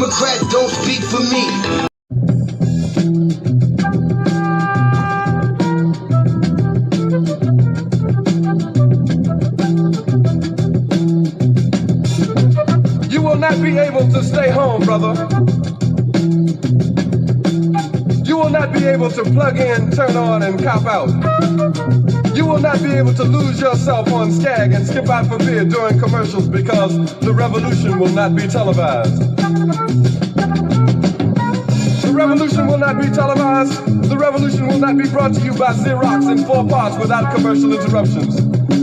Democrats don't speak for me. You will not be able to stay home, brother. You will not be able to plug in, turn on, and cop out. You will not be able to lose yourself on Skag and skip out for beer during commercials because the revolution will not be televised. The revolution will not be televised. The revolution will not be brought to you by Xerox in 4 parts without commercial interruptions.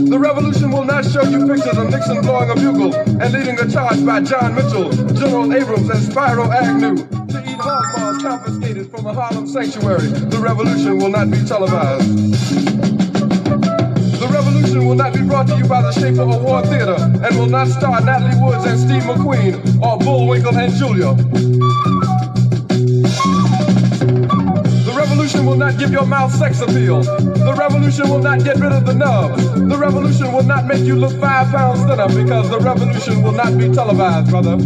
The revolution will not show you pictures of Nixon blowing a bugle and leading a charge by John Mitchell, General Abrams, and Spyro Agnew to eat hog maws confiscated from a Harlem sanctuary. The revolution will not be televised. The revolution will not be brought to you by the Schaefer Award Theater and will not star Natalie Woods and Steve McQueen or Bullwinkle and Julia. The revolution will not give your mouth sex appeal. The revolution will not get rid of the nubs. The revolution will not make you look 5 pounds thinner because the revolution will not be televised, brother.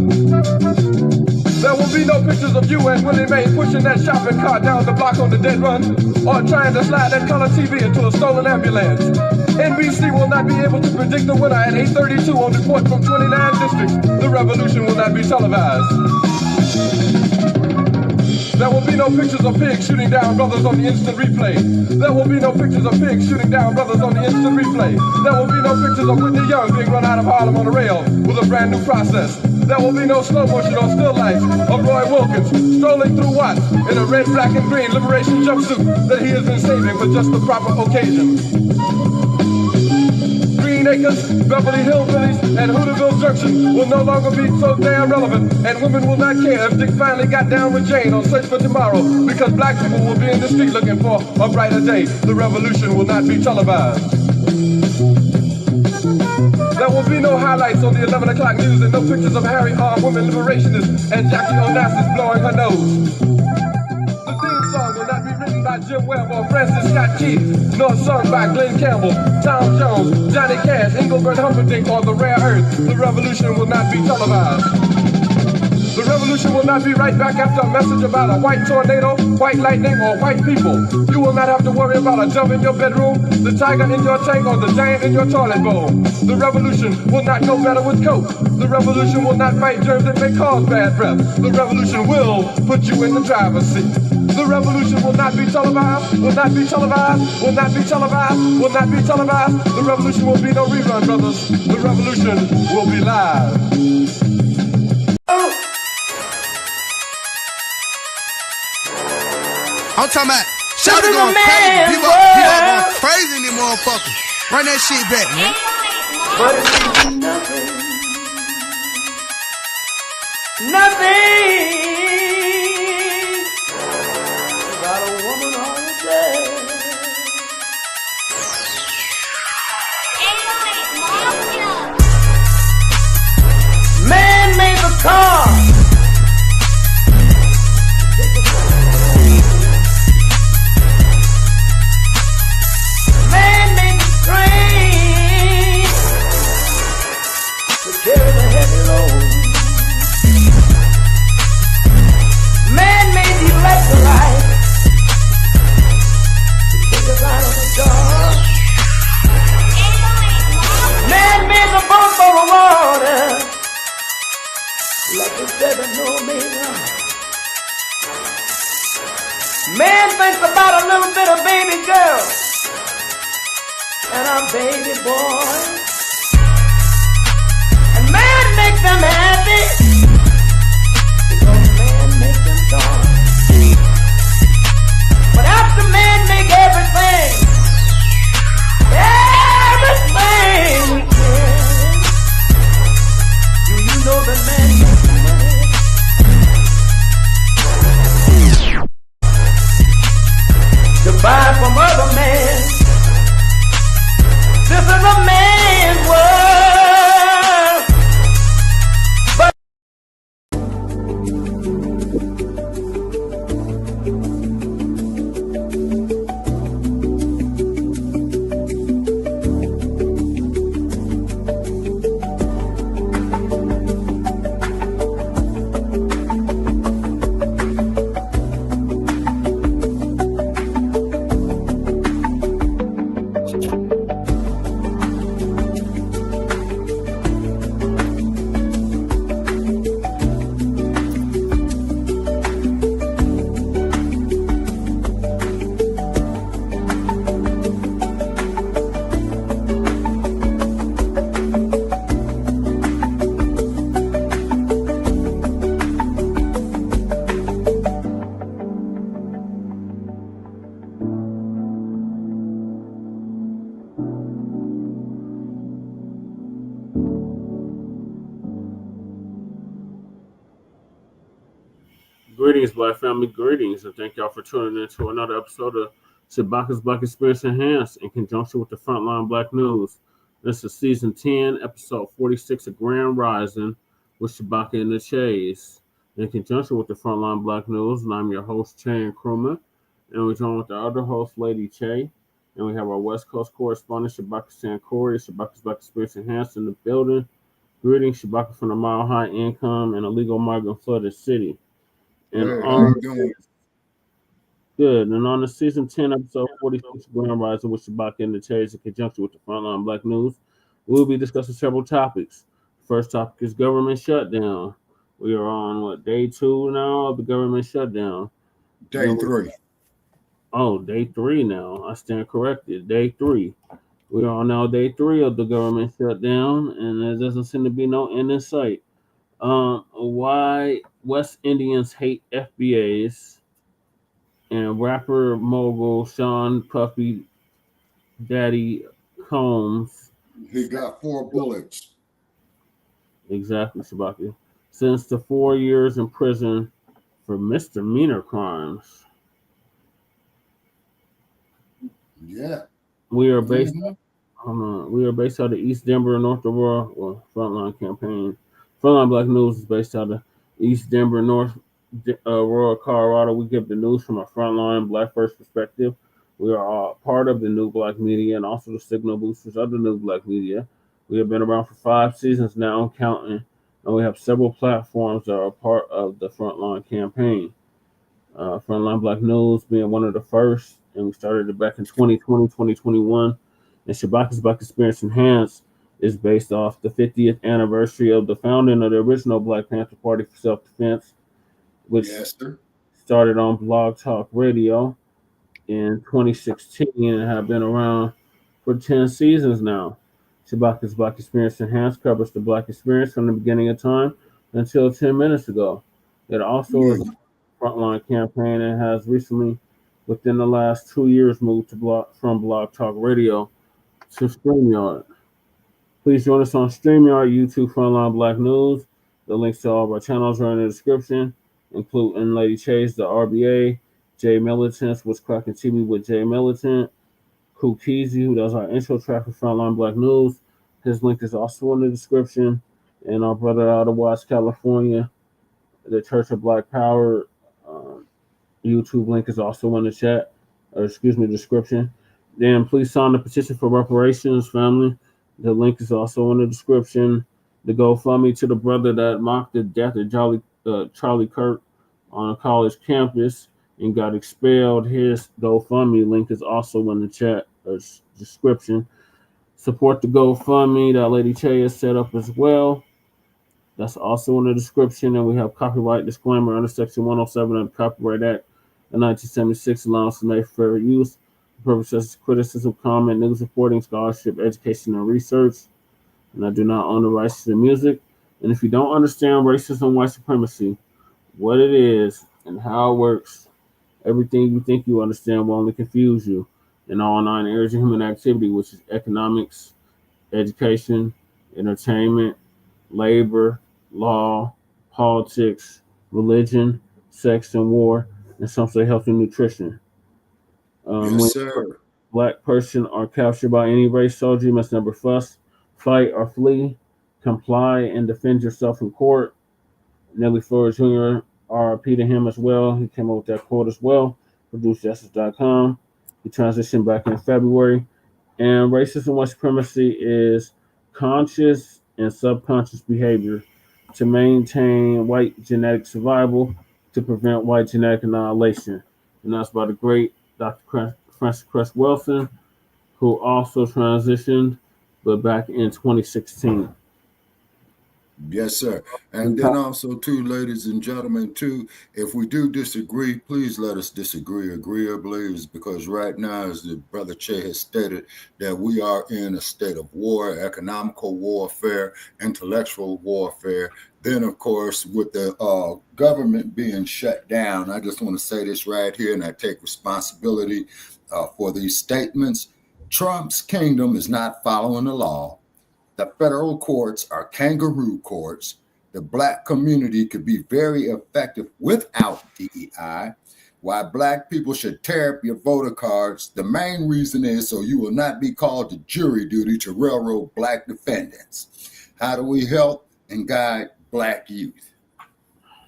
There will be no pictures of you and Willie Mae pushing that shopping cart down the block on the dead run or trying to slide that color TV into a stolen ambulance. NBC will not be able to predict the winner at 8:32 on report from 29 districts. The revolution will not be televised. There will be no pictures of pigs shooting down brothers on the instant replay. There will be no pictures of pigs shooting down brothers on the instant replay. There will be no pictures of Whitney Young being run out of Harlem on a rail with a brand new process. There will be no slow motion or still lights of Roy Wilkins strolling through Watts in a red, black, and green liberation jumpsuit that he has been saving for just the proper occasion. Green Acres, Beverly Hillbillies, and Hooterville Junction will no longer be so damn relevant, and women will not care if Dick finally got down with Jane on Search for Tomorrow, because black people will be in the street looking for a brighter day. The revolution will not be televised. There will be no highlights on the 11 o'clock news and no pictures of Harry armed women liberationists and Jackie Onassis blowing her nose. The theme song will not be written by Jim Webb or Francis Scott Keys, nor sung by Glenn Campbell, Tom Jones, Johnny Cash, Engelbert Humperdinck, or The Rare Earth. The revolution will not be televised. The revolution will not be right back after a message about a white tornado, white lightning, or white people. You will not have to worry about a dove in your bedroom, the tiger in your tank, or the giant in your toilet bowl. The revolution will not go better with Coke. The revolution will not fight germs that may cause bad breath. The revolution will put you in the driver's seat. The revolution will not be televised, will not be televised, will not be televised, will not be televised. The revolution will be no rerun, brothers. The revolution will be live. I'm talking about Shouty going crazy. People going crazy in them motherfuckers. Run that shit back, man. But it's nothing. Nothing. Got a woman on the bed. Man made the car. Carry the heavy load. Man made the electrolyte to take us out of the dark. Man made the boat for the water like the 7 Omega. Man thinks about a little bit of baby girl and a baby boy. Make them happy because man makes them strong. But after man make everything we can, do you know that man makes money? To buy from other men. This is a man Greetings, Black family, greetings, and thank y'all for tuning in to another episode of Shabaka's Black Experience Enhanced in conjunction with the Front Line Blacc News. This is Season 10, Episode 46 of Grand Rising with Shabaka and the Chase. In conjunction with the Front Line Blacc News, and I'm your host, Che and Krumah, and we're joined with the other host, Lady Che, and we have our West Coast correspondent, Shabaka Sankori, Shabaka's Black Experience Enhanced in the building. Greetings, Shabaka from the Mile High Income and Illegal Migrant Flooded City. And good. And on the Season 10, Episode 46 Grand Rising with Shabaka and the Chase in conjunction with the Frontline Blacc News, we'll be discussing several topics. First topic is government shutdown. We are on, day 2 now of the government shutdown? Day 3. Oh, day 3 now. I stand corrected. Day 3. We are on now day 3 of the government shutdown, and there doesn't seem to be no end in sight. Why West Indians Hate FBA'S, and rapper Mogul Sean Puffy Daddy Combs. He got 4 bullets. Exactly, Shabaka. Sentenced to 4 years in prison for misdemeanor crimes. Yeah. We are based out of East Denver, North Aurora. Well, Frontline campaign. Frontline Blacc News is based out of East Denver, North Aurora, Colorado. We give the news from a Frontline Black First perspective. We are all part of the new Blacc Media and also the signal boosters of the new Blacc Media. We have been around for 5 seasons now and counting, and we have several platforms that are part of the Frontline campaign. Frontline Blacc News being one of the first, and we started it back in 2020, 2021. And Shabaka's Black Experience Enhanced is based off the 50th anniversary of the founding of the original Blacc Panther Party for Self-Defense, which started on Blogtalk Radio in 2016 and have been around for 10 seasons now. Shabaka's Black Experience Enhanced covers the Black experience from the beginning of time until 10 minutes ago. It also is a Frontline campaign and has recently, within the last 2 years, moved to from Blogtalk Radio to Streamyard. Please join us on Streamyard, YouTube, Frontline Blacc News. The links to all of our channels are in the description, including Lady Chase, the RBA, Jay Militants, What's Cracking TV with Jay Militant, Kukizi, who does our intro track for Frontline Blacc News. His link is also in the description. And our brother out of Watts, California, the Church of Black Power, YouTube link is also in the description. Then please sign the petition for reparations, family. The link is also in the description. The GoFundMe to the brother that mocked the death of Charlie Kirk on a college campus and got expelled. His GoFundMe link is also in the chat description. Support the GoFundMe that Lady Che has set up as well. That's also in the description. And we have copyright disclaimer under Section 107 of the Copyright Act of 1976, allowance to make fair use. Purposes of criticism, comment, news reporting, scholarship, education, and research. And I do not own the rights to the music. And if you don't understand racism, white supremacy, what it is and how it works, everything you think you understand will only confuse you in all 9 areas of human activity, which is economics, education, entertainment, labor, law, politics, religion, sex and war, and some say health and nutrition. Yes, sir. Black person are captured by any race soldier, you must never fuss, fight, or flee. Comply and defend yourself in court. Nelly Flores Jr., RIP to him as well. He came up with that quote as well. ProduceJustice.com. He transitioned back in February. And racism, white supremacy is conscious and subconscious behavior to maintain white genetic survival, to prevent white genetic annihilation. And that's by the great Dr. Francis Cress Wilson, who also transitioned, but back in 2016. Yes, sir. And then also, too, ladies and gentlemen, too, if we do disagree, please let us disagree agreeably, because right now, as the brother Che has stated, that we are in a state of war, economical warfare, intellectual warfare. Then, of course, with the government being shut down, I just want to say this right here, and I take responsibility for these statements. Trump's kingdom is not following the law. The federal courts are kangaroo courts. the Black community could be very effective without DEI. Why Black people should tear up your voter cards. The main reason is so you will not be called to jury duty to railroad Black defendants. How do we help and guide Black youth?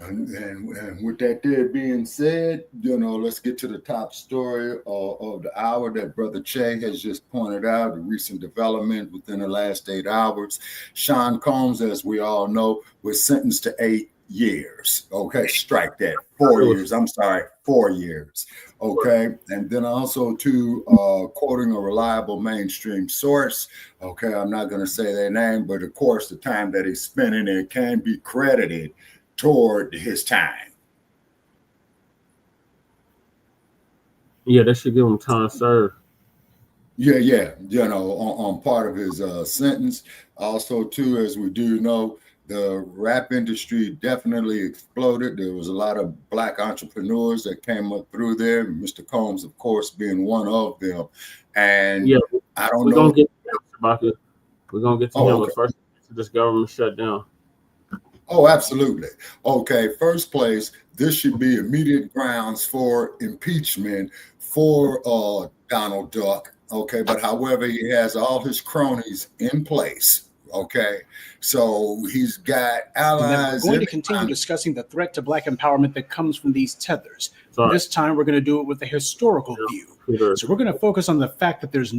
And with that there being said, let's get to the top story of the hour that Brother Che has just pointed out, the recent development within the last 8 hours. Sean Combs, as we all know, was sentenced to 8 years. Okay, strike that. 4 years. I'm sorry, 4 years. Okay, and then also quoting a reliable mainstream source. Okay, I'm not going to say their name, but of course, the time that he spent in there can be credited toward his time. Yeah, they should give him time served. Yeah. On part of his sentence. Also, too, as we do know, the rap industry definitely exploded. There was a lot of Black entrepreneurs that came up through there. Mr. Combs, of course, being one of them. And yeah, I don't know. We're gonna get to him, okay. But first, this government shutdown. Oh, absolutely. Okay, first place, this should be immediate grounds for impeachment for Donald Duck. Okay, but however, he has all his cronies in place. Okay, so he's got allies. We're going to continue discussing the threat to Black empowerment that comes from these tethers. Sorry. This time, we're going to do it with a historical view. Sure. So we're going to focus on the fact that there's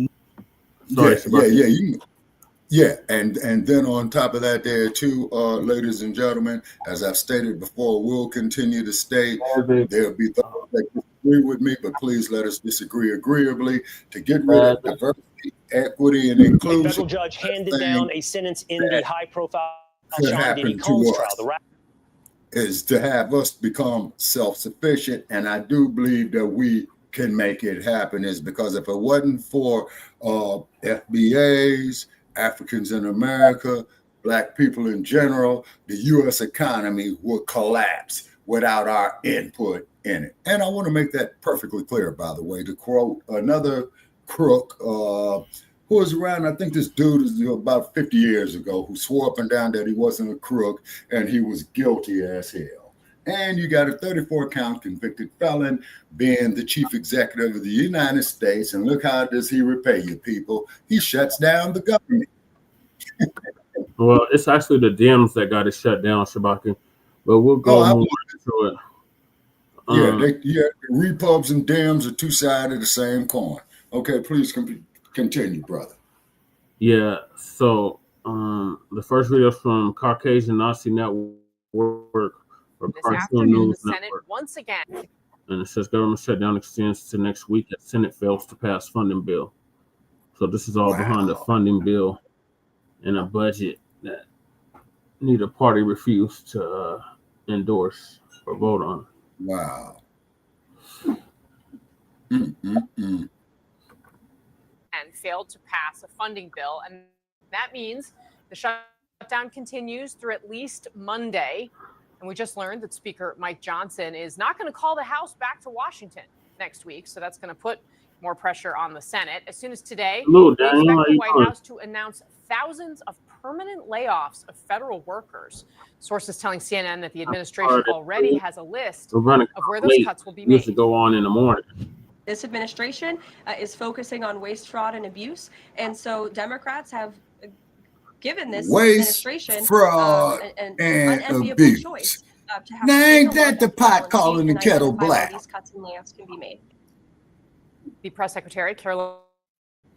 Yeah, and then on top of that there too, ladies and gentlemen, as I've stated before, we'll continue to state there'll be those that disagree with me, but please let us disagree agreeably to get rid of diversity, equity, and inclusion. A federal judge handed down a sentence in the high-profile Sean Diddy Combs trial. Is to have us become self-sufficient, and I do believe that we can make it happen. Is because if it wasn't for FBA'S, Africans in America, Black people in general, the U.S. economy would collapse without our input in it. And I want to make that perfectly clear, by the way, to quote another crook who was around, I think this dude is about 50 years ago, who swore up and down that he wasn't a crook and he was guilty as hell. And you got a 34-count convicted felon being the chief executive of the United States. And look how does he repay you, people? He shuts down the government. Well, it's actually the Dems that got it shut down, Shabaka. But we'll go more into it. The Repubs and Dems are two sides of the same coin. Okay, please continue, brother. Yeah, so the first video is from Caucasian Nazi Network. This afternoon, the Senate once again. And it says government shutdown extends to next week as Senate fails to pass funding bill. So this is all behind the funding bill and a budget that neither party refused to endorse or vote on. Wow. And failed to pass a funding bill. And that means the shutdown continues through at least Monday. And we just learned that Speaker Mike Johnson is not going to call the House back to Washington next week. So that's going to put more pressure on the Senate. As soon as today, we expect the White House to announce thousands of permanent layoffs of federal workers. Sources telling CNN that the administration already has a list of where those cuts will be made. Used to go on in the morning. This administration is focusing on waste, fraud, and abuse. And so Democrats have given this administration fraud, an and unenviable abuse. Choice to have now ain't that the pot calling the kettle black? These cuts and layoffs can be made. The press secretary, Caroline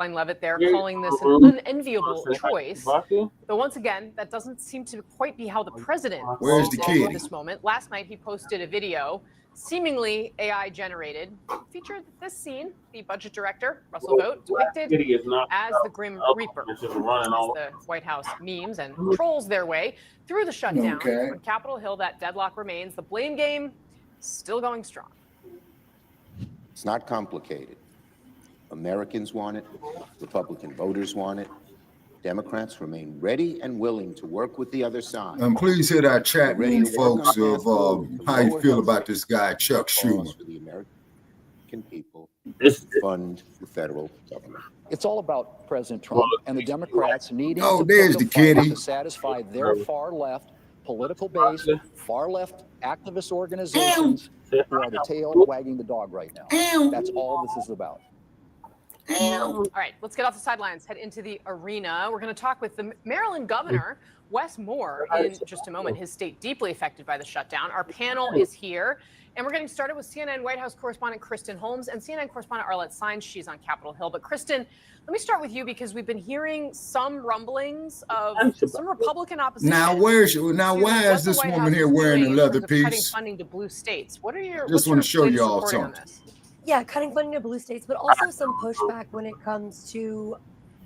Leavitt, there calling this an unenviable choice. But once again, that doesn't seem to quite be how the president Where's the kid? At this moment. Last night, he posted a video, seemingly AI generated, featured this scene. The budget director, Russell Vought, depicted as the Grim Reaper, as the White House memes and trolls their way through the shutdown. On Capitol Hill, that deadlock remains. The blame game still going strong. It's not complicated. Americans want it. Republican voters want it. Democrats remain ready and willing to work with the other side. And please hit our chat room, folks, of how you feel about this guy, Chuck Schumer. For the American people, fund the federal government. It's all about President Trump and the Democrats needing there's the kitty. to satisfy their far left political-based, far-left activist organizations who are the tail wagging the dog right now. That's all this is about. All right, let's get off the sidelines, head into the arena. We're going to talk with the Maryland governor, Wes Moore, in just a moment. His state deeply affected by the shutdown. Our panel is here, and we're getting started with CNN White House correspondent Kristen Holmes and CNN correspondent Arlette Saenz. She's on Capitol Hill. But Kristen, let me start with you because we've been hearing some rumblings of some Republican opposition. Now, why is this woman here wearing a leather piece? Cutting funding to blue states. What are your? Just want to show you all something. Yeah, cutting funding to blue states, but also some pushback when it comes to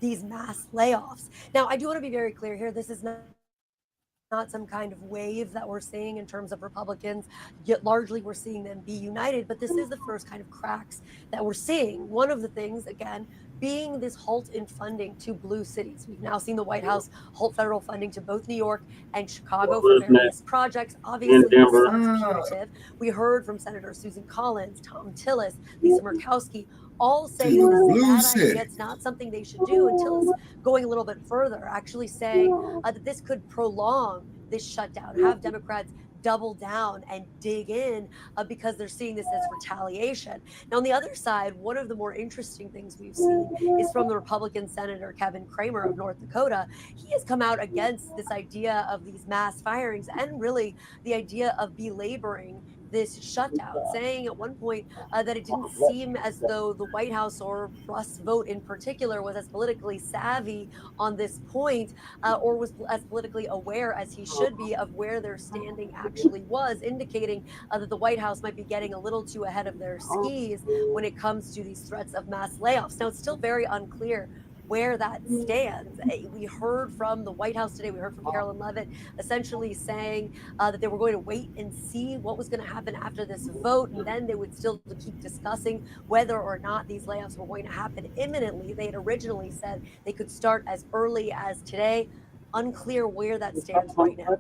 these mass layoffs. Now, I do want to be very clear here. This is not some kind of wave that we're seeing in terms of Republicans. Yet largely, we're seeing them be united, but this is the first kind of cracks that we're seeing. One of the things, again, being this halt in funding to blue cities. We've now seen the White House halt federal funding to both New York and Chicago for various projects. Obviously, this sounds punitive. We heard from Senator Susan Collins, Tom Tillis, Lisa Murkowski, all saying this is a bad idea. It's not something they should do. Until it's going a little bit further, actually saying that this could prolong this shutdown, have Democrats double down and dig in because they're seeing this as retaliation. Now, on the other side, one of the more interesting things we've seen is from the Republican Senator Kevin Cramer of North Dakota. He has come out against this idea of these mass firings and really the idea of belaboring this shutdown, saying at one point that it didn't seem as though the White House or Russ Vought in particular was as politically savvy on this point or was as politically aware as he should be of where their standing actually was, indicating that the White House might be getting a little too ahead of their skis when it comes to these threats of mass layoffs. Now, it's still very unclear where that stands. We heard from the White House today, we heard from Carolyn Leavitt essentially saying that they were going to wait and see what was going to happen after this vote, and then they would still keep discussing whether or not these layoffs were going to happen imminently. They had originally said they could start as early as today. Unclear where that stands right now.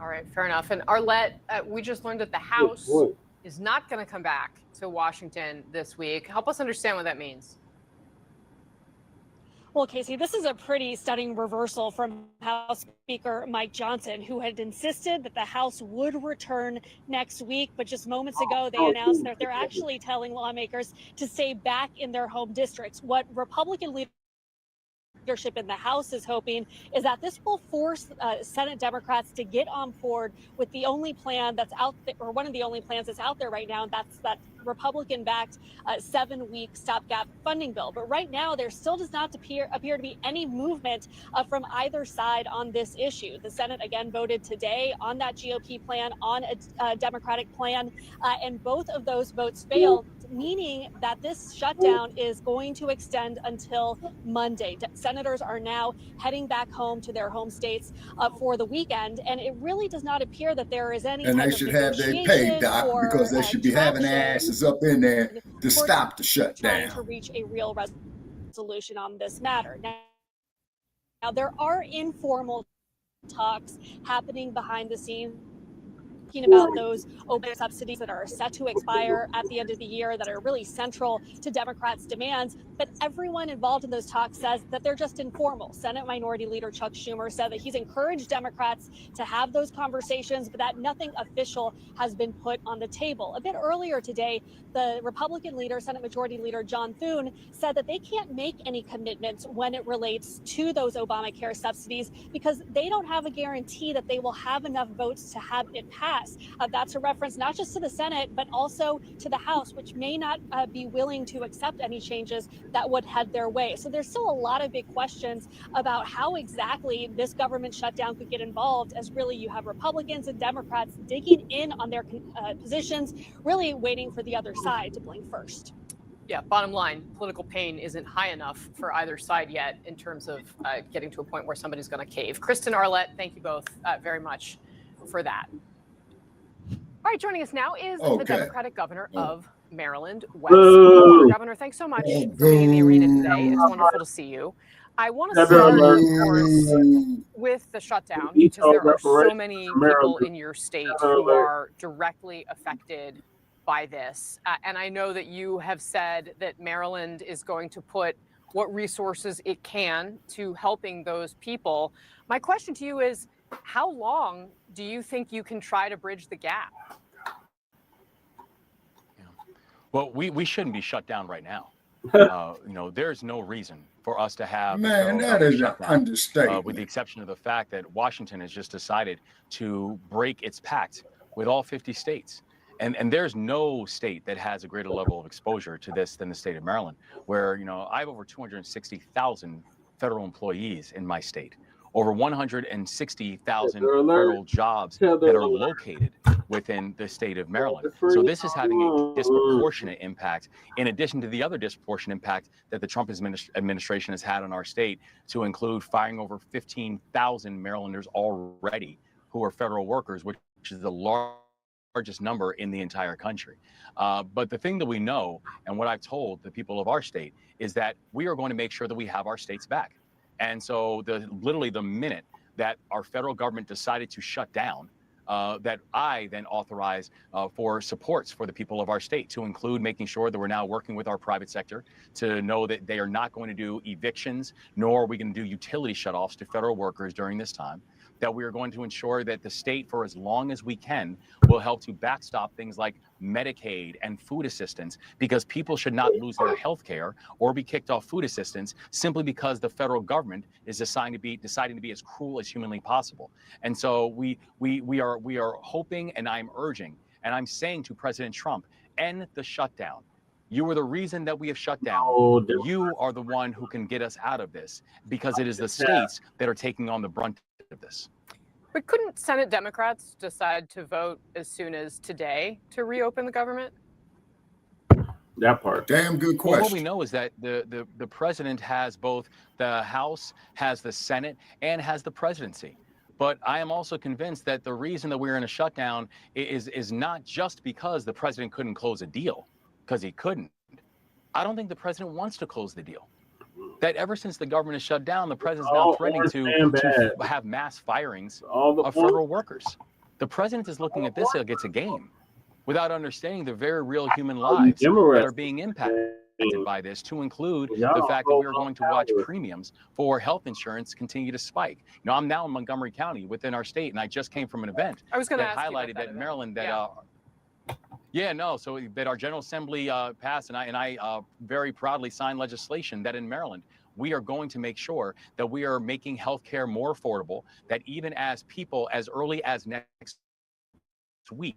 All right, fair enough. And Arlette, we just learned that the House is not going to come back to Washington this week. Help us understand what that means. Well, Casey, this is a pretty stunning reversal from House Speaker Mike Johnson, who had insisted that the House would return next week. But just moments ago, they announced that they're actually telling lawmakers to stay back in their home districts. What Republican leadership in the House is hoping is that this will force Senate Democrats to get on board with the only plan that's out there, or one of the only plans that's out there right now, and that's that Republican-backed 7-week stopgap funding bill. But right now, there still does not appear to be any movement from either side on this issue. The Senate, again, voted today on that GOP plan, on a Democratic plan, and both of those votes failed, meaning that this shutdown is going to extend until Monday. Senators are now heading back home to their home states for the weekend, and it really does not appear that there is any. And they should have their pay, Doc, because they should be having asses up in there to stop the shutdown. Trying to reach a real resolution on this matter. Now there are informal talks happening behind the scenes, about those OPEC subsidies that are set to expire at the end of the year that are really central to Democrats' demands. But everyone involved in those talks says that they're just informal. Senate Minority Leader Chuck Schumer said that he's encouraged Democrats to have those conversations, but that nothing official has been put on the table. A bit earlier today, the Republican leader, Senate Majority Leader John Thune, said that they can't make any commitments when it relates to those Obamacare subsidies because they don't have a guarantee that they will have enough votes to have it pass. That's a reference not just to the Senate, but also to the House, which may not be willing to accept any changes that would head their way. So there's still a lot of big questions about how exactly this government shutdown could get involved, as really you have Republicans and Democrats digging in on their positions, really waiting for the other side to blink first. Yeah, bottom line, political pain isn't high enough for either side yet in terms of getting to a point where somebody's going to cave. Kristen, Arlette, thank you both very much for that. All right, joining us now is the Democratic governor of Maryland, Wes Moore. Governor, thanks so much for being in the arena today. It's wonderful to see you. I want to start, of course, with the shutdown because there are so many people in your state who are directly affected by this. And I know that you have said that Maryland is going to put what resources it can to helping those people. My question to you is, How long do you think you can try to bridge the gap? Well, we shouldn't be shut down right now. There's no reason for us to have Man, that is an understatement. with the exception of the fact that Washington has just decided to break its pact with all 50 states. And there's no state that has a greater level of exposure to this than the state of Maryland, where, I have over 260,000 federal employees in my state, over 160,000 federal jobs that are located within the state of Maryland. So this is having a disproportionate impact, in addition to the other disproportionate impact that the Trump administration has had on our state, to include firing over 15,000 Marylanders already who are federal workers, which is the largest number in the entire country. But the thing that we know, and what I've told the people of our state, is that we are going to make sure that we have our states back. And so literally the minute that our federal government decided to shut down, that I then authorized for supports for the people of our state, to include making sure that we're now working with our private sector to know that they are not going to do evictions, nor are we going to do utility shutoffs to federal workers during this time, that we are going to ensure that the state, for as long as we can, will help to backstop things like Medicaid and food assistance, because people should not lose their health care or be kicked off food assistance simply because the federal government is deciding to be as cruel as humanly possible. And so we are hoping, and I'm urging, and I'm saying to President Trump, end the shutdown. You are the reason that we have shut down. You are the one who can get us out of this, because it is the states that are taking on the brunt of this. But couldn't Senate Democrats decide to vote as soon as today to reopen the government? That part. Damn good question. Well, what we know is that the president has both the House, has the Senate, and has the presidency. But I am also convinced that the reason that we're in a shutdown is not just because the president couldn't close a deal, because he couldn't. I don't think the president wants to close the deal. That ever since the government is shut down, the president's now threatening to have mass firings of federal workers. The president is looking at this like it's a game, without understanding the very real human lives that are being impacted by this, to include the fact that we are going to watch premiums for health insurance continue to spike. I'm now in Montgomery County within our state, and I just came from an event that highlighted that in Maryland that so that our General Assembly passed, and I very proudly signed legislation that in Maryland, we are going to make sure that we are making healthcare more affordable, that even as people as early as next week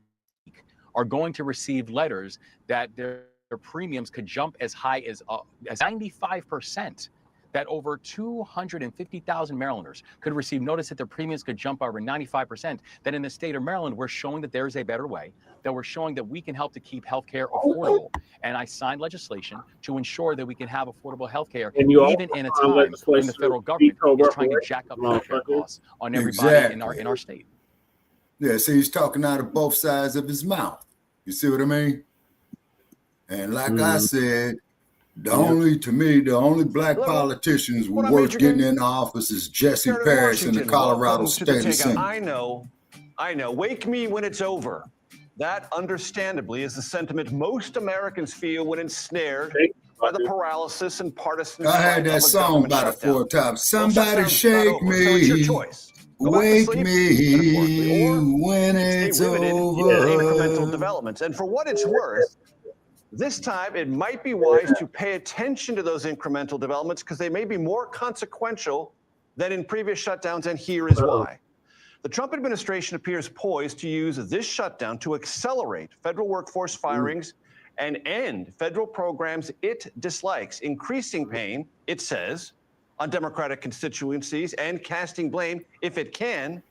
are going to receive letters that their premiums could jump as high as 95%. That over 250,000 Marylanders could receive notice that their premiums could jump over 95%, that in the state of Maryland, we're showing that there is a better way, that we're showing that we can help to keep healthcare affordable. And I signed legislation to ensure that we can have affordable healthcare, even in a time when the federal government is trying to jack up healthcare costs on everybody in our state. Yeah, see, he's talking out of both sides of his mouth. You see what I mean? And like I said, the only black politicians who worth getting in office is Jesse Parrish in the Colorado State Assembly. I know. Wake me when it's over. That, understandably, is the sentiment most Americans feel when ensnared by the paralysis and partisan. I had that song about it 4 times. Somebody shake me, wake me when it's over. Incremental developments, and for what it's worth, this time, it might be wise to pay attention to those incremental developments, because they may be more consequential than in previous shutdowns, and here is why. The Trump administration appears poised to use this shutdown to accelerate federal workforce firings and end federal programs it dislikes, increasing pain, it says, on Democratic constituencies and casting blame, if it can,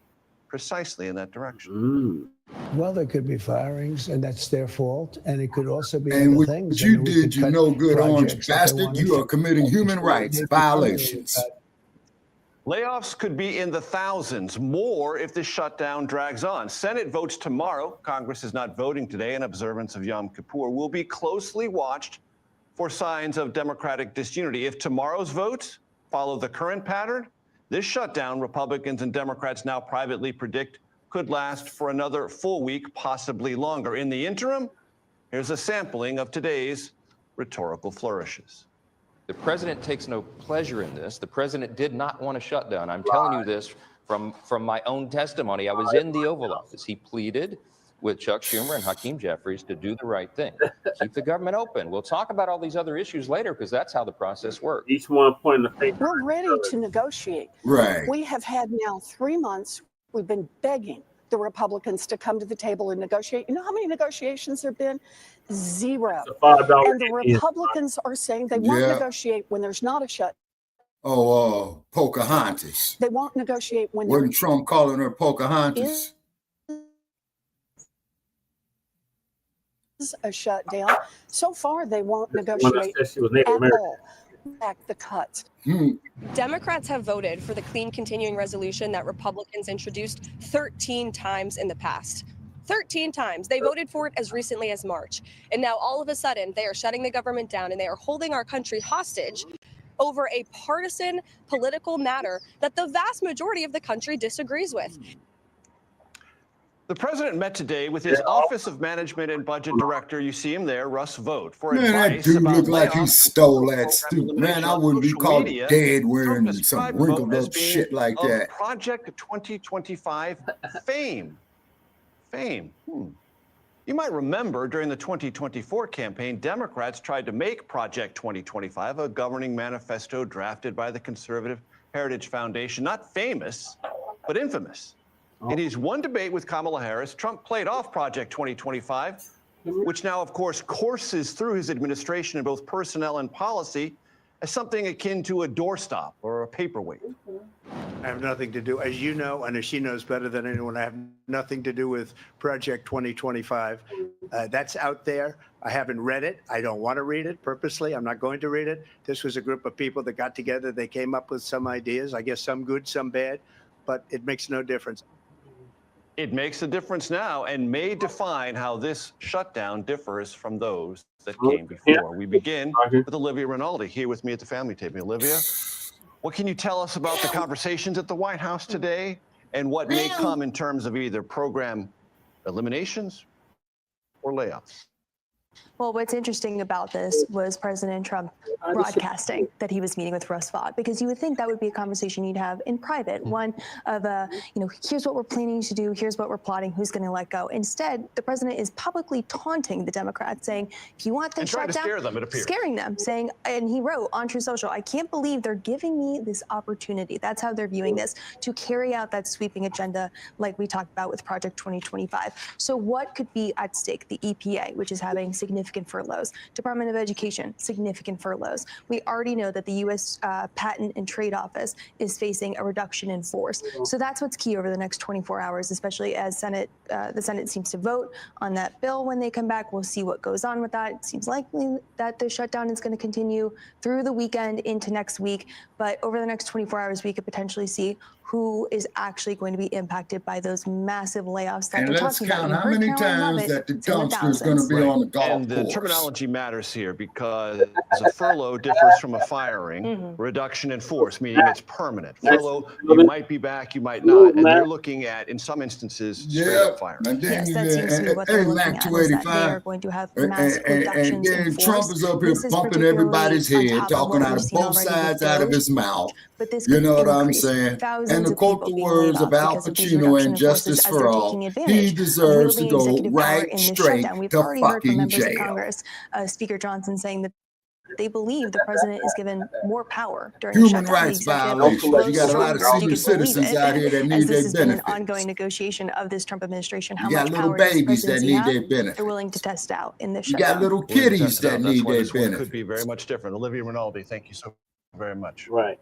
precisely in that direction. Well, there could be firings, and that's their fault, and it could also be and other things. What you did, you no good orange bastard. You are committing human rights violations. Layoffs could be in the thousands more if this shutdown drags on. Senate votes tomorrow. Congress is not voting today in observance of Yom Kippur. Will be closely watched for signs of Democratic disunity. If tomorrow's votes follow the current pattern, this shutdown, Republicans and Democrats now privately predict, could last for another full week, possibly longer. In the interim, here's a sampling of today's rhetorical flourishes. The president takes no pleasure in this. The president did not want a shutdown. I'm telling you this from my own testimony. I was in the Oval Office. He pleaded with Chuck Schumer and Hakeem Jeffries to do the right thing. Keep the government open. We'll talk about all these other issues later because that's how the process works. Each one pointing the finger. We're ready to negotiate. Right. We have had now 3 months. We've been begging the Republicans to come to the table and negotiate. You know how many negotiations there have been? Zero. And the Republicans are saying they won't negotiate when there's not a shut. Oh, Pocahontas. They won't negotiate when Wasn't Trump calling her Pocahontas? A shutdown. So far, they won't negotiate at all. Back the cuts. Democrats have voted for the clean continuing resolution that Republicans introduced 13 times in the past. 13 times. They voted for it as recently as March. And now all of a sudden, they are shutting the government down and they are holding our country hostage over a partisan political matter that the vast majority of the country disagrees with. The president met today with his Office of Management and Budget Director. You see him there, Russ Vought, for Man, that advice dude about looked like he layoffs, stole that stupid. Man, I wouldn't be social caught media. dead wearing Trump some described wrinkled Vought as up being shit like of that. Project 2025 fame. You might remember during the 2024 campaign, Democrats tried to make Project 2025 a governing manifesto drafted by the Conservative Heritage Foundation, not famous, but infamous. In his one debate with Kamala Harris, Trump played off Project 2025, which now, of course, courses through his administration in both personnel and policy as something akin to a doorstop or a paperweight. I have nothing to do, as you know, and as she knows better than anyone, I have nothing to do with Project 2025. That's out there. I haven't read it. I don't want to read it purposely. I'm not going to read it. This was a group of people that got together. They came up with some ideas, I guess some good, some bad, but it makes no difference. It makes a difference now and may define how this shutdown differs from those that came before. We begin with Olivia Rinaldi here with me at the family table. Olivia, what can you tell us about the conversations at the White House today and what may come in terms of either program eliminations or layoffs? Well, what's interesting about this was President Trump broadcasting that he was meeting with Russ Vought, because you would think that would be a conversation you'd have in private, one of, here's what we're planning to do, here's what we're plotting, who's going to let go. Instead, the president is publicly taunting the Democrats, saying, if you want this shutdown, scare them, it appears. Scaring them, saying, and he wrote on True Social, I can't believe they're giving me this opportunity. That's how they're viewing this, to carry out that sweeping agenda like we talked about with Project 2025. So what could be at stake? The EPA, which is having significant furloughs. Department of Education, significant furloughs. We already know that the U.S. Patent and Trade Office is facing a reduction in force. So that's what's key over the next 24 hours, especially as the Senate seems to vote on that bill when they come back. We'll see what goes on with that. It seems likely that the shutdown is going to continue through the weekend into next week. But over the next 24 hours, we could potentially see who is actually going to be impacted by those massive layoffs that they're talking about. And let's count how many times that the dumpster is going to be on the golf course. And the terminology matters here because a furlough differs from a firing, reduction in force, meaning it's permanent. Furlough, you might be back, you might not. And they're looking at, in some instances, straight up firing. And then, yes, that seems to be what they're looking at, is that they are going to have massive reductions in force. Trump is up here bumping everybody's head, talking out of both sides out of his mouth. You know what I'm saying? And to quote the words of Al Pacino in Justice for All, he deserves to go right straight to fucking jail. Congress, Speaker Johnson saying that they believe the president is given more power during human rights violations. You got a lot of senior citizens out here that need their benefits. An ongoing negotiation of this Trump administration. How you got much little power babies that need their benefits. They're willing to test out in this You shutdown. got little kiddies that need their benefits. Could be very much different. Olivia Rinaldi, thank you so very much. Right.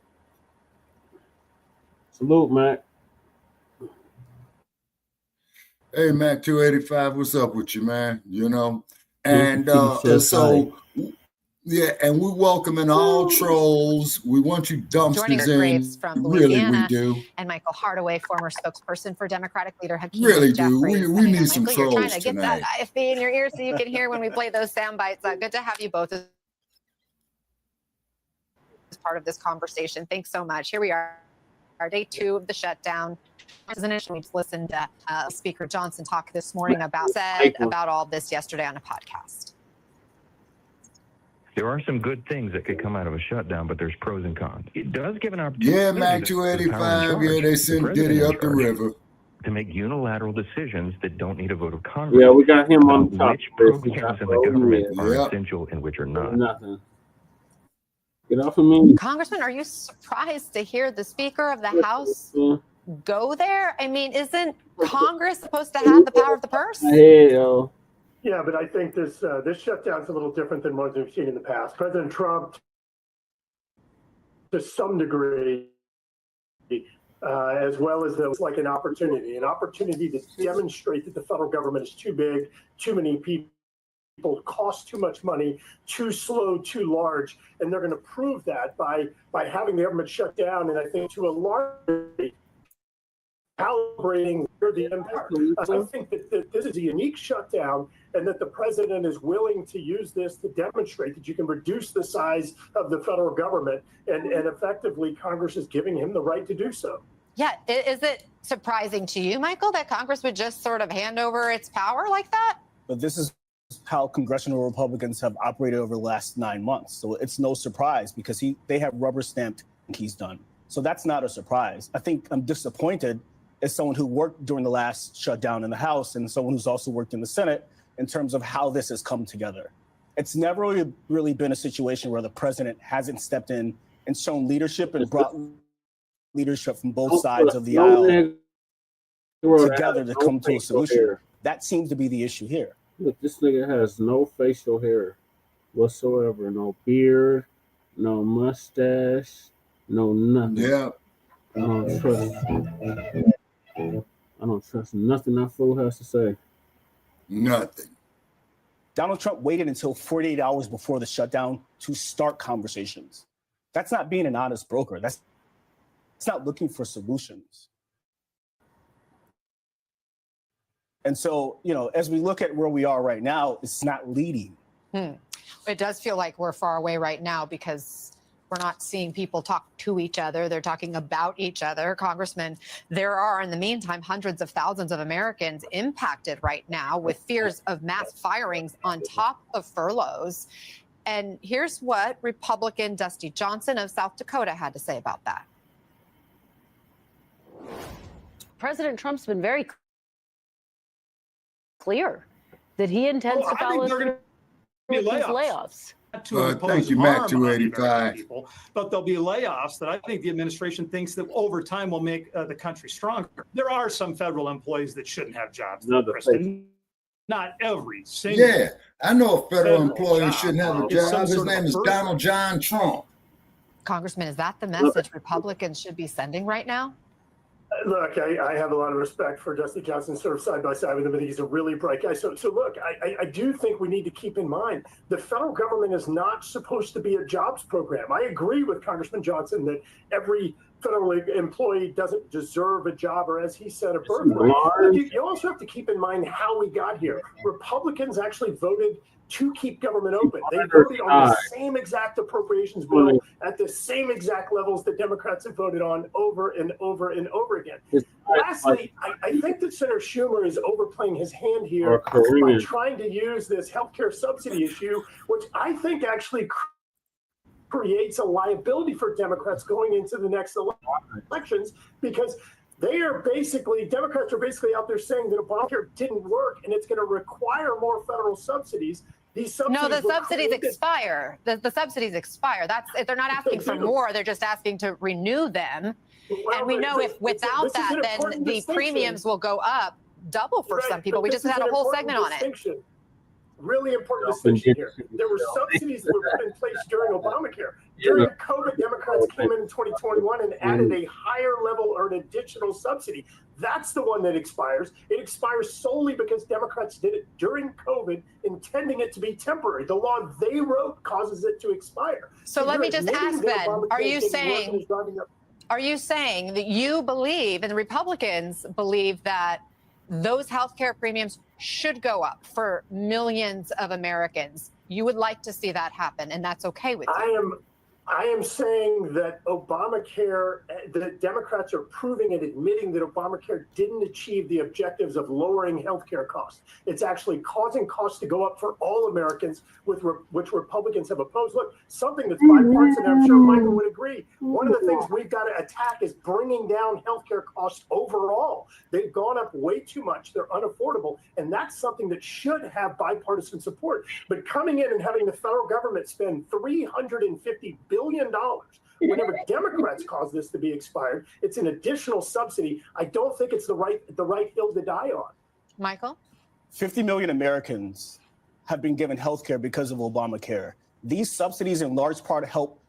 Salute, Mac. Hey, Mac 285, what's up with you, man? You know, and so, yeah, and we're welcoming all trolls. We want you dumpsters in. Graves from Louisiana, really, we do. And Michael Hardaway, former spokesperson for Democratic leader Hakeem Really Jeffries. do. We need some Michael, trolls you're trying to get tonight. that IFB in your ear so you can hear when we play those sound bites. Good to have you both as part of this conversation. Thanks so much. Here we are, our day 2 of the shutdown. We just listened to Speaker Johnson talk this morning about all this yesterday on a podcast. There are some good things that could come out of a shutdown, but there's pros and cons. It does give an opportunity. Yeah, Mac 285. Yeah, they sent Diddy up the river to make unilateral decisions that don't need a vote of Congress. Yeah, we got him on top. Which programs in the government are essential and which are not. Nothing. Get off of me. Congressman, are you surprised to hear the Speaker of the House go there? I mean, isn't Congress supposed to have the power of the purse? Hey, yo. Yeah, but I think this shutdown's a little different than ones we've seen in the past. President Trump, to some degree, as well as like an opportunity to demonstrate that the federal government is too big, too many people, cost too much money, too slow, too large, and they're going to prove that by having the government shut down. And I think to a large degree, calibrating the impact. I think that this is a unique shutdown, and that the president is willing to use this to demonstrate that you can reduce the size of the federal government, and effectively Congress is giving him the right to do so. Yeah, is it surprising to you, Michael, that Congress would just sort of hand over its power like that? But this is how congressional Republicans have operated over the last 9 months. So it's no surprise because they have rubber stamped he's done. So that's not a surprise. I think I'm disappointed as someone who worked during the last shutdown in the House and someone who's also worked in the Senate in terms of how this has come together. It's never really been a situation where the president hasn't stepped in and shown leadership and brought leadership from both sides of the aisle together to come to a solution. That seems to be the issue here. Look, this nigga has no facial hair whatsoever. No beard, no mustache, no nothing. Yeah. I don't trust nothing that fool has to say. Nothing. Donald Trump waited until 48 hours before the shutdown to start conversations. That's not being an honest broker. It's not looking for solutions. And so, as we look at where we are right now, it's not leading. It does feel like we're far away right now because we're not seeing people talk to each other. They're talking about each other. Congressman, there are, in the meantime, hundreds of thousands of Americans impacted right now with fears of mass firings on top of furloughs. And here's what Republican Dusty Johnson of South Dakota had to say about that. President Trump's been very clear that he intends to follow through with these layoffs. Thank you, Mac 285. But there'll be layoffs that I think the administration thinks that over time will make the country stronger. There are some federal employees that shouldn't have jobs. Not every single. Yeah, I know a federal employee shouldn't have a job. His name is Donald John Trump. Congressman, is that the message Republicans should be sending right now? Look, I have a lot of respect for Dusty Johnson, sort of side by side with him. I think he's a really bright guy. So look, I do think we need to keep in mind the federal government is not supposed to be a jobs program. I agree with Congressman Johnson that every federal employee doesn't deserve a job, or as he said, a birthright. You also have to keep in mind how we got here. Republicans actually voted to keep government open. They voted on the same exact appropriations bill at the same exact levels that Democrats have voted on over and over and over again. Lastly, I think that Senator Schumer is overplaying his hand here by trying to use this healthcare subsidy issue, which I think actually creates a liability for Democrats going into the next elections, because Democrats are basically out there saying that Obamacare didn't work and it's going to require more federal subsidies. These subsidies the subsidies expire. The subsidies expire. They're not asking for more. They're just asking to renew them. And we know if without that, then the premiums will go up double for some people. We just had a whole segment on it. Really important distinction here. There were subsidies that were put in place during Obamacare. During COVID, Democrats came in 2021 and added a higher level or an additional subsidy. That's the one that expires. It expires solely because Democrats did it during COVID, intending it to be temporary. The law they wrote causes it to expire. So let me just ask then, are you saying that you believe, and the Republicans believe, that those healthcare premiums should go up for millions of Americans? You would like to see that happen, and that's okay with you? I am saying that Obamacare, the Democrats are proving and admitting that Obamacare didn't achieve the objectives of lowering healthcare costs. It's actually causing costs to go up for all Americans, which Republicans have opposed. Look, something that's bipartisan, I'm sure Michael would agree. One of the things we've got to attack is bringing down healthcare costs overall. They've gone up way too much. They're unaffordable. And that's something that should have bipartisan support. But coming in and having the federal government spend $350 billion whenever Democrats cause this to be expired, it's an additional subsidy. I don't think it's the right hill to die on. Michael? 50 million Americans have been given health care because of Obamacare. These subsidies in large part help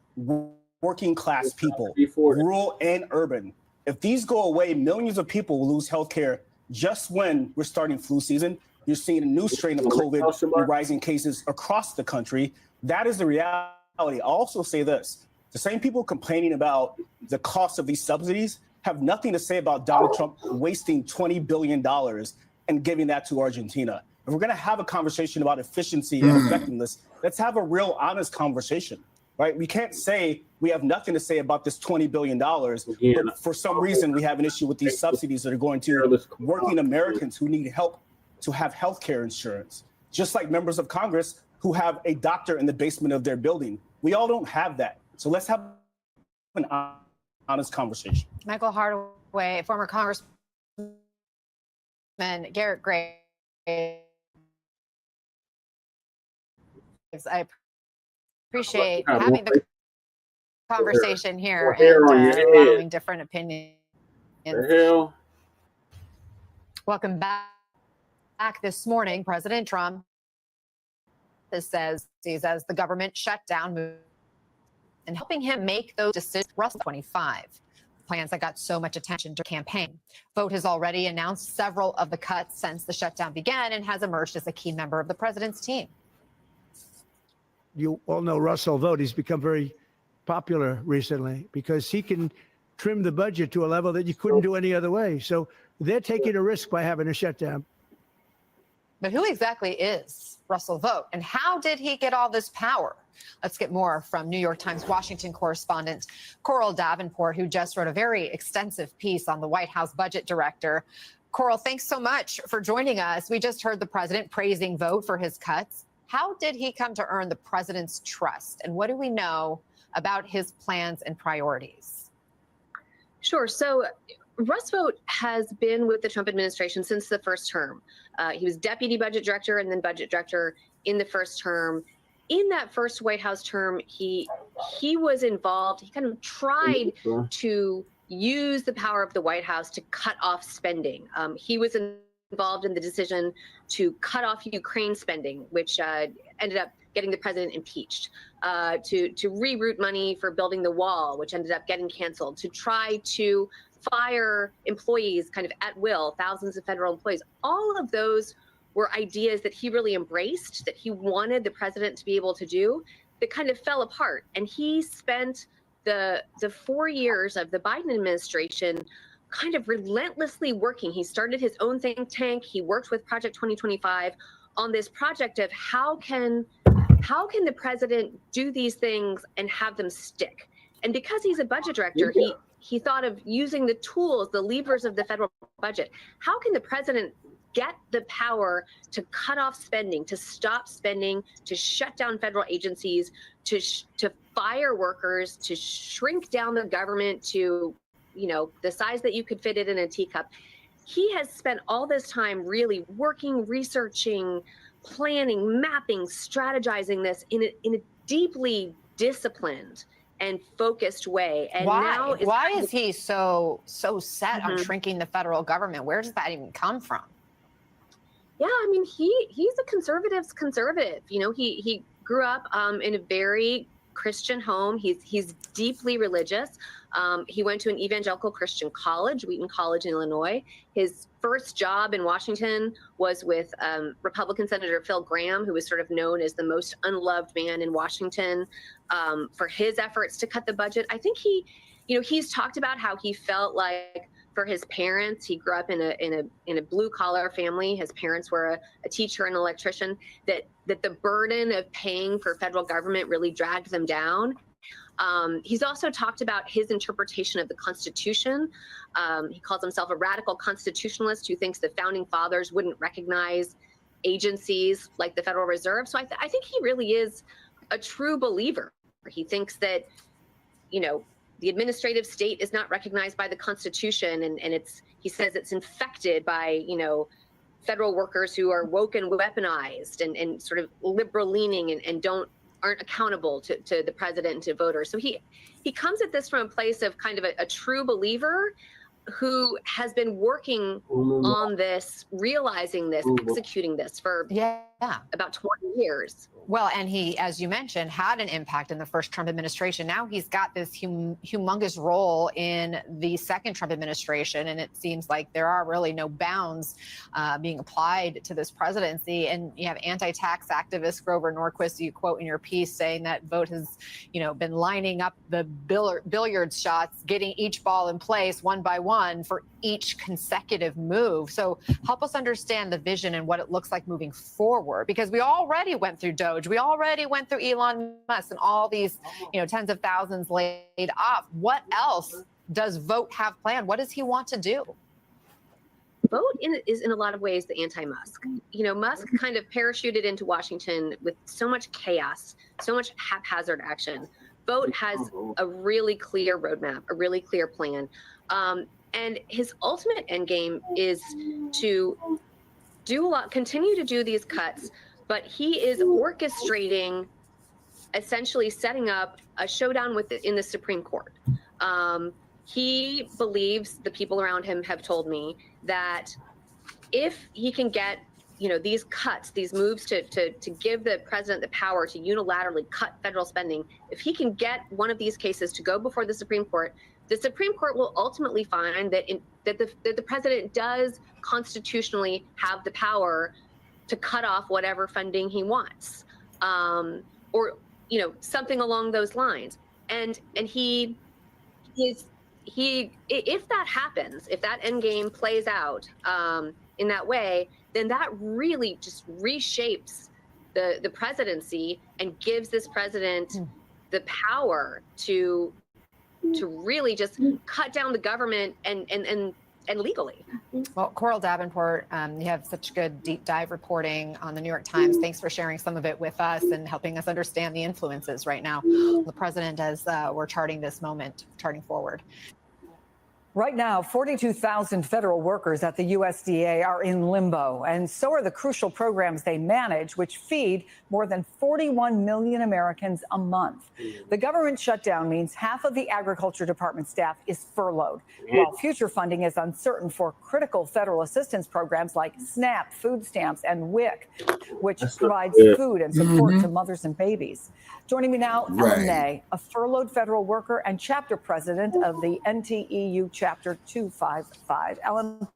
working class people, rural and urban. If these go away, millions of people will lose health care just when we're starting flu season. You're seeing a new strain of COVID and rising cases across the country. That is the reality. I'll also say this. The same people complaining about the cost of these subsidies have nothing to say about Donald Trump wasting $20 billion and giving that to Argentina. If we're going to have a conversation about efficiency and effectiveness, let's have a real honest conversation, right? We can't say we have nothing to say about this $20 billion, but for some reason we have an issue with these subsidies that are going to working Americans who need help to have health care insurance, just like members of Congress who have a doctor in the basement of their building. We all don't have that. So let's have an honest conversation. Michael Hardaway, former Congressman Garrett Graves. I appreciate having the conversation here and allowing different opinions. Welcome back. This morning, President Trump says the government shutdown move and helping him make those decisions. Russell 25 plans that got so much attention to campaign. Vote has already announced several of the cuts since the shutdown began and has emerged as a key member of the president's team. You all know Russell Vogt. He's become very popular recently because he can trim the budget to a level that you couldn't do any other way. So they're taking a risk by having a shutdown. But who exactly is Russell Vogt, and how did he get all this power? Let's get more from New York Times Washington correspondent Coral Davenport, who just wrote a very extensive piece on the White House budget director. Coral, thanks so much for joining us. We just heard the president praising Vogt for his cuts. How did he come to earn the president's trust, and what do we know about his plans and priorities? Sure. So Russ Vogt has been with the Trump administration since the first term. He was deputy budget director and then budget director in the first term. In that first White House term, he was involved. He kind of tried to use the power of the White House to cut off spending. He was involved in the decision to cut off Ukraine spending, which ended up getting the president impeached, to reroute money for building the wall, which ended up getting canceled, to try to fire employees kind of at will, thousands of federal employees. All of those were ideas that he really embraced, that he wanted the president to be able to do, that kind of fell apart. And he spent the 4 years of the Biden administration kind of relentlessly working. He started his own think tank. He worked with Project 2025 on this project of how can the president do these things and have them stick? And because he's a budget director, he thought of using the tools, the levers of the federal budget. How can the president get the power to cut off spending, to stop spending, to shut down federal agencies, to fire workers, to shrink down the government to, the size that you could fit it in a teacup? He has spent all this time really working, researching, planning, mapping, strategizing this in a deeply disciplined and focused way. And why is he so set on shrinking the federal government? Where does that even come from? Yeah, I mean, he's a conservative's conservative. He grew up in a very Christian home. He's deeply religious. He went to an evangelical Christian college, Wheaton College in Illinois. His first job in Washington was with Republican Senator Phil Gramm, who was sort of known as the most unloved man in Washington for his efforts to cut the budget. I think he's talked about how he felt like for his parents, he grew up in a blue collar family. His parents were a teacher and electrician, that the burden of paying for federal government really dragged them down. He's also talked about his interpretation of the Constitution. He calls himself a radical constitutionalist who thinks the founding fathers wouldn't recognize agencies like the Federal Reserve. So I think he really is a true believer. He thinks that, you know, the administrative state is not recognized by the Constitution, and he says it's infected by, you know, federal workers who are woke and weaponized and sort of liberal leaning and aren't accountable to the president and to voters. So he comes at this from a place of kind of a true believer who has been working on this, realizing this, executing this for about 20 years. Well, and he, as you mentioned, had an impact in the first Trump administration. Now he's got this humongous role in the second Trump administration, and it seems like there are really no bounds being applied to this presidency. And you have anti-tax activist Grover Norquist, you quote in your piece, saying that Vogt has, you know, been lining up the billiard shots, getting each ball in place one by one for each consecutive move. So help us understand the vision and what it looks like moving forward, because we already went through Doge, we already went through Elon Musk and all these, you know, tens of thousands laid off. What else does Vogt have planned? What does he want to do? Vogt is in a lot of ways the anti-Musk. You know, Musk kind of parachuted into Washington with so much chaos, so much haphazard action. Vogt has a really clear roadmap, a really clear plan. And his ultimate end game is to continue to do these cuts, but he is orchestrating, essentially setting up a showdown in the Supreme Court. He believes, the people around him have told me, that if he can get, you know, these cuts, these moves to give the president the power to unilaterally cut federal spending, if he can get one of these cases to go before the Supreme Court will ultimately find that the president does constitutionally have the power to cut off whatever funding he wants, or, you know, something along those lines. And if that happens, if that end game plays out in that way, then that really just reshapes the presidency and gives this president the power to really just cut down the government and legally. Well, Coral Davenport, you have such good deep dive reporting on the New York Times. Thanks for sharing some of it with us and helping us understand the influences right now of the president as we're charting this moment, charting forward. Right now, 42,000 federal workers at the USDA are in limbo, and so are the crucial programs they manage, which feed more than 41 million Americans a month. The government shutdown means half of the Agriculture Department staff is furloughed, while future funding is uncertain for critical federal assistance programs like SNAP, food stamps, and WIC, which provides food and support to mothers and babies. Joining me now, Ellen May, a furloughed federal worker and chapter president of the NTEU Chapter 255. Ellen,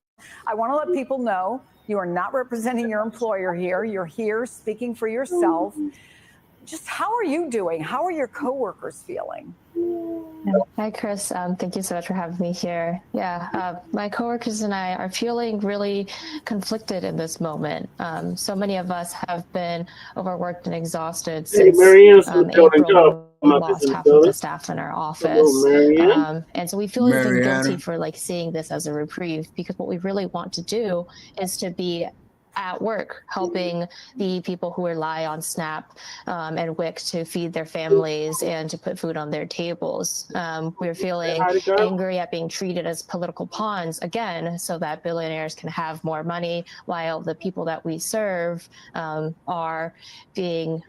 I want to let people know you are not representing your employer here. You're here speaking for yourself. Just how are you doing? How are your coworkers feeling? Hi, Chris. Thank you so much for having me here. Yeah, my coworkers and I are feeling really conflicted in this moment. So many of us have been overworked and exhausted since April. We lost half of the staff in our office. And so we feel even guilty for seeing this as a reprieve, because what we really want to do is to be at work, helping the people who rely on SNAP and WIC to feed their families and to put food on their tables. We're feeling angry at being treated as political pawns again, so that billionaires can have more money, while the people that we serve are being,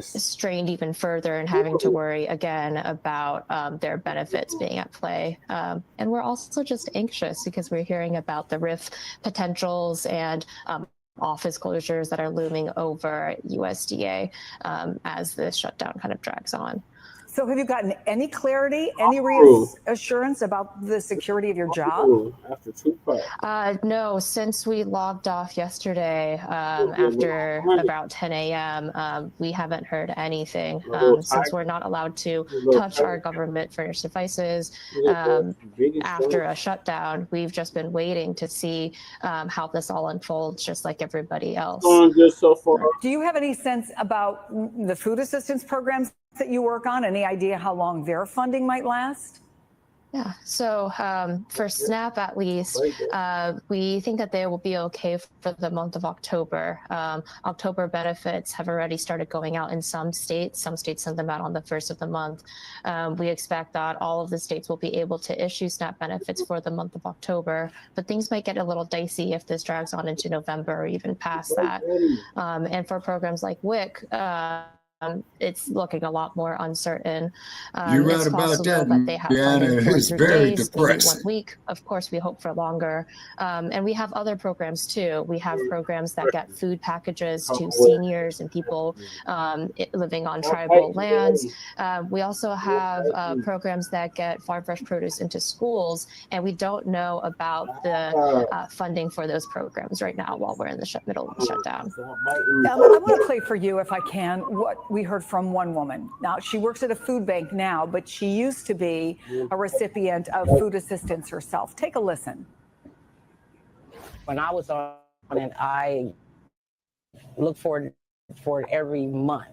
strained even further and having to worry again about their benefits being at play. And we're also just anxious because we're hearing about the RIF potentials and office closures that are looming over USDA as this shutdown kind of drags on. So have you gotten any clarity, any reassurance about the security of your job? No, since we logged off yesterday after about 10 a.m., we haven't heard anything. Since we're not allowed to touch our government furnished devices after a shutdown, we've just been waiting to see how this all unfolds, just like everybody else. Do you have any sense about the food assistance programs that you work on? Any idea how long their funding might last? Yeah, so for SNAP at least, we think that they will be okay for the month of October. October benefits have already started going out in some states. Some states send them out on the first of the month. We expect that all of the states will be able to issue SNAP benefits for the month of October, but things might get a little dicey if this drags on into November or even past that. And for programs like WIC, it's looking a lot more uncertain. You're right about that, they have Deanna. It's very depressing. 1 week. Of course, we hope for longer. And we have other programs too. We have programs that get food packages to seniors and people living on tribal lands. We also have programs that get farm fresh produce into schools, and we don't know about the funding for those programs right now while we're in the middle of the shutdown. I want to play for you, if I can, what we heard from one woman. Now, she works at a food bank now, but she used to be a recipient of food assistance herself. Take a listen. When I was on it, I look for it every month.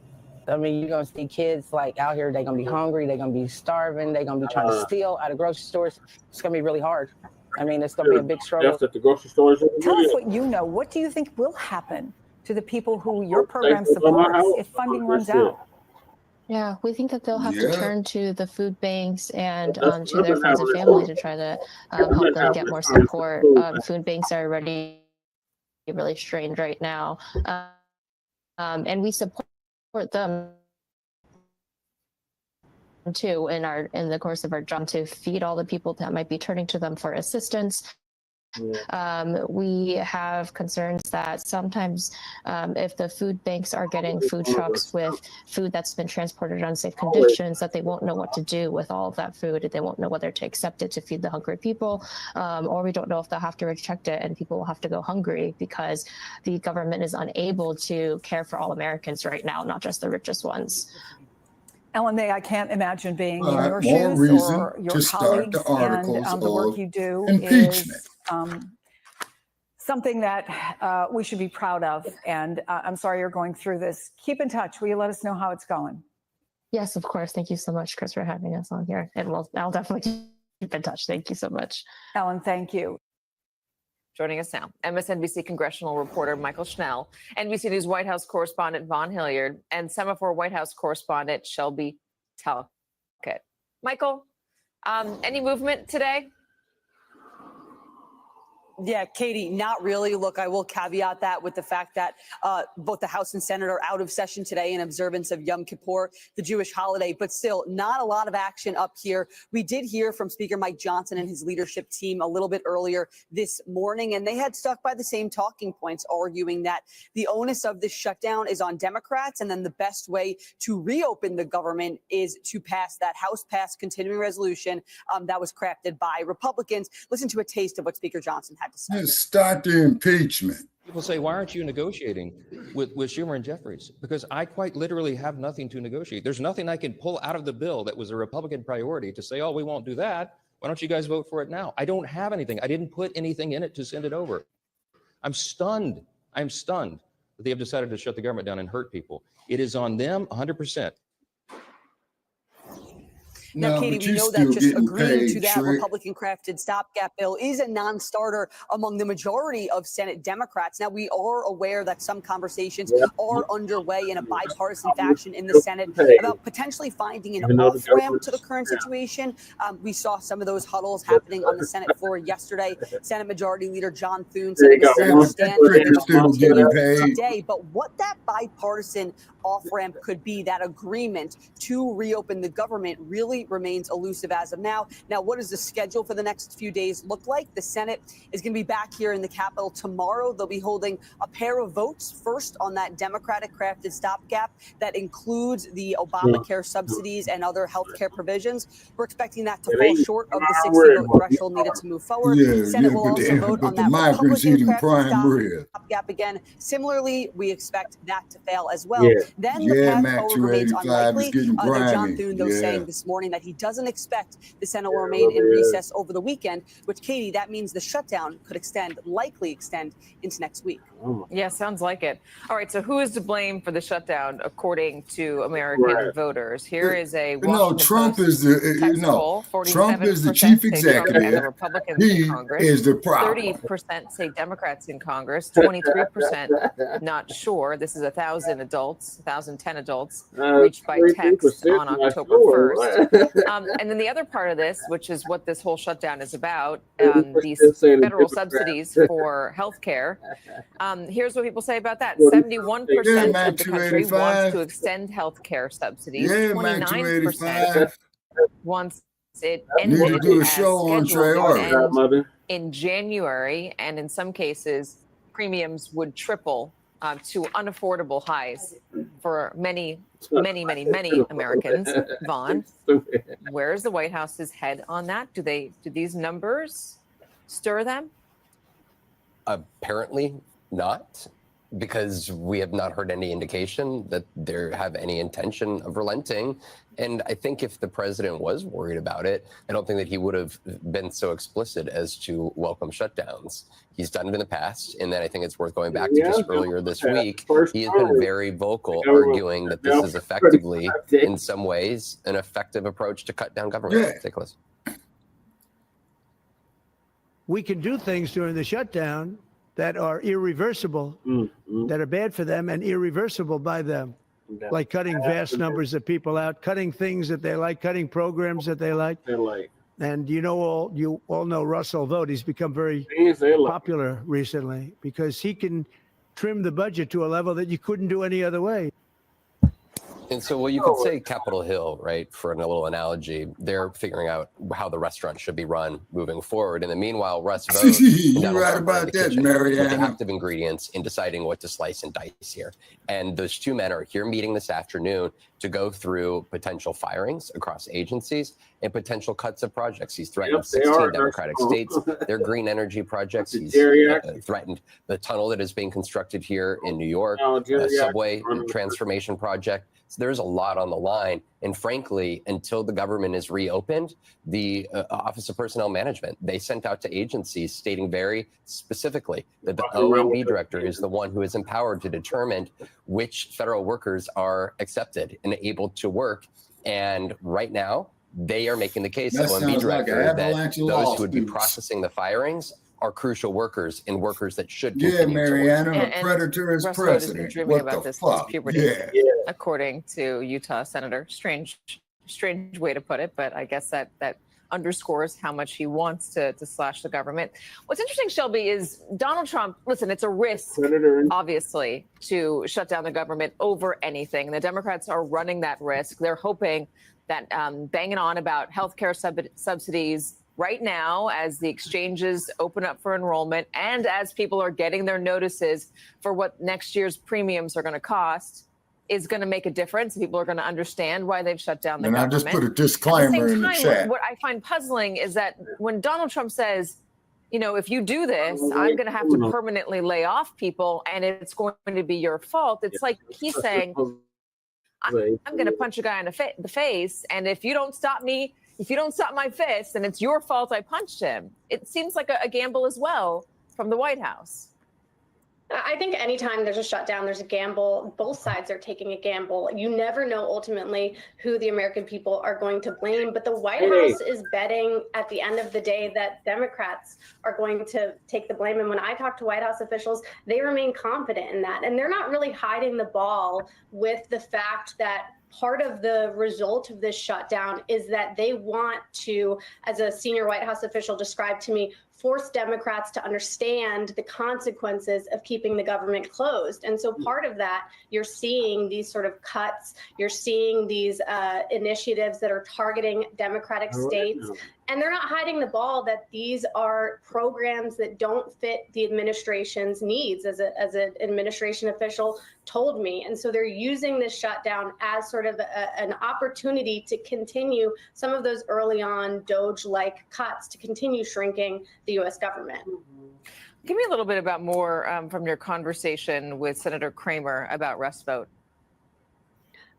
I mean, you're going to see kids like out here, they're going to be hungry, they're going to be starving, they're going to be trying to steal out of grocery stores. It's going to be really hard. I mean, it's going to be a big struggle. At the grocery stores. Tell us what you know. What do you think will happen to the people who your program supports if funding runs out? Yeah, we think that they'll have to turn to the food banks and to their friends and family to try to help them get more support. Food banks are already really strained right now. And we support them too in the course of our job to feed all the people that might be turning to them for assistance. We have concerns that sometimes if the food banks are getting food trucks with food that's been transported in unsafe conditions, that they won't know what to do with all of that food. They won't know whether to accept it to feed the hungry people, or we don't know if they'll have to reject it and people will have to go hungry because the government is unable to care for all Americans right now, not just the richest ones. Ellen May, I can't imagine being in your shoes or your colleagues, and the work you do is something that we should be proud of. And I'm sorry you're going through this. Keep in touch. Will you let us know how it's going? Yes, of course. Thank you so much, Chris, for having us on here. And I'll definitely keep in touch. Thank you so much. Ellen, thank you. Joining us now, MSNBC congressional reporter Michael Schnell, NBC News White House correspondent Vaughn Hilliard, and Semaphore White House correspondent Shelby Talcott. Michael, any movement today? Yeah, Katie, not really. Look, I will caveat that with the fact that both the House and Senate are out of session today in observance of Yom Kippur, the Jewish holiday, but still not a lot of action up here. We did hear from Speaker Mike Johnson and his leadership team a little bit earlier this morning, and they had stuck by the same talking points, arguing that the onus of this shutdown is on Democrats, and then the best way to reopen the government is to pass that House-passed continuing resolution that was crafted by Republicans. Listen to a taste of what Speaker Johnson had to say. Start the impeachment. People say, why aren't you negotiating with Schumer and Jeffries? Because I quite literally have nothing to negotiate. There's nothing I can pull out of the bill that was a Republican priority to say, oh, we won't do that. Why don't you guys vote for it now? I don't have anything. I didn't put anything in it to send it over. I'm stunned. I'm stunned that they have decided to shut the government down and hurt people. It is on them 100%. Now, Katie, we know that just agreeing to that Republican-crafted stopgap bill is a non-starter among the majority of Senate Democrats. Now, we are aware that some conversations are underway in a bipartisan fashion in the Senate about potentially finding an off-ramp to the current situation. We saw some of those huddles happening on the Senate floor yesterday. Senate Majority Leader John Thune said it was today, but what that bipartisan off-ramp could be, that agreement to reopen the government, really remains elusive as of now. Now, what does the schedule for the next few days look like? The Senate is going to be back here in the Capitol tomorrow. They'll be holding a pair of votes, first on that Democratic-crafted stopgap that includes the Obamacare subsidies and other health care provisions. We're expecting that to fall short of the 60-vote threshold needed to move forward. Senate will also vote on that Republican-crafted stopgap again. Similarly, we expect that to fail as well. Then the path forward remains unlikely. John Thune, though, saying this morning saying that he doesn't expect the Senate will remain in recess over the weekend, which, Katie, that means the shutdown could likely extend into next week. Yeah, sounds like it. All right, so who is to blame for the shutdown, according to American voters? Here is a Washington Trump Post is the text poll. Trump is the 47% chief say Trump and the executive. Republicans He in Congress. is the problem. 30% say Democrats in Congress. 23% not sure. This is 1,010 adults reached by text on October 1st. And then the other part of this, which is what this whole shutdown is about, these federal subsidies for health care. Here's what people say about that. 71% of the country wants to extend health care subsidies. 29% wants it ended Need to do a as show on scheduled to Trey end in January, and in some cases, premiums would triple to unaffordable highs for many Americans. Vaughn, where's the White House's head on that? Do these numbers stir them? Apparently not, because we have not heard any indication that they have any intention of relenting. And I think if the president was worried about it, I don't think that he would have been so explicit as to welcome shutdowns. He's done it in the past. And then I think it's worth going back to just earlier this week. He has been very vocal, arguing that this is effectively, in some ways, an effective approach to cut down government. Take a listen. We can do things during the shutdown that are irreversible, that are bad for them and irreversible by them, like cutting vast numbers of people out, cutting things that they like, cutting programs that they like. And you all know Russell Vought. He's become very popular recently because he can trim the budget to a level that you couldn't do any other way. And so, well, you could say Capitol Hill, right, for a little analogy. They're figuring out how the restaurant should be run moving forward. In the meanwhile, Russ Vought, you're right about that, Marianne. The active ingredients in deciding what to slice and dice here. And those two men are here meeting this afternoon to go through potential firings across agencies and potential cuts of projects. He's threatened 16 Democratic states, their green energy projects. He's threatened the tunnel that is being constructed here in New York, a subway transformation project. So there's a lot on the line. And frankly, until the government is reopened, the Office of Personnel Management, they sent out to agencies stating very specifically that the OMB director is the one who is empowered to determine which federal workers are accepted and able to work. And right now, they are making the case, the OMB director, that those who would be processing the firings are crucial workers and workers that should continue Mariana, to work. a predator is Russ Vought has been president. dreaming What about the this fuck? puberty, according to Utah Senator. Strange way to put it, but I guess that underscores how much he wants to slash the government. What's interesting, Shelby, is Donald Trump, listen, it's a risk, obviously, to shut down the government over anything. The Democrats are running that risk. They're hoping that banging on about healthcare subsidies right now, as the exchanges open up for enrollment and as people are getting their notices for what next year's premiums are going to cost, is going to make a difference. People are going to understand why they've shut down the government. And I just put a disclaimer in the chat. What I find puzzling is that when Donald Trump says, if you do this, I'm going to have to permanently lay off people and it's going to be your fault. It's like he's saying, I'm going to punch a guy in the face, and if you don't stop me, if you don't stop my fist, then it's your fault I punched him. It seems like a gamble as well from the White House. I think anytime there's a shutdown, there's a gamble. Both sides are taking a gamble. You never know ultimately who the American people are going to blame. But the White House is betting at the end of the day that Democrats are going to take the blame. And when I talk to White House officials, they remain confident in that. And they're not really hiding the ball with the fact that part of the result of this shutdown is that they want to, as a senior White House official described to me, force Democrats to understand the consequences of keeping the government closed. And so part of that, you're seeing these sort of cuts, you're seeing these initiatives that are targeting Democratic states. And they're not hiding the ball that these are programs that don't fit the administration's needs, as an administration official told me. And so they're using this shutdown as sort of an opportunity to continue some of those early on Doge-like cuts, to continue shrinking the U.S. government. Give me a little bit about more from your conversation with Senator Kramer about Russ Vought.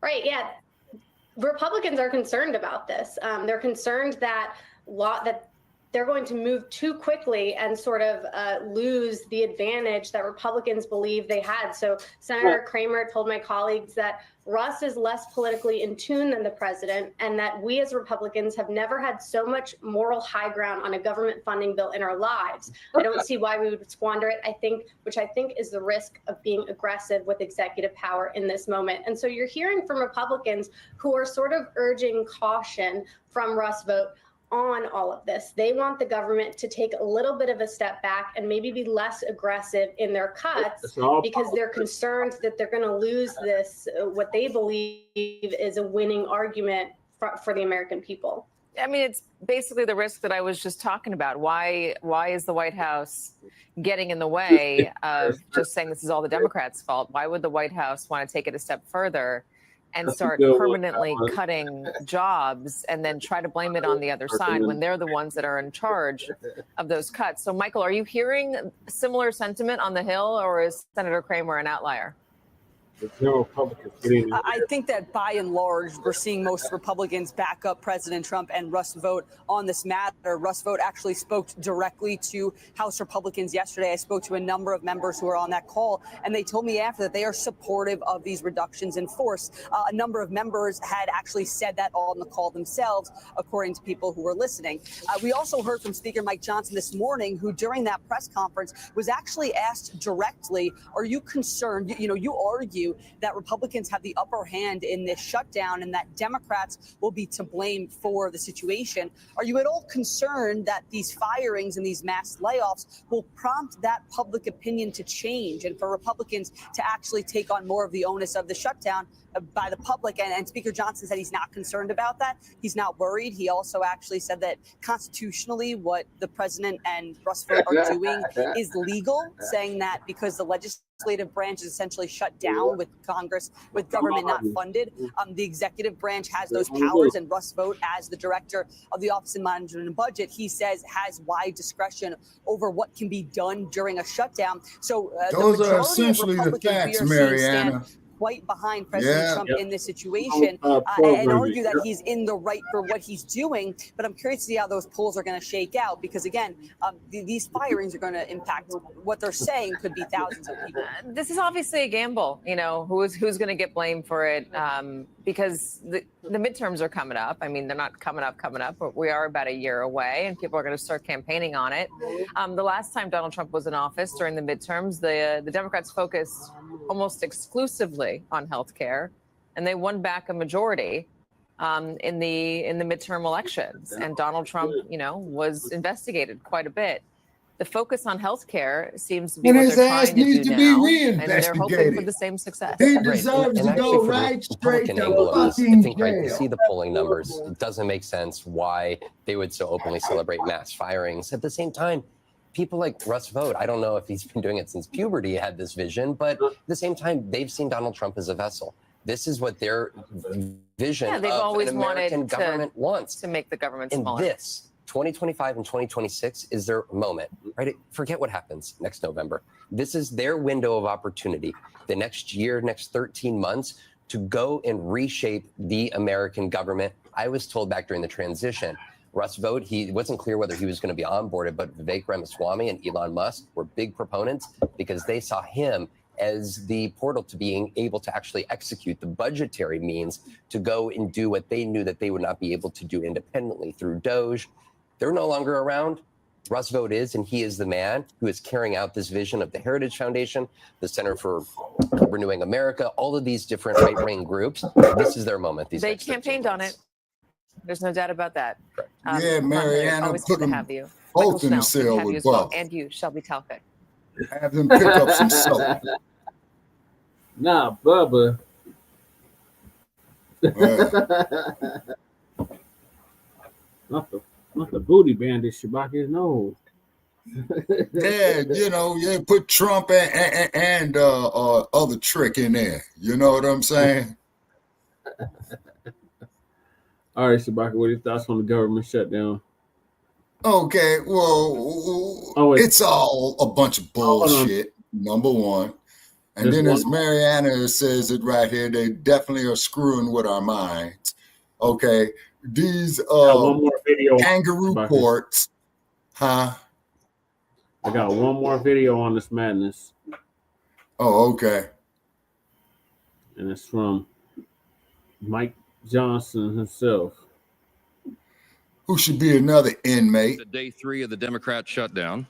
Right, yeah. Republicans are concerned about this. They're concerned that they're going to move too quickly and sort of lose the advantage that Republicans believe they had. So Senator Kramer told my colleagues that Russ is less politically in tune than the president, and that we as Republicans have never had so much moral high ground on a government funding bill in our lives. I don't see why we would squander it, which I think is the risk of being aggressive with executive power in this moment. And so you're hearing from Republicans who are sort of urging caution from Russ vote on all of this. They want the government to take a little bit of a step back and maybe be less aggressive in their cuts because they're concerned that they're going to lose this, what they believe is a winning argument for the American people. I mean, it's basically the risk that I was just talking about. Why is the White House getting in the way of just saying this is all the Democrats' fault? Why would the White House want to take it a step further and start permanently cutting jobs and then try to blame it on the other side when they're the ones that are in charge of those cuts? So, Michael, are you hearing similar sentiment on the Hill, or is Senator Kramer an outlier? I think that by and large, we're seeing most Republicans back up President Trump and Russ Vought on this matter. Russ Vought actually spoke directly to House Republicans yesterday. I spoke to a number of members who are on that call, and they told me after that they are supportive of these reductions in force. A number of members had actually said that on the call themselves, according to people who were listening. We also heard from Speaker Mike Johnson this morning, who during that press conference was actually asked directly, are you concerned? You argue that Republicans have the upper hand in this shutdown and that Democrats will be to blame for the situation. Are you at all concerned that these firings and these mass layoffs will prompt that public opinion to change and for Republicans to actually take on more of the onus of the shutdown by the public? And Speaker Johnson said he's not concerned about that. He's not worried. He also actually said that constitutionally what the president and Russ Vought are doing is legal, saying that because the legislative branch is essentially shut down with Congress, with government not funded, the executive branch has those powers, and Russ Vought, as the director of the Office of Management and Budget, he says has wide discretion over what can be done during a shutdown. So those are essentially the facts, Mariana. Quite behind President Trump in this situation and argue that he's in the right for what he's doing. But I'm curious to see how those polls are going to shake out, because, again, these firings are going to impact what they're saying could be thousands of people. This is obviously a gamble, who's going to get blamed for it, because the midterms are coming up. I mean, they're not coming up, but we are about a year away, and people are going to start campaigning on it. The last time Donald Trump was in office during the midterms, the Democrats focused almost exclusively on health care, and they won back a majority in the midterm elections. And Donald Trump, was investigated quite a bit. The focus on health care seems to be what they're trying to do now, and they're hoping for the same success. He deserves to go right straight to fucking jail. Right, to see the polling numbers, it doesn't make sense why they would so openly celebrate mass firings. At the same time, people like Russ Vought, I don't know if he's been doing it since puberty, had this vision, but at the same time, they've seen Donald Trump as a vessel. This is what their vision they've of always an American wanted government wants. To make the government and smaller. This 2025 and 2026 is their moment, right? Forget what happens next November. This is their window of opportunity. The next year, next 13 months, to go and reshape the American government. I was told back during the transition, Russ Vought, it wasn't clear whether he was going to be onboarded, but Vivek Ramaswamy and Elon Musk were big proponents because they saw him as the portal to being able to actually execute the budgetary means to go and do what they knew that they would not be able to do independently through Doge. They're no longer around. Russ Vought is, and he is the man who is carrying out this vision of the Heritage Foundation, the Center for Renewing America, all of these different right-wing groups. This is their moment. They campaigned on it. There's no doubt about that. Yeah, Mariana, always put good to them have you. both in the Michael Snell, cell good to have you with as well. Buff. And you, Shelby Talcott. Have them pick up some soap. Nah, Bubba. Not the booty bandit, Shabaka. No. Yeah, put Trump and other trick in there. You know what I'm saying? All right, Shabaka, what are your thoughts on the government shutdown? Okay, well, it's all a bunch of bullshit, number one. And then as Mariana says it right here, they definitely are screwing with our minds. Okay, these one more video. kangaroo courts, huh? I got one more video on this madness. Oh, okay. And it's from Mike Johnson himself. Who should be another inmate? Day 3 of the Democrat shutdown.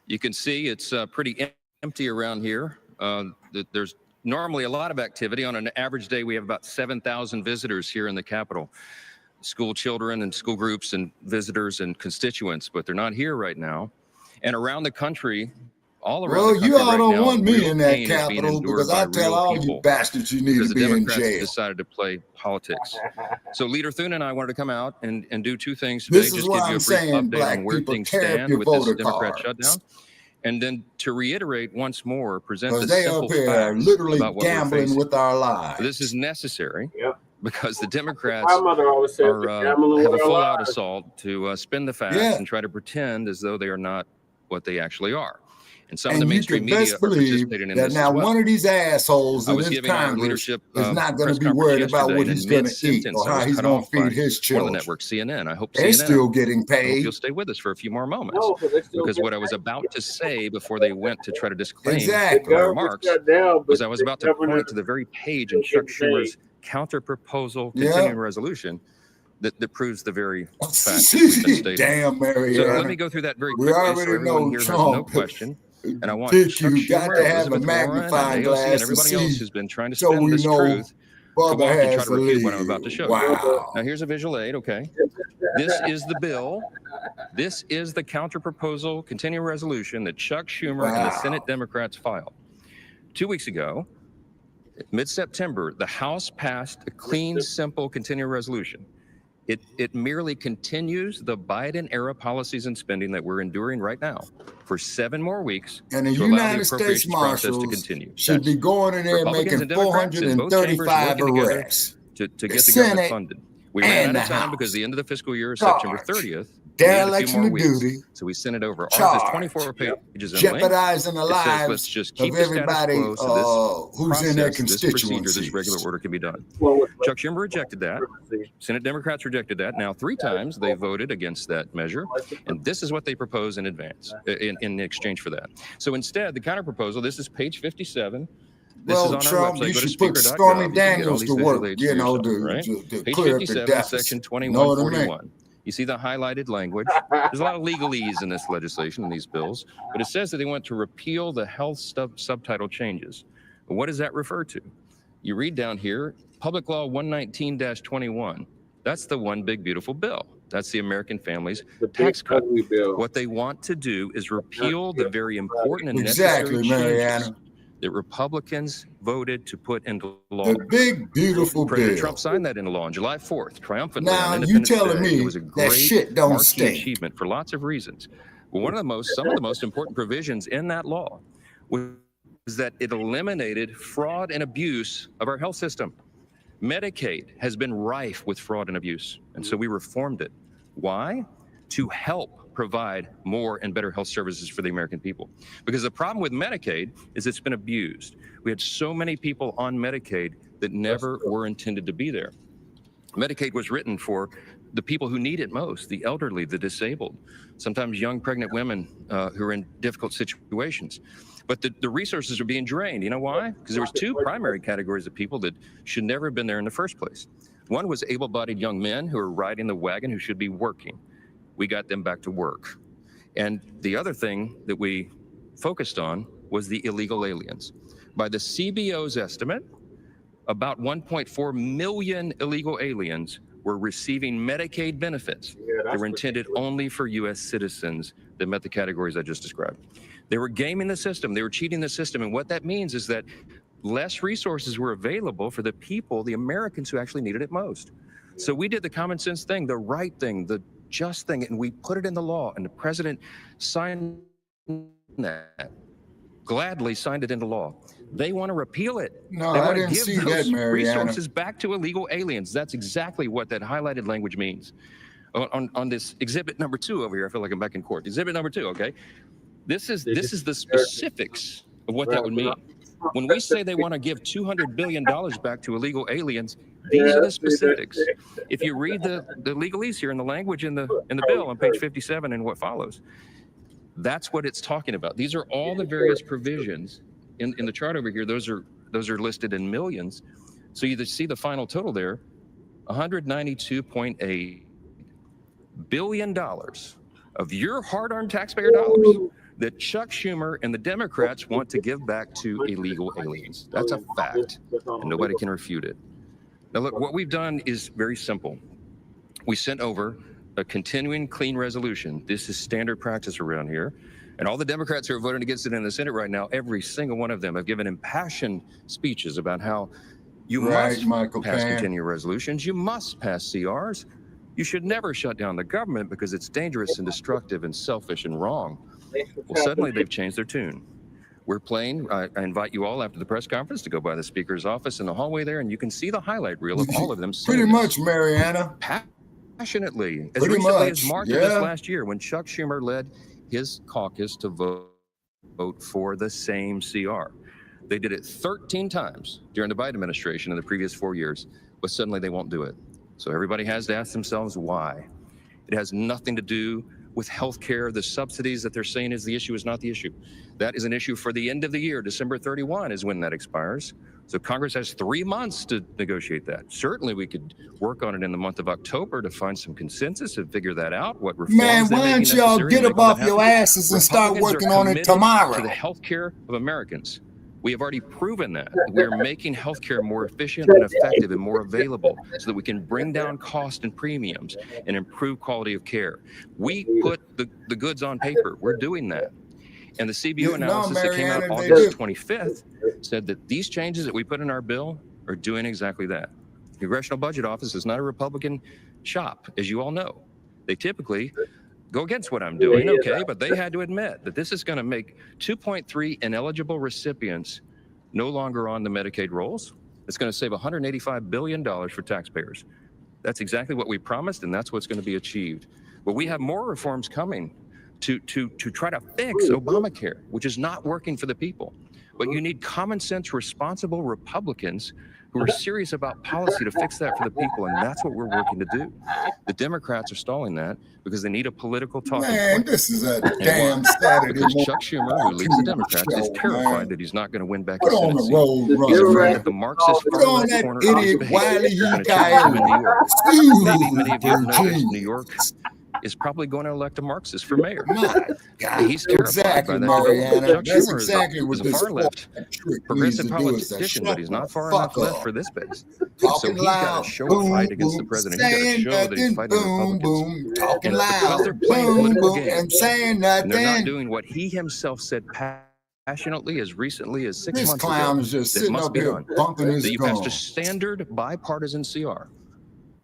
You can see it's pretty empty around here. There's normally a lot of activity. On an average day, we have about 7,000 visitors here in the Capitol. School children and school groups and visitors and constituents, but they're not here right now. And around the country, all around the country you all right don't now, want me real in that pain is being Capitol endured because I by tell real all people you bastards you need because to the be in Democrats jail. decided to play politics. So Leader Thune and I wanted to come out and do two things today. This is Just what give you I'm a brief saying, update black on where people, things tear up stand your with this voter Democrat cards. shutdown. And then to reiterate once more, present the Because they simple up here facts literally about what we're gambling facing. with our lives. This is necessary because the Democrats My mother always said are, they're gambling have a with our full-out lives. assault to spin the facts Yeah. and try to pretend as though they are not what they actually are. And some of the And you mainstream can media best are believe participating in that this now as well. one of these assholes I in was this giving our Congress leadership is not going press to be conference worried about yesterday, what and he's in going to eat mid-sentence, or I how was he's cut going off to by feed his one of the children. networks, CNN. I hope They're CNN. still getting I hope paid. you'll stay with us for a few more moments. No, because they still Because get what I was about to say before they went to try to disclaim Exactly. my government remarks shut down, but was I was the about to governor point to the very page in still Chuck getting paid. Schumer's counter-proposal Yeah. continuing resolution that proves the very fact that we've been stating. Damn, So let Mariana. me go through that very We quickly so already everyone know here has no Trump. question. And I want Dick, Chuck you got Schumer, to have a Elizabeth Warren, and magnifying AOC, and glass to everybody else see who's been trying to so spin we this know truth to Bubba walk and try has to to refute what I'm leave. about to show you. Wow. Now here's a visual aid, okay? This is the bill. This is the counter-proposal continuing resolution that Chuck Schumer and the Wow. Senate Democrats filed. 2 weeks ago, mid-September, the House passed a clean, simple continuing resolution. It merely continues the Biden-era policies and spending that we're enduring right now for 7 more weeks And the to allow the United States appropriations process to Marshals continue. should be going in there Republicans making and Democrats in both chambers 435 working together arrests. to The get the government Senate funded. We ran and out of the time House. because the end of the fiscal year is Charge. September 30th. We needed a few Dereliction more of weeks. duty. So we sent it over. Ours is Charge. 24 pages in length. Jeopardizing the It says let's lives just keep of the status everybody quo so this who's in their process, this procedure, this constituencies. regular order can be done. Chuck Schumer rejected that. Senate Democrats rejected that. Now 3 times they voted against that measure, and this is what they propose in advance, in exchange for that. So instead, the counter proposal. This is page 57. This is Well, on our Trump, website. you Go to should put speaker.gov. Stormy You can get all Daniels these to visual work, aids you for know, yourself, right? to Page clear up the 57, deficit. section You know what I mean? 2141. You see the highlighted language. There's a lot of legalese in this legislation, in these bills, but it says that they want to repeal the health subtitle changes. But what does that refer to? You read down here, Public Law 119-21. That's the one big beautiful bill. That's the American Families Tax Cut. What they want to do is repeal the very important and necessary Exactly, changes Mariana. that Republicans voted to put into law. The big, beautiful President bill. Trump signed that into law on July 4th, triumphantly Now, on you Independence telling Day. me It was a that great shit don't marquee stink. achievement for lots of reasons. But some of the most important provisions in that law was that it eliminated fraud and abuse of our health system. Medicaid has been rife with fraud and abuse, and so we reformed it. Why? To help provide more and better health services for the American people. Because the problem with Medicaid is it's been abused. We had so many people on Medicaid that never were intended to be there. Medicaid was written for the people who need it most, the elderly, the disabled, sometimes young pregnant women who are in difficult situations. But the resources are being drained. You know why? Because there was 2 primary categories of people that should never have been there in the first place. One was able-bodied young men who are riding the wagon who should be working. We got them back to work. And the other thing that we focused on was the illegal aliens. By the CBO's estimate, about 1.4 million illegal aliens were receiving Medicaid benefits that were intended only for U.S. citizens that met the categories I just described. They were gaming the system. They were cheating the system. And what that means is that less resources were available for the people, the Americans who actually needed it most. So we did the common sense thing, the right thing, the just thing, and we put it in the law, and the president signed that, gladly signed it into law. They want to repeal it. No, they I want to didn't give see those that, Mariana. resources back to illegal aliens. That's exactly what that highlighted language means. On this exhibit number 2 over here, I feel like I'm back in court. Exhibit number 2, okay? This is the specifics of what that would mean. When we say they want to give $200 billion back to illegal aliens, these are the specifics. If you read the legalese here in the language in the bill on page 57 and what follows, that's what it's talking about. These are all the various provisions in the chart over here. Those are listed in millions. So you see the final total there, $192.8 billion of your hard-earned taxpayer dollars that Chuck Schumer and the Democrats want to give back to illegal aliens. That's a fact, and nobody can refute it. Now, look, what we've done is very simple. We sent over a continuing clean resolution. This is standard practice around here. And all the Democrats who are voting against it in the Senate right now, every single one of them have given impassioned speeches about how you must pass continuing resolutions, you must pass CRs, you should never shut down the government because it's dangerous and destructive and selfish and wrong. Well, suddenly they've changed their tune. We're playing, I invite you all after the press conference to go by the speaker's office in the hallway there, and you can see the highlight reel of all of them saying Pretty much, Mariana. Passionately, as Pretty recently much, as March of this last year, when Chuck Schumer led his caucus to vote for the same CR. They did it 13 times during the Biden administration in the previous 4 years, but suddenly they won't do it. So everybody has to ask themselves why. It has nothing to do with health care. The subsidies that they're saying is the issue is not the issue. That is an issue for the end of the year. December 31 is when that expires. So Congress has 3 months to negotiate that. Certainly we could work on it in the month of October to find some consensus and figure that out, what reforms Man, why don't y'all get up off your asses and start working on it tomorrow? To the health care of Americans. We have already proven that. We're making healthcare more efficient and effective and more available so that we can bring down cost and premiums and improve quality of care. We put the goods on paper. We're doing that. And the CBO analysis that came out August 25th said that these changes that we put in our bill are doing exactly that. The Congressional Budget Office is not a Republican shop, as you all know. They typically go against what I'm doing, okay, but they had to admit that this is going to make 2.3 ineligible recipients no longer on the Medicaid rolls. It's going to save $185 billion for taxpayers. That's exactly what we promised, and that's what's going to be achieved. But we have more reforms coming to try to fix Obamacare, which is not working for the people. But you need common sense, responsible Republicans who are serious about policy to fix that for the people, and that's what we're working to do. The Democrats are stalling that because they need a political talking point. This is a damn Saturday because morning. Chuck Schumer, who leads the Democrats, is terrified that he's not going to win back Put his on Senate the road, seat. He's afraid that the Marxist Put on that corner of his idiot behavior Wiley is going to change him in New York. Maybe many of you have noticed Virginia. New York is probably going to elect a Marxist for mayor. God, He's terrified exactly, by that. Mariana. Chuck That's Schumer exactly is what a this far left progressive politician, but he's not far enough left for this base. So he's got to show a fight against the president. He's got to show that he's fighting Republicans. Talking And loud, because they're playing political games, and saying and they're not nothing. doing what he himself said passionately as recently as 6 This months clown ago, is just that sitting must up be here done. bumping his That you passed a gum. standard bipartisan CR.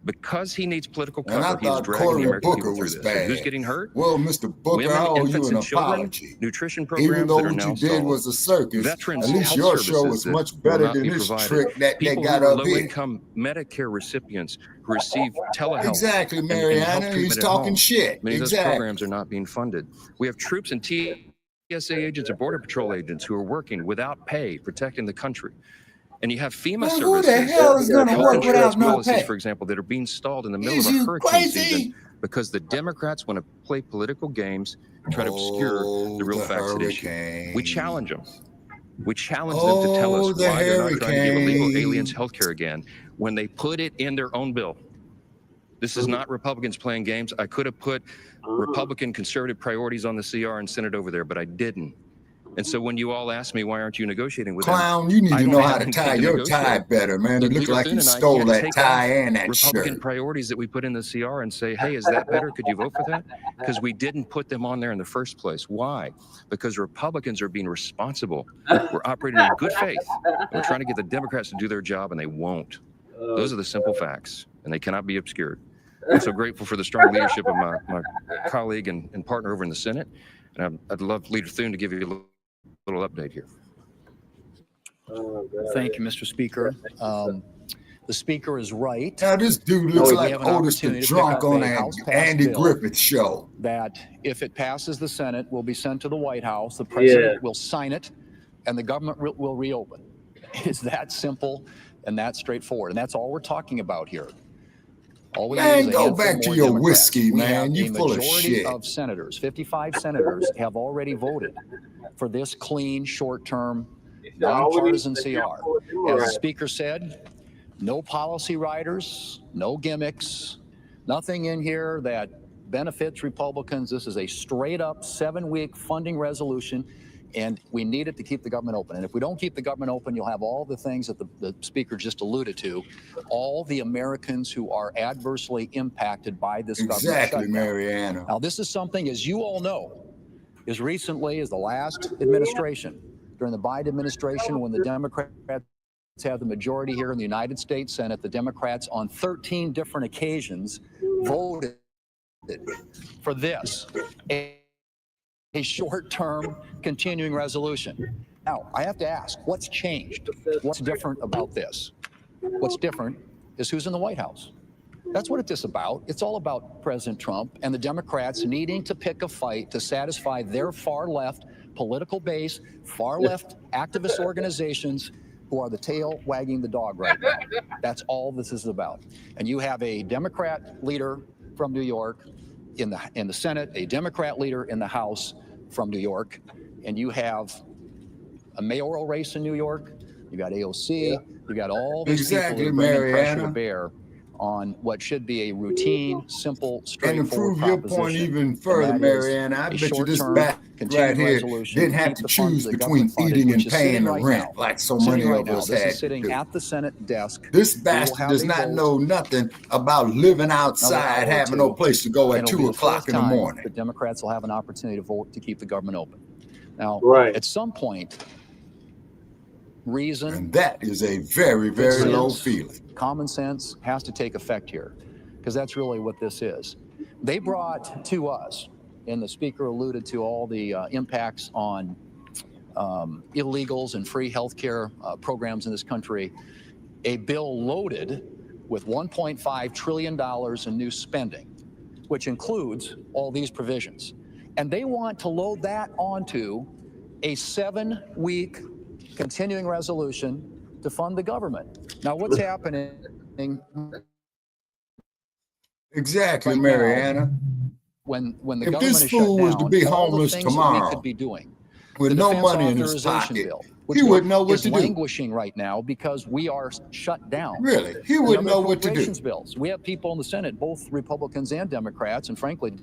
Because he needs political And I cover, he's thought dragging the Cory American Booker people through was this. bad. And who's getting hurt? Well, Mr. Booker, Women, I owe you infants, an and children, apology. nutrition Even programs though that are what now you did stalled. was a circus, Veterans at least health your show services was that much will better not than be this provided. trick that they People got who are up here. low-income Medicare recipients who receive telehealth. Exactly, and Mariana. health He's treatment at talking home. shit. Many of those Exactly. programs are not being funded. We have troops and TSA agents and Border Patrol agents who are working without pay, protecting the country. And you have FEMA Man, services, who the hell is gonna health work insurance without no policies, pay? for example, that are being stalled in the middle Is of a you hurricane crazy? season because the Democrats want to play political games and try to obscure the real facts at issue. We challenge them. We challenge them to tell us the why they're not trying to give illegal hurricane. aliens health care again when they put it in their own bill. This is not Republicans playing games. I could have put Republican conservative priorities on the CR and sent it over there, but I didn't. And so when you all ask me, why aren't you negotiating with Clown, them? you need I to don't know have how to anything tie your negotiate. tie better, man. It But looks like Thune you and I stole can't that take tie off and that Republican shirt. priorities that we put in the CR and say, hey, is that better? Could you vote for that? Because we didn't put them on there in the first place. Why? Because Republicans are being responsible. We're operating in good faith. We're trying to get the Democrats to do their job, and they won't. Those are the simple facts, and they cannot be obscured. I'm so grateful for the strong leadership of my colleague and partner over in the Senate. And I'd love Leader Thune to give you a little update here. Thank you, Mr. Speaker. The speaker is right. Now this dude looks We like have an Otis the opportunity to drunk pick up on a an House-passed Andy bill Griffith show. that if it passes the Senate will be sent to the White House. The president will sign it and the government will reopen. It's that simple and that straightforward. And that's all we're talking about here. All we Man, need is a go handful back to more your Democrats. whiskey, We man. have You a full of majority shit. of senators, 55 senators, have already voted for this clean, short-term, nonpartisan CR. As the Speaker said, no policy riders, no gimmicks, nothing in here that benefits Republicans. This is a straight-up 7-week funding resolution, and we need it to keep the government open. And if we don't keep the government open, you'll have all the things that the Speaker just alluded to, all the Americans who are adversely impacted by this government Exactly, shutdown. Mariana. Now, this is something, as you all know, as recently as the last administration, during the Biden administration, when the Democrats have the majority here in the United States Senate, the Democrats on 13 different occasions voted for this, a short-term continuing resolution. Now, I have to ask, what's changed? What's different about this? What's different is who's in the White House. That's what it's about. It's all about President Trump and the Democrats needing to pick a fight to satisfy their far-left political base, far-left activist organizations who are the tail wagging the dog right now. That's all this is about. And you have a Democrat leader from New York in the Senate, a Democrat leader in the House from New York, and you have a mayoral race in New York. You got AOC. You got all these people that are bringing pressure to bear on what should be a routine, simple, straightforward And to prove your point even further, Mariana, I bet you this back right here didn't have to choose between eating and paying the rent like so many of us had. This is sitting at the Senate desk. This bastard does not know nothing about living outside, having no place to go at 2 o'clock in the morning. The Democrats will have an opportunity to vote to keep the government open. Now, at some point, reason. And that is a very, very low feeling. Common sense has to take effect here, because that's really what this is. They brought to us, and the Speaker alluded to all the impacts on illegals and free healthcare programs in this country, a bill loaded with $1.5 trillion in new spending, which includes all these provisions. And they want to load that onto a 7-week continuing resolution to fund the government. Now, what's happening? Exactly, Mariana. When the If government this is fool shut was down, to be all the homeless things that we tomorrow could be doing, with the no defense money in his authorization pocket, bill, he wouldn't know what is to do. languishing right now because we are shut down. Really, he The wouldn't other know what to do. appropriations bills. We have people in the Senate, both Republicans and Democrats, and frankly,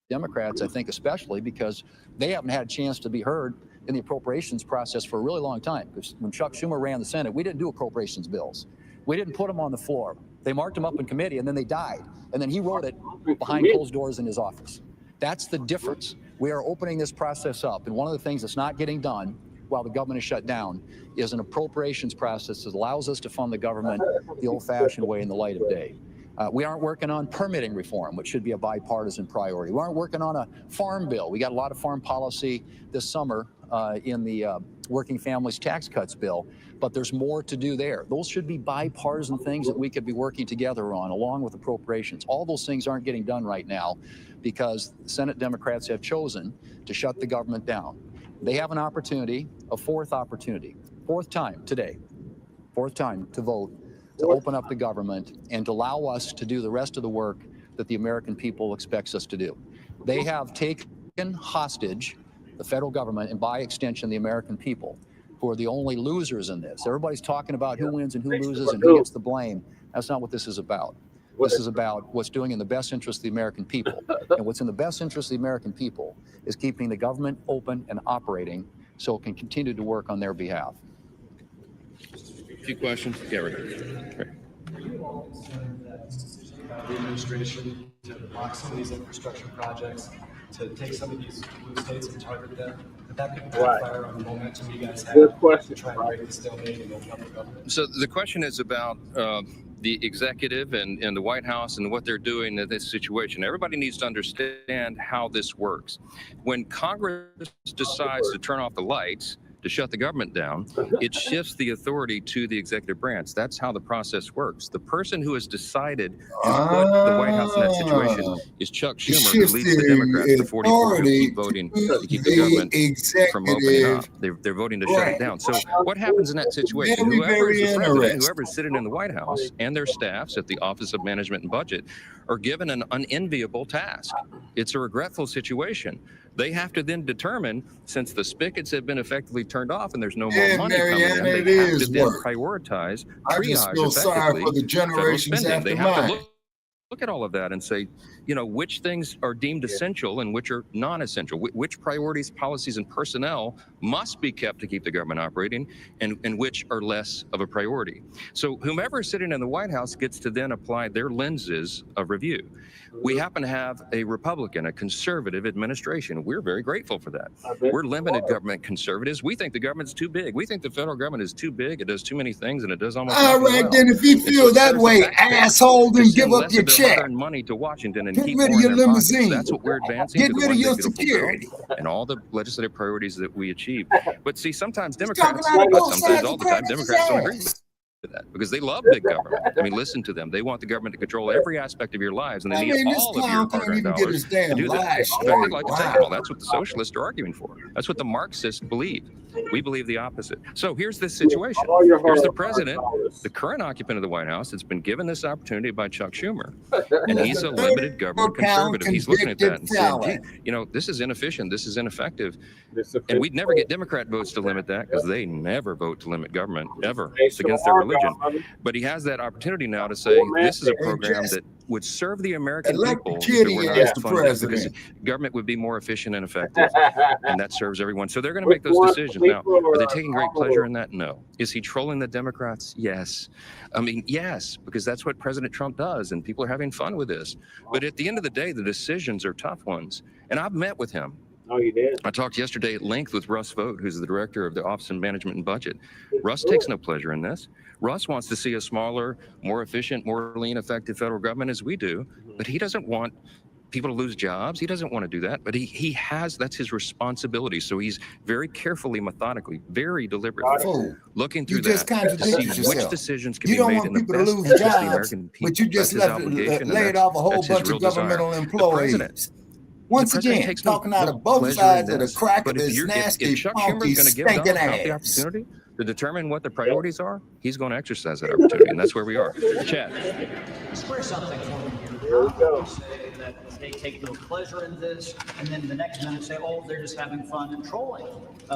Democrats, I think especially, because they haven't had a chance to be heard in the appropriations process for a really long time. Because when Chuck Schumer ran the Senate, we didn't do appropriations bills. We didn't put them on the floor. They marked them up in committee, and then they died. And then he wrote it behind closed doors in his office. That's the difference. We are opening this process up. And one of the things that's not getting done while the government is shut down is an appropriations process that allows us to fund the government the old-fashioned way in the light of day. We aren't working on permitting reform, which should be a bipartisan priority. We aren't working on a farm bill. We got a lot of farm policy this summer in the Working Families Tax Cuts bill, but there's more to do there. Those should be bipartisan things that we could be working together on, along with appropriations. All those things aren't getting done right now because Senate Democrats have chosen to shut the government down. They have an opportunity, a fourth time today, to vote to open up the government and to allow us to do the rest of the work that the American people expects us to do. They have taken hostage the federal government and by extension the American people, who are the only losers in this. Everybody's talking about who wins and who loses and who gets the blame. That's not what this is about. This is about what's doing in the best interest of the American people. And what's in the best interest of the American people is keeping the government open and operating so it can continue to work on their behalf. A few questions. Yeah, right. The administration to block some of these infrastructure projects, to take some of these blue states and target them, that could backfire on the momentum you guys have to try and break the stalemate and open up the government. So the question is about the executive and the White House and what they're doing in this situation. Everybody needs to understand how this works. When Congress decides to turn off the lights to shut the government down, it shifts the authority to the executive branch. That's how the process works. The person who has decided to put the White House in that situation is Chuck Schumer, who leads the Democrats, the 44, who keep voting to keep the government from opening up. They're voting to shut it down. So what happens in that situation? Whoever is the president, whoever's sitting in the White House, and their staffs at the Office of Management and Budget are given an unenviable task. It's a regretful situation. They have to then determine, since the spigots have been effectively turned off and there's no more money coming in, they have to then prioritize, triage effectively federal spending. They have to look at all of that and say, you know, which things are deemed essential and which are non-essential, which priorities, policies, and personnel must be kept to keep the government operating, and which are less of a priority. So whomever is sitting in the White House gets to then apply their lenses of review. We happen to have a Republican, a conservative administration. We're very grateful for that. We're limited government conservatives. We think the government's too big. We think the federal government is too big. It does too many things, and it does almost all nothing right, well. then if you feel that way, asshole, then give up your check. Money to Washington and Get keep rid of more in your their pockets. limousine. That's what we're advancing. Get to the rid of one your big beautiful security. bill and all the legislative priorities that we achieve. But see, sometimes talking Democrats, out of both sometimes sides all of the time, Congress' Democrats don't ass. agree with that because they love big government. I mean, listen to them. They want the government to control every aspect of your lives, and they need this all of your clown can't hard-earned even get dollars his to damn do that. lies In straight. fact, they'd like to take Wow. it all. That's what the socialists are arguing for. That's what the Marxists believe. We believe the opposite. So here's this situation. Here's the president, the current occupant of the White House, that's been given this opportunity by Chuck Schumer, and he's a limited government conservative. He's looking at that and saying, gee, you know, this is inefficient, this is ineffective, and we'd never get Democrat votes to limit that because they never vote to limit government, ever. It's against their religion. But he has that opportunity now to say, this is a program that would serve the American people if it were not funded, because government would be more efficient and effective, and that serves everyone. So they're going to make those decisions. Now, are they taking great pleasure in that? No. Is he trolling the Democrats? Yes. I mean, yes, because that's what President Trump does, and people are having fun with this. But at the end of the day, the decisions are tough ones. And I've met with him. Oh, you did? I talked yesterday at length with Russ Vought, who's the director of the Office of Management and Budget. Russ takes no pleasure in this. Russ wants to see a smaller, more efficient, more lean, effective federal government as we do, but he doesn't want people to lose jobs. He doesn't want to do that, but he has, that's his responsibility. So he's very carefully, methodically, very deliberately looking through that to see which decisions can be made in the best interest of the American people. But you just laid off a whole bunch of governmental employees. Once again, talking out of both sides of the crack of his nasty, Chuck funky, Schumer's going to give stinking Donald Trump the ass. opportunity to determine what the priorities are, he's going to exercise that opportunity, and that's where we are. Chad. Square something for me here. How can you say that they take no pleasure in this, and then the next minute say, oh, they're just having fun and trolling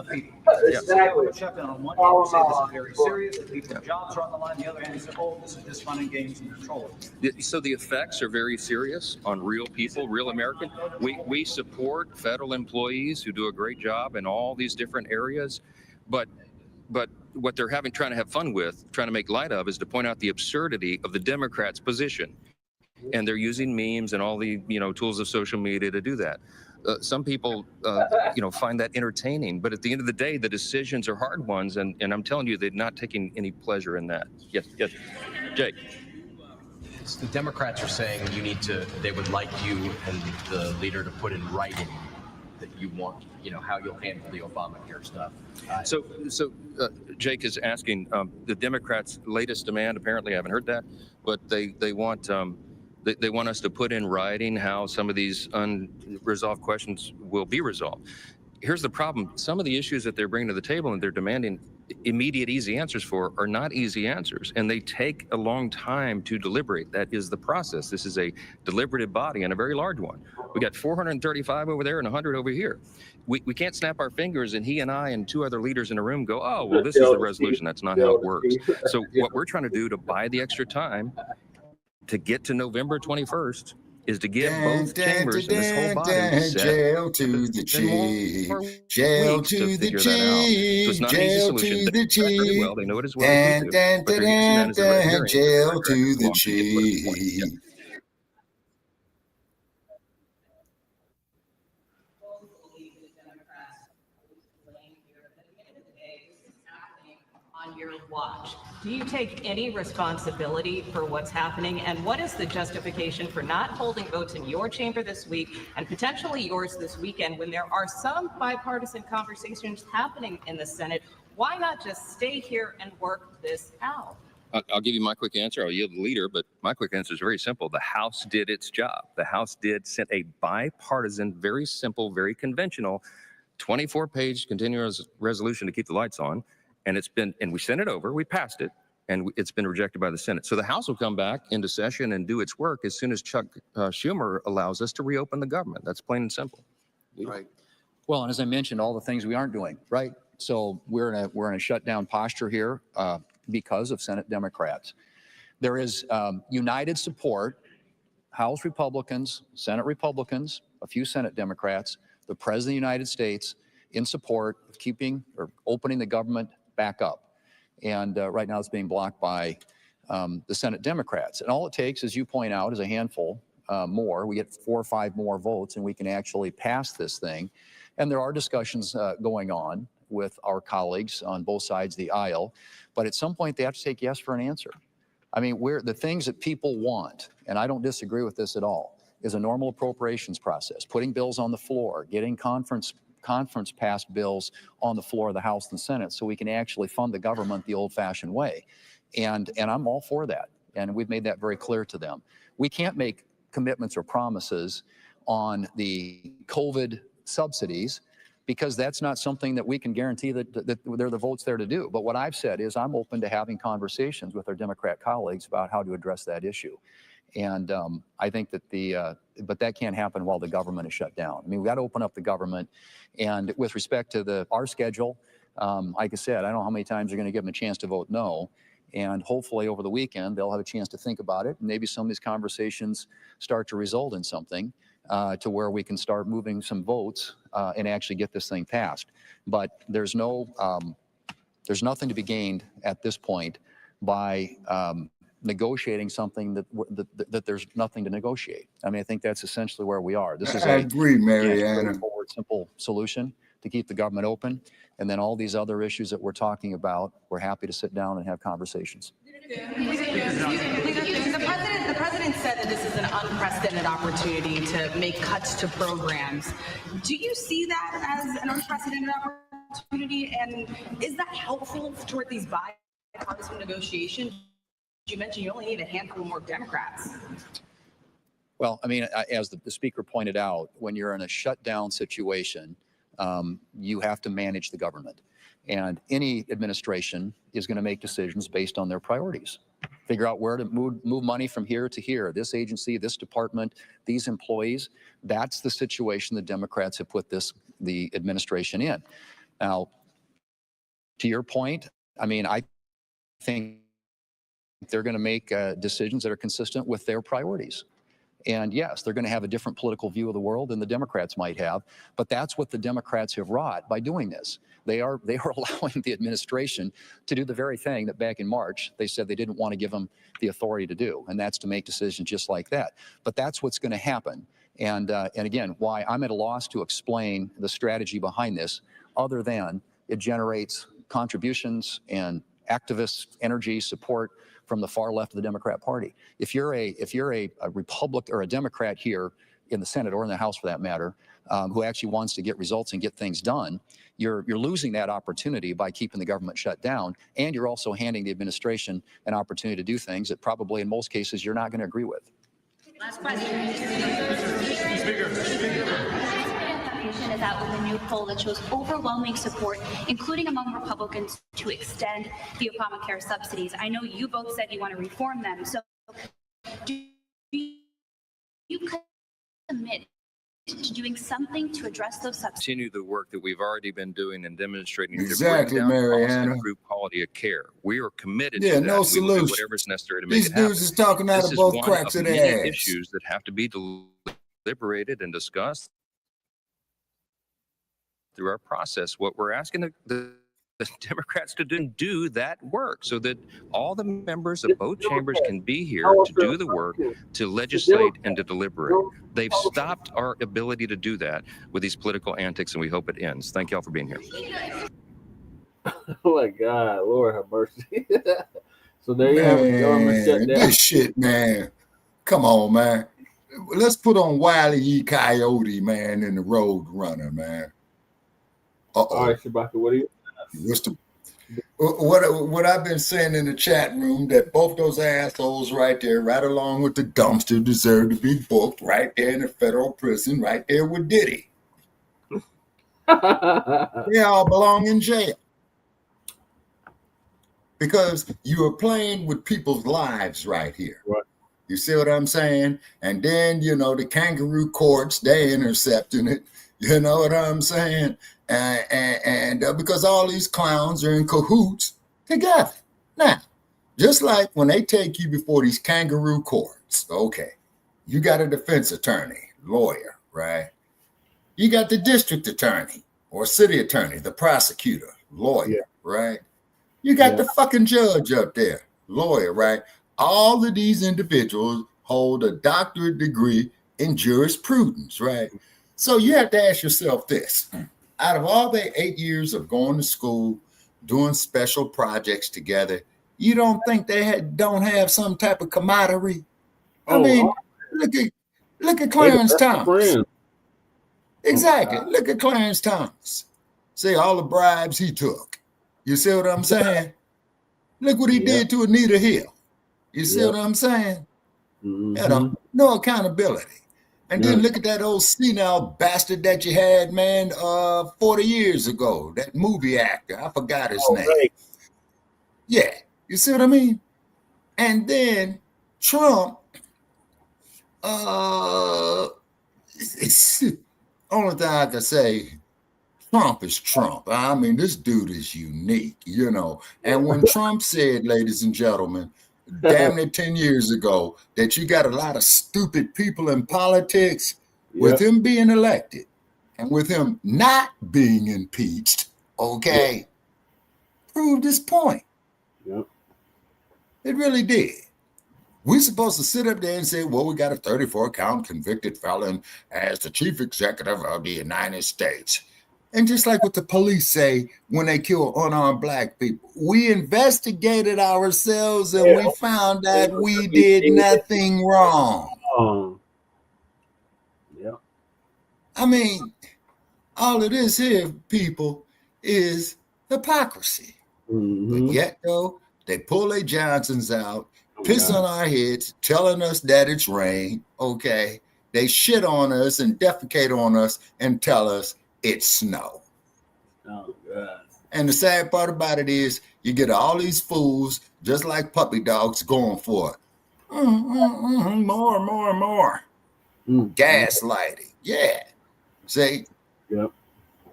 people? Exactly. Chuck, on one hand, you say this is very serious, that people's jobs are on the line. The other hand, you say, oh, this is just fun and games and trolling. So the effects are very serious on real people, real Americans. We support federal employees who do a great job in all these different areas, but what they're trying to have fun with, trying to make light of, is to point out the absurdity of the Democrats' position. And they're using memes and all the tools of social media to do that. Some people find that entertaining, but at the end of the day, the decisions are hard ones, and I'm telling you, they're not taking any pleasure in that. Yes, Jake. The Democrats are saying they would like you and the leader to put in writing that you want, how you'll handle the Obamacare stuff. So Jake is asking the Democrats' latest demand. Apparently, I haven't heard that, but they want they want us to put in writing how some of these unresolved questions will be resolved. Here's the problem: some of the issues that they're bringing to the table and they're demanding immediate, easy answers for are not easy answers, and they take a long time to deliberate. That is the process. This is a deliberative body and a very large one. We got 435 over there and 100 over here. We can't snap our fingers and he and I and two other leaders in a room go, oh, well, this is the resolution. That's not how it works. So what we're trying to do to buy the extra time to get to November 21st is to give both chambers and this whole body jail to the chief, jail to the chief, so it's not an easy solution. They know it pretty well. They know it as well as we do. But they're using that as a red herring. Jail to the chief. on your watch. Do you take any responsibility for what's happening? And what is the justification for not holding votes in your chamber this week and potentially yours this weekend when there are some bipartisan conversations happening in the Senate? Why not just stay here and work this out? I'll give you my quick answer. I'll yield the leader, but my quick answer is very simple. The House did its job. The House sent a bipartisan, very simple, very conventional 24-page continuous resolution to keep the lights on. And we sent it over, we passed it, and it's been rejected by the Senate. So the House will come back into session and do its work as soon as Chuck Schumer allows us to reopen the government. That's plain and simple. Right. Well, and as I mentioned, all the things we aren't doing, right? So we're in a shutdown posture here because of Senate Democrats. There is united support, House Republicans, Senate Republicans, a few Senate Democrats, the President of the United States in support of keeping or opening the government back up. And right now it's being blocked by the Senate Democrats. And all it takes, as you point out, is a handful more. We get 4 or 5 more votes and we can actually pass this thing. And there are discussions going on with our colleagues on both sides of the aisle. But at some point they have to take yes for an answer. I mean, the things that people want, and I don't disagree with this at all, is a normal appropriations process, putting bills on the floor, getting conference passed bills on the floor of the House and Senate so we can actually fund the government the old-fashioned way. And I'm all for that. And we've made that very clear to them. We can't make commitments or promises on the COVID subsidies because that's not something that we can guarantee that there are the votes there to do. But what I've said is I'm open to having conversations with our Democrat colleagues about how to address that issue. And I think that but that can't happen while the government is shut down. I mean, we got to open up the government. And with respect to our schedule, like I said, I don't know how many times you're going to give them a chance to vote no. And hopefully over the weekend, they'll have a chance to think about it. Maybe some of these conversations start to result in something to where we can start moving some votes and actually get this thing passed. But there's nothing to be gained at this point by negotiating something that there's nothing to negotiate. I mean, I think that's essentially where we are. This is I agree, Mariana. Straightforward, simple solution to keep the government open. And then all these other issues that we're talking about, we're happy to sit down and have conversations. The president said that this is an unprecedented opportunity to make cuts to programs. Do you see that as an unprecedented opportunity? And is that helpful toward these bipartisan negotiations? You mentioned you only need a handful more Democrats. Well, I mean, as the speaker pointed out, when you're in a shutdown situation, you have to manage the government. And any administration is going to make decisions based on their priorities. Figure out where to move money from here to here. This agency, this department, these employees. That's the situation the Democrats have put the administration in. Now, to your point, I mean, I think they're going to make decisions that are consistent with their priorities. And yes, they're going to have a different political view of the world than the Democrats might have, but that's what the Democrats have wrought by doing this. They are allowing the administration to do the very thing that back in March they said they didn't want to give them the authority to do, and that's to make decisions just like that. But that's what's going to happen. And again, why I'm at a loss to explain the strategy behind this, other than it generates contributions and activist energy support from the far left of the Democrat Party. If you're a Republican or a Democrat here in the Senate or in the House for that matter, who actually wants to get results and get things done, you're losing that opportunity by keeping the government shut down, and you're also handing the administration an opportunity to do things that probably in most cases you're not going to agree with. Last question. Is out with a new poll that shows overwhelming support, including among Republicans, to extend the Obamacare subsidies. I know you both said you want to reform them. So do you commit to doing something to address those subsidies? Continue the work that we've already been doing and demonstrating Exactly, to bring down costs and Mariana. improve quality of care. We are committed Yeah, to that. no We will solution. do whatever's necessary to make These it happen. dudes is talking out This of is both one cracks of many their ass. issues that have to be deliberated and discussed through our process. What we're asking the Democrats to do that work so that all the members of both chambers can be here to do the work, to legislate and to deliberate. They've stopped our ability to do that with these political antics, and we hope it ends. Thank y'all for being here. Oh my God, Lord have mercy. So there you have it. Government shut down. This shit, man. Come on, man. Let's put on Wile E. Coyote, man, in the Road Runner, man. All right, Shabaka, what are you? What I've been saying in the chat room, that both those assholes right there, right along with the dumpster, deserve to be booked right there in the federal prison, right there with Diddy. They all belong in jail. Because you are playing with people's lives right here. Right. You see what I'm saying? And then, the kangaroo courts, they're intercepting it. You know what I'm saying? And because all these clowns are in cahoots together. Now, just like when they take you before these kangaroo courts, okay, you got a defense attorney, lawyer, right? You got the district attorney or city attorney, the prosecutor, lawyer, right? You got the fucking judge up there, lawyer, right? All of these individuals hold a doctorate degree in jurisprudence, right? So you have to ask yourself this. Out of all their 8 years of going to school, doing special projects together, you don't think they don't have some type of camaraderie? I mean, look at Clarence Thomas. Exactly. Look at Clarence Thomas. See all the bribes he took. You see what I'm saying? Look what he did to Anita Hill. You see what I'm saying? Mm-hmm. No accountability. And then look at that old senile bastard that you had, man, 40 years ago. That movie actor. I forgot his name. Right. Yeah. You see what I mean? And then Trump, it's only thing I can say, Trump is Trump. I mean, this dude is unique, And when Trump said, ladies and gentlemen, damn near 10 years ago, that you got a lot of stupid people in politics, with him being elected and with him not being impeached, okay, proved his point. Yep. It really did. We're supposed to sit up there and say, well, we got a 34-count convicted felon as the chief executive of the United States. And just like what the police say when they kill unarmed black people, we investigated ourselves and we found that we did nothing wrong. Yeah. I mean, all of this here, people, is hypocrisy. Mm-hmm. But yet, though, they pull their Johnsons out, piss on our heads, telling us that it's rain, okay? They shit on us and defecate on us and tell us it's snow. Oh, God. And the sad part about it is you get all these fools, just like puppy dogs, going for it. More. Gaslighting. Yeah. See? Yep.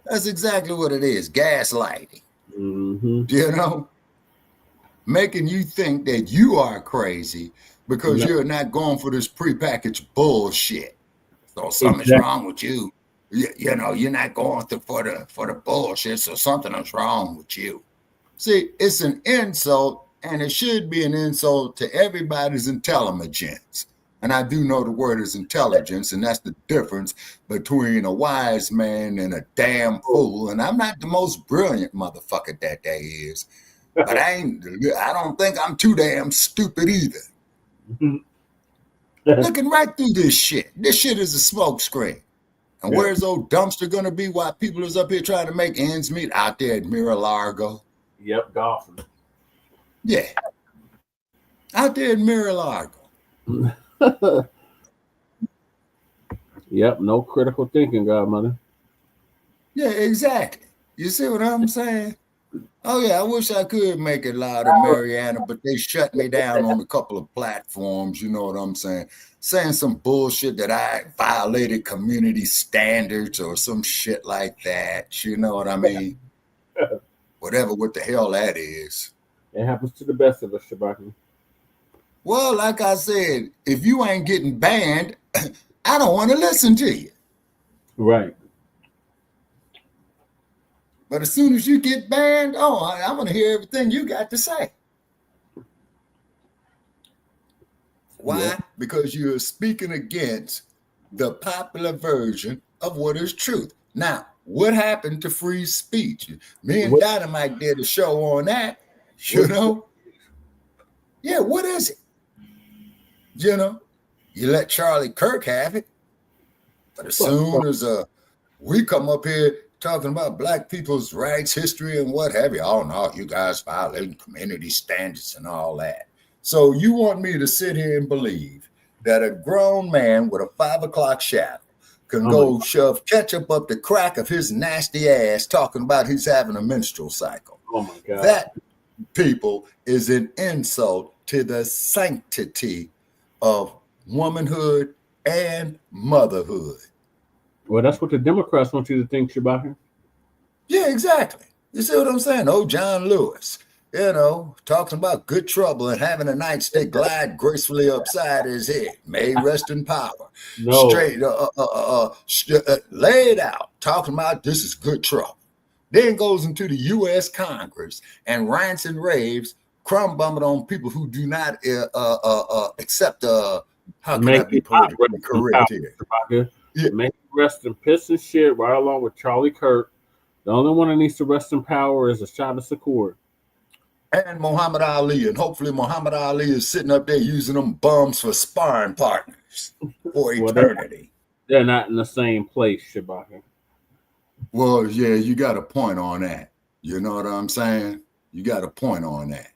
That's exactly what it is. Gaslighting. Mm-hmm. Making you think that you are crazy because you're not going for this prepackaged bullshit. So something's wrong with you. You're not going for the bullshit, so something is wrong with you. See, it's an insult, and it should be an insult to everybody's intelligence. And I do know the word is intelligence, and that's the difference between a wise man and a damn fool. And I'm not the most brilliant motherfucker that there is, but I don't think I'm too damn stupid either. Looking right through this shit. This shit is a smoke screen. And where's old dumpster going to be while people is up here trying to make ends meet? Out there at Mar-a-Lago. Yep, golfing. Yeah. Out there at Mar-a-Lago. Yep, no critical thinking, godmother. Yeah, exactly. You see what I'm saying? Oh, yeah, I wish I could make it loud in Mariana, but they shut me down on a couple of platforms, you know what I'm saying? Saying some bullshit that I violated community standards or some shit like that. You know what I mean? Whatever what the hell that is. It happens to the best of us, Shabaka. Well, like I said, if you ain't getting banned, I don't want to listen to you. Right. But as soon as you get banned, I want to hear everything you got to say. Why? Yeah. Because you're speaking against the popular version of what is truth. Now, what happened to free speech? Me and Dynamite did a show on that, you know? Yeah, what is it? You know, you let Charlie Kirk have it, but as soon as we come up here talking about black people's rights, history, and what have you, oh no, you guys violating community standards and all that. So you want me to sit here and believe that a grown man with a 5 o'clock shadow can go shove ketchup up the crack of his nasty ass talking about he's having a menstrual cycle? Oh my God. That, people, is an insult to the sanctity of womanhood and motherhood. Well, that's what the Democrats want you to think, Shabaka. Yeah, exactly. You see what I'm saying? Oh, John Lewis, you know, talking about good trouble and having a nightstick glide gracefully upside his head. May rest in power. No. Straight, laid out, talking about this is good trouble. Then goes into the U.S. Congress and rants and raves, crumb bumming on people who do not accept, how can I be politically correct here? Yeah. Make rest in piss and shit right along with Charlie Kirk. The only one that needs to rest in power is Ashada Shakur. And Muhammad Ali. And hopefully Muhammad Ali is sitting up there using them bums for sparring partners for eternity. They're not in the same place, Shabaka. Well, yeah, you got a point on that. You know what I'm saying? You got a point on that.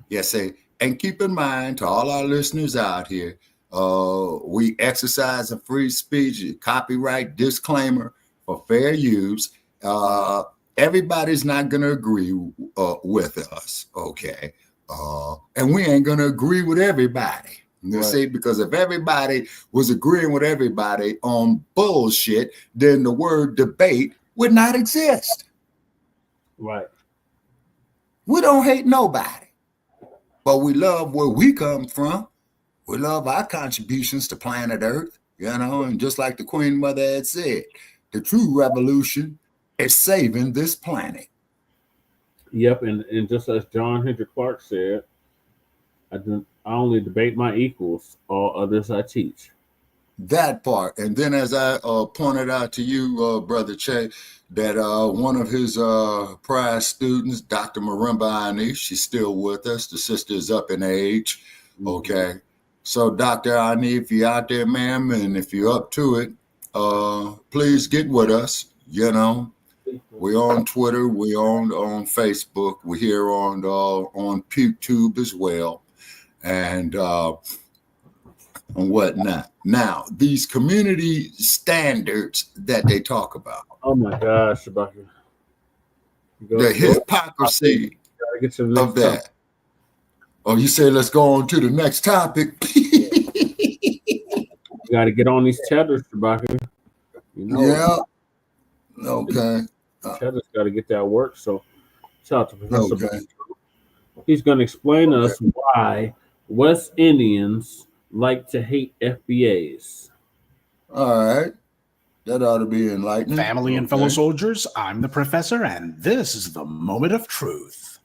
Yes, and keep in mind to all our listeners out here, we exercise a free speech, copyright disclaimer for fair use. Everybody's not going to agree with us, okay? And we ain't going to agree with everybody. You see, because if everybody was agreeing with everybody on bullshit, then the word debate would not exist. Right. We don't hate nobody, but we love where we come from. We love our contributions to planet Earth, you know, and just like the Queen Mother had said, the true revolution is saving this planet. Yep, and just as John Hendrick Clark said, I only debate my equals, all others I teach. That part. And then as I pointed out to you, Brother Che, that one of his prior students, Dr. Marimba Ani, she's still with us. The sister is up in age. Okay. So Dr. Ani, if you're out there, ma'am, and if you're up to it, please get with us. You know, we're on Twitter, we're on Facebook, we're here on PewTube as well, and whatnot. Now, these community standards that they talk about. Oh my gosh, Shabaka. The hypocrisy of that. Oh, you say let's go on to the next topic. You got to get on these cheddars, Shabaka. You know. Yeah. Okay. Cheddar's got to get that work. So, shout out to Professor. Okay. He's going to explain to us why West Indians like to hate FBA'S. All right. That ought to be enlightening. Family and fellow soldiers, I'm the professor, and this is the moment of truth.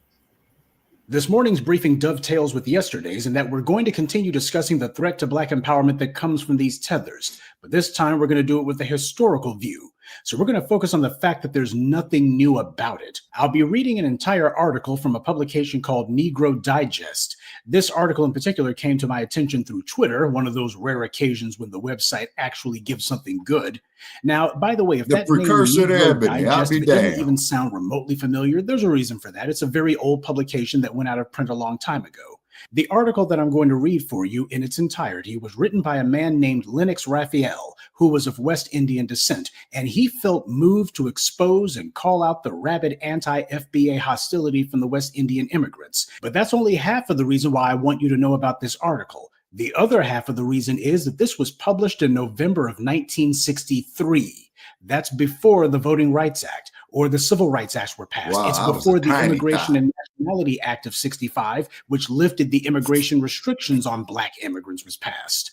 This morning's briefing dovetails with yesterday's in that we're going to continue discussing the threat to Black empowerment that comes from these tethers. But this time we're going to do it with a historical view. So we're going to focus on the fact that there's nothing new about it. I'll be reading an entire article from a publication called Negro Digest. This article in particular came to my attention through Twitter, one of those rare occasions when the website actually gives something good. Now, by the way, if that name Negro Digest doesn't even sound remotely familiar, there's a reason for that. It's a very old publication that went out of print a long time ago. The article that I'm going to read for you in its entirety was written by a man named Lennox Raphael, who was of West Indian descent, and he felt moved to expose and call out the rabid anti-FBA hostility from the West Indian immigrants. But that's only half of the reason why I want you to know about this article. The other half of the reason is that this was published in November of 1963. That's before the Voting Rights Act or the Civil Rights Acts were passed. Wow, it's before the Immigration and Nationality Act of 65, which lifted the immigration restrictions on Black immigrants, was passed.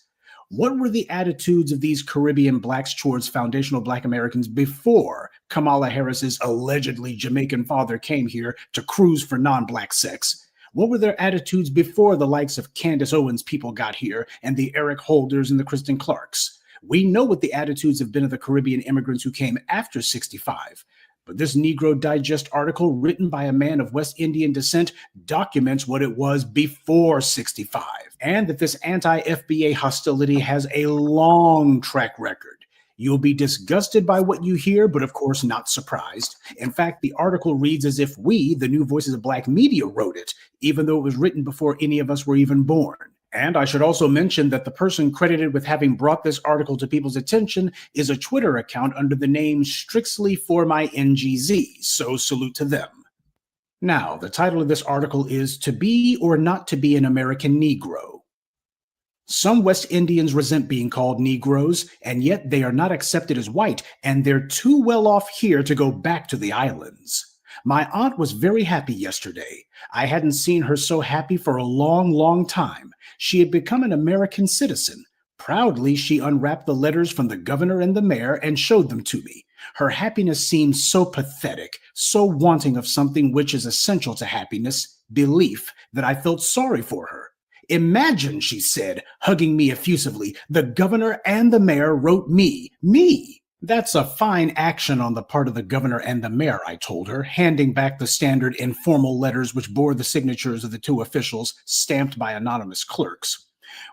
What were the attitudes of these Caribbean Blacks towards foundational Black Americans before Kamala Harris's allegedly Jamaican father came here to cruise for non-Black sex? What were their attitudes before the likes of Candace Owens people got here and the Eric Holders and the Kristen Clarks? We know what the attitudes have been of the Caribbean immigrants who came after 65. But this Negro Digest article, written by a man of West Indian descent, documents what it was before 65, and that this anti-FBA hostility has a long track record. You'll be disgusted by what you hear, but of course not surprised. In fact, the article reads as if we, the new voices of Blacc Media, wrote it, even though it was written before any of us were even born. And I should also mention that the person credited with having brought this article to people's attention is a Twitter account under the name Strictly for My NGZ, so salute to them. Now, the title of this article is To Be or Not to Be an American Negro. Some West Indians resent being called Negroes, and yet they are not accepted as white, and they're too well off here to go back to the islands. My aunt was very happy yesterday. I hadn't seen her so happy for a long, long time. She had become an American citizen. Proudly, she unwrapped the letters from the governor and the mayor and showed them to me. Her happiness seemed so pathetic, so wanting of something which is essential to happiness, belief, that I felt sorry for her. Imagine, she said, hugging me effusively, the governor and the mayor wrote me. That's a fine action on the part of the governor and the mayor, I told her, handing back the standard informal letters which bore the signatures of the two officials, stamped by anonymous clerks.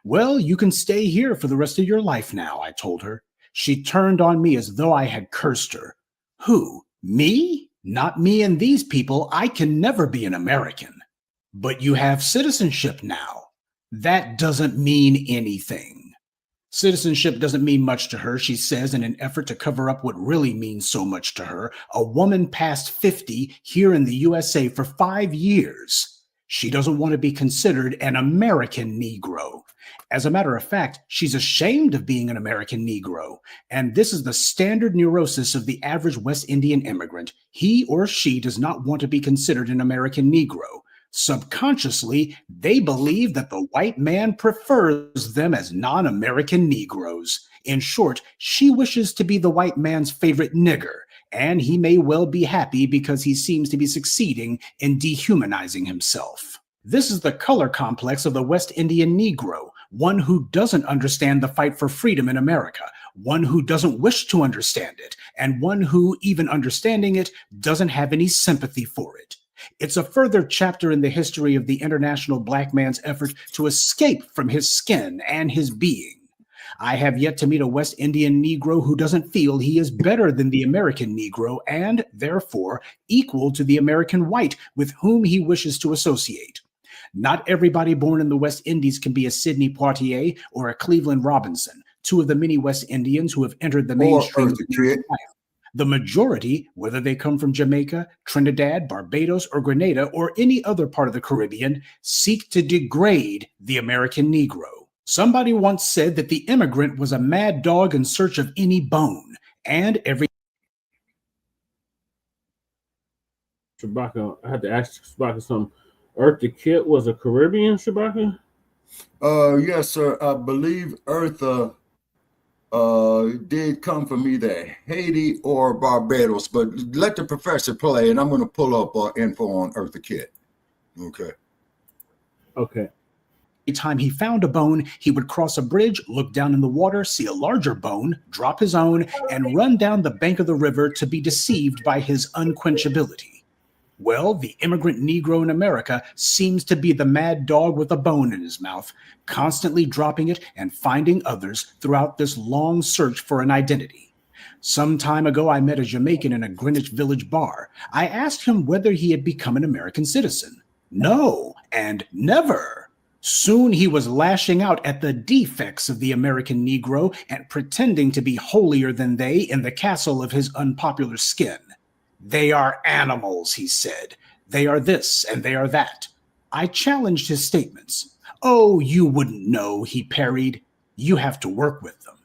Well, you can stay here for the rest of your life now, I told her. She turned on me as though I had cursed her. Who? Me? Not me and these people. I can never be an American. But you have citizenship now. That doesn't mean anything. Citizenship doesn't mean much to her, she says in an effort to cover up what really means so much to her, a woman past 50 here in the USA for 5 years. She doesn't want to be considered an American Negro. As a matter of fact, she's ashamed of being an American Negro. And this is the standard neurosis of the average West Indian immigrant. He or she does not want to be considered an American Negro. Subconsciously, they believe that the white man prefers them as non-American Negroes. In short, she wishes to be the white man's favorite nigger, and he may well be happy because he seems to be succeeding in dehumanizing himself. This is the color complex of the West Indian Negro, one who doesn't understand the fight for freedom in America, one who doesn't wish to understand it, and one who, even understanding it, doesn't have any sympathy for it. It's a further chapter in the history of the international black man's effort to escape from his skin and his being. I have yet to meet a West Indian Negro who doesn't feel he is better than the American Negro and, therefore, equal to the American white with whom he wishes to associate. Not everybody born in the West Indies can be a Sidney Poitier or a Cleveland Robinson, two of the many West Indians who have entered the mainstream of life. The majority, whether they come from Jamaica, Trinidad, Barbados, or Grenada, or any other part of the Caribbean, seek to degrade the American Negro. Somebody once said that the immigrant was a mad dog in search of any bone, and every... Shabaka, I had to ask Shabaka something. Eartha Kitt was a Caribbean, Shabaka? Yes, sir. I believe Eartha did come from either Haiti or Barbados, but let the professor play, and I'm going to pull up info on Eartha Kitt. Okay. Every time he found a bone, he would cross a bridge, look down in the water, see a larger bone, drop his own, and run down the bank of the river to be deceived by his unquenchability. Well, the immigrant Negro in America seems to be the mad dog with a bone in his mouth, constantly dropping it and finding others throughout this long search for an identity. Some time ago, I met a Jamaican in a Greenwich Village bar. I asked him whether he had become an American citizen. No, and never. Soon he was lashing out at the defects of the American Negro and pretending to be holier than they in the castle of his unpopular skin. They are animals, he said. They are this and they are that. I challenged his statements. Oh, you wouldn't know, he parried. You have to work with them.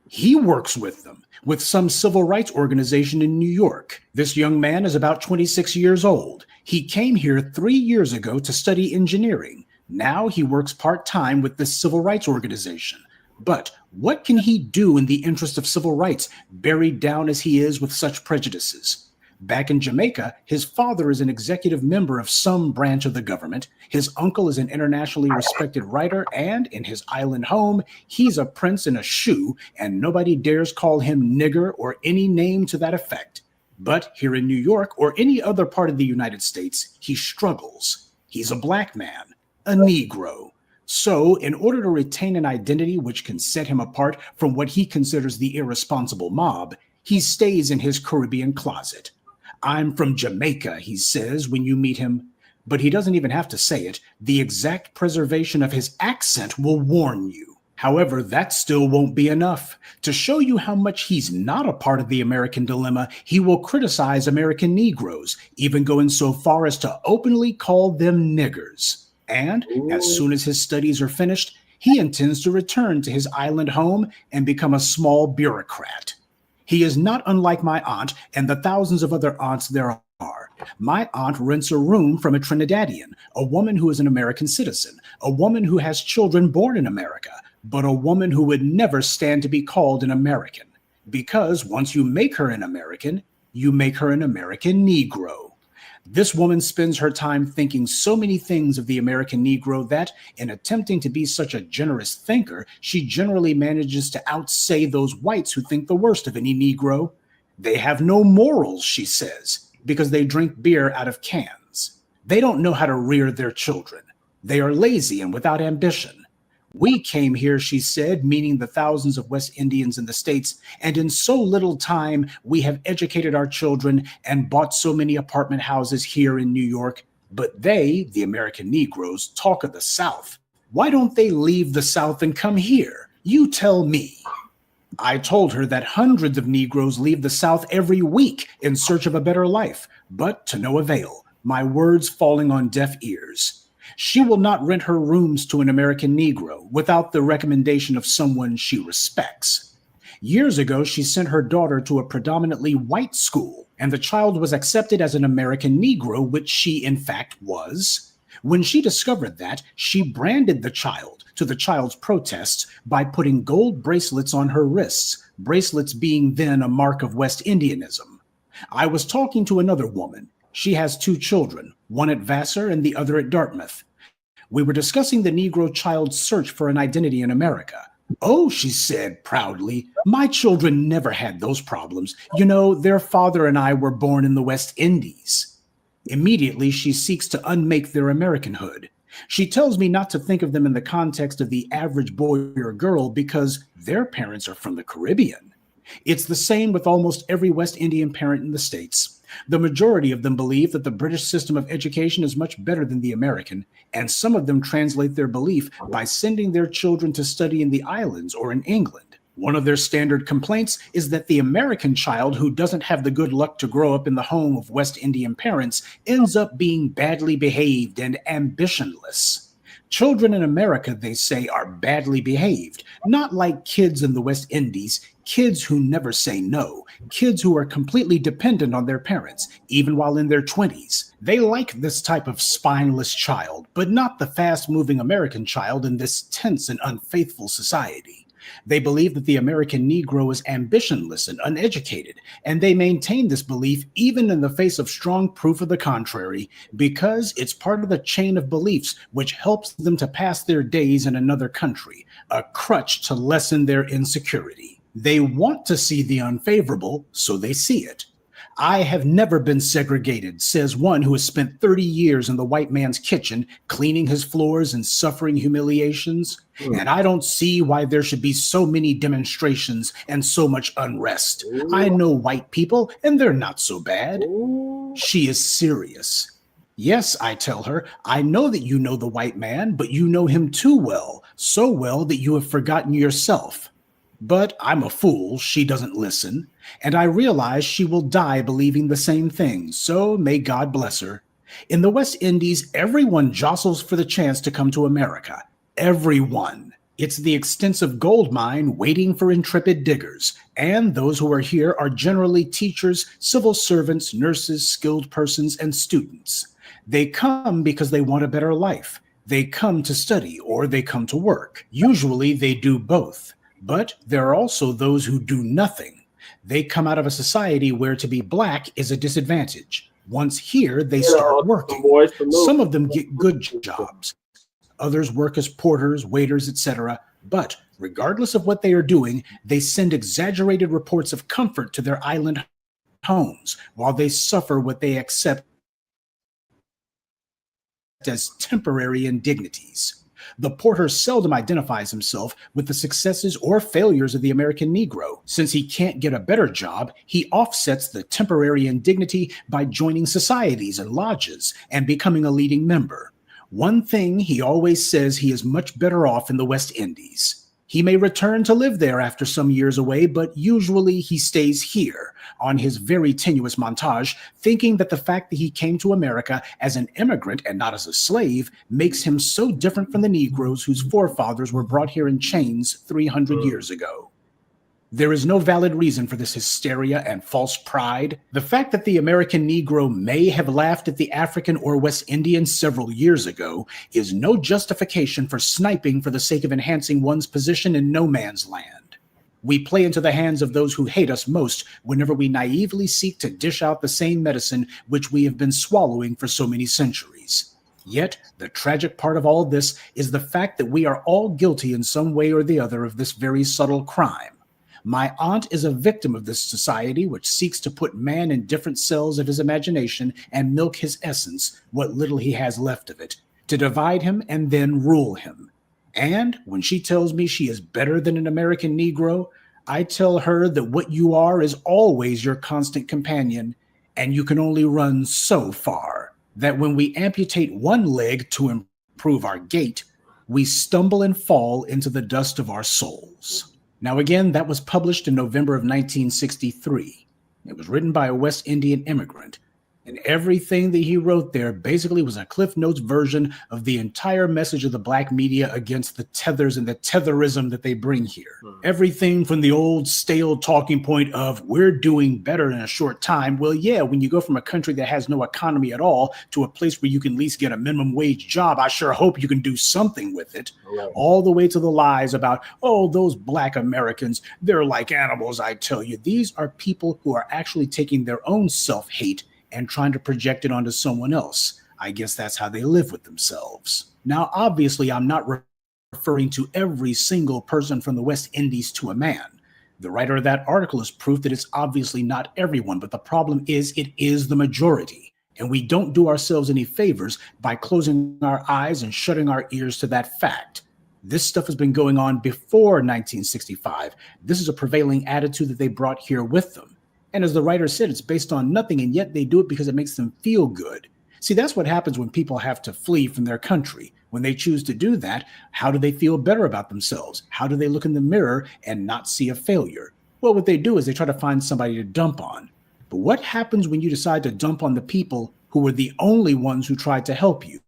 He works with them, with some civil rights organization in New York. This young man is about 26 years old. He came here 3 years ago to study engineering. Now he works part-time with this civil rights organization. But what can he do in the interest of civil rights, buried down as he is with such prejudices? Back in Jamaica, his father is an executive member of some branch of the government. His uncle is an internationally respected writer, and in his island home, he's a prince in a shoe, and nobody dares call him nigger or any name to that effect. But here in New York or any other part of the United States, he struggles. He's a black man, a Negro. So, in order to retain an identity which can set him apart from what he considers the irresponsible mob, he stays in his Caribbean closet. I'm from Jamaica, he says when you meet him. But he doesn't even have to say it. The exact preservation of his accent will warn you. However, that still won't be enough. To show you how much he's not a part of the American dilemma, he will criticize American Negroes, even going so far as to openly call them niggers. And as soon as his studies are finished, he intends to return to his island home and become a small bureaucrat. He is not unlike my aunt and the thousands of other aunts there are. My aunt rents a room from a Trinidadian, a woman who is an American citizen, a woman who has children born in America, but a woman who would never stand to be called an American. Because once you make her an American, you make her an American Negro. This woman spends her time thinking so many things of the American Negro that, in attempting to be such a generous thinker, she generally manages to outsay those whites who think the worst of any Negro. They have no morals, she says, because they drink beer out of cans. They don't know how to rear their children. They are lazy and without ambition. We came here, she said, meaning the thousands of West Indians in the States, and in so little time we have educated our children and bought so many apartment houses here in New York. But they, the American Negroes, talk of the South. Why don't they leave the South and come here? You tell me. I told her that hundreds of Negroes leave the South every week in search of a better life, but to no avail, my words falling on deaf ears. She will not rent her rooms to an American Negro without the recommendation of someone she respects. Years ago, she sent her daughter to a predominantly white school, and the child was accepted as an American Negro, which she in fact was. When she discovered that, she branded the child, to the child's protests, by putting gold bracelets on her wrists, bracelets being then a mark of West Indianism. I was talking to another woman. She has 2 children, one at Vassar and the other at Dartmouth. We were discussing the Negro child's search for an identity in America. Oh, she said proudly, my children never had those problems. You know, their father and I were born in the West Indies. Immediately, she seeks to unmake their Americanhood. She tells me not to think of them in the context of the average boy or girl because their parents are from the Caribbean. It's the same with almost every West Indian parent in the States. The majority of them believe that the British system of education is much better than the American, and some of them translate their belief by sending their children to study in the islands or in England. One of their standard complaints is that the American child who doesn't have the good luck to grow up in the home of West Indian parents ends up being badly behaved and ambitionless. Children in America, they say, are badly behaved, not like kids in the West Indies, kids who never say no, kids who are completely dependent on their parents, even while in their 20s. They like this type of spineless child, but not the fast-moving American child in this tense and unfaithful society. They believe that the American Negro is ambitionless and uneducated, and they maintain this belief even in the face of strong proof of the contrary, because it's part of the chain of beliefs which helps them to pass their days in another country, a crutch to lessen their insecurity. They want to see the unfavorable, so they see it. I have never been segregated, says one who has spent 30 years in the white man's kitchen, cleaning his floors and suffering humiliations. And I don't see why there should be so many demonstrations and so much unrest. I know white people, and they're not so bad. She is serious. Yes, I tell her, I know that you know the white man, but you know him too well, so well that you have forgotten yourself. But I'm a fool, she doesn't listen, and I realize she will die believing the same thing, so may God bless her. In the West Indies, everyone jostles for the chance to come to America. Everyone. It's the extensive gold mine waiting for intrepid diggers, and those who are here are generally teachers, civil servants, nurses, skilled persons, and students. They come because they want a better life. They come to study or they come to work. Usually they do both. But there are also those who do nothing. They come out of a society where to be black is a disadvantage. Once here, they start working. Some of them get good jobs. Others work as porters, waiters, etc. But regardless of what they are doing, they send exaggerated reports of comfort to their island homes while they suffer what they accept as temporary indignities. The porter seldom identifies himself with the successes or failures of the American Negro. Since he can't get a better job, he offsets the temporary indignity by joining societies and lodges and becoming a leading member. One thing he always says, he is much better off in the West Indies. He may return to live there after some years away, but usually he stays here on his very tenuous montage, thinking that the fact that he came to America as an immigrant and not as a slave makes him so different from the Negroes whose forefathers were brought here in chains 300 years ago. There is no valid reason for this hysteria and false pride. The fact that the American Negro may have laughed at the African or West Indian several years ago is no justification for sniping for the sake of enhancing one's position in no man's land. We play into the hands of those who hate us most whenever we naively seek to dish out the same medicine which we have been swallowing for so many centuries. Yet, the tragic part of all this is the fact that we are all guilty in some way or the other of this very subtle crime. My aunt is a victim of this society which seeks to put man in different cells of his imagination and milk his essence, what little he has left of it, to divide him and then rule him. And when she tells me she is better than an American Negro, I tell her that what you are is always your constant companion, and you can only run so far, that when we amputate one leg to improve our gait, we stumble and fall into the dust of our souls. Now again, that was published in November of 1963. It was written by a West Indian immigrant, and everything that he wrote there basically was a Cliff Notes version of the entire message of the Blacc media against the tethers and the tetherism that they bring here. Everything from the old stale talking point of we're doing better in a short time. Well, yeah, when you go from a country that has no economy at all to a place where you can at least get a minimum wage job, I sure hope you can do something with it. Right. All the way to the lies about, oh, those Black Americans, they're like animals, I tell you. These are people who are actually taking their own self-hate and trying to project it onto someone else. I guess that's how they live with themselves. Now, obviously, I'm not referring to every single person from the West Indies to a man. The writer of that article is proof that it's obviously not everyone, but the problem is it is the majority. And we don't do ourselves any favors by closing our eyes and shutting our ears to that fact. This stuff has been going on before 1965. This is a prevailing attitude that they brought here with them. And as the writer said, it's based on nothing, and yet they do it because it makes them feel good. See, that's what happens when people have to flee from their country. When they choose to do that, how do they feel better about themselves? How do they look in the mirror and not see a failure? Well, what they do is they try to find somebody to dump on. But what happens when you decide to dump on the people who were the only ones who tried to help you?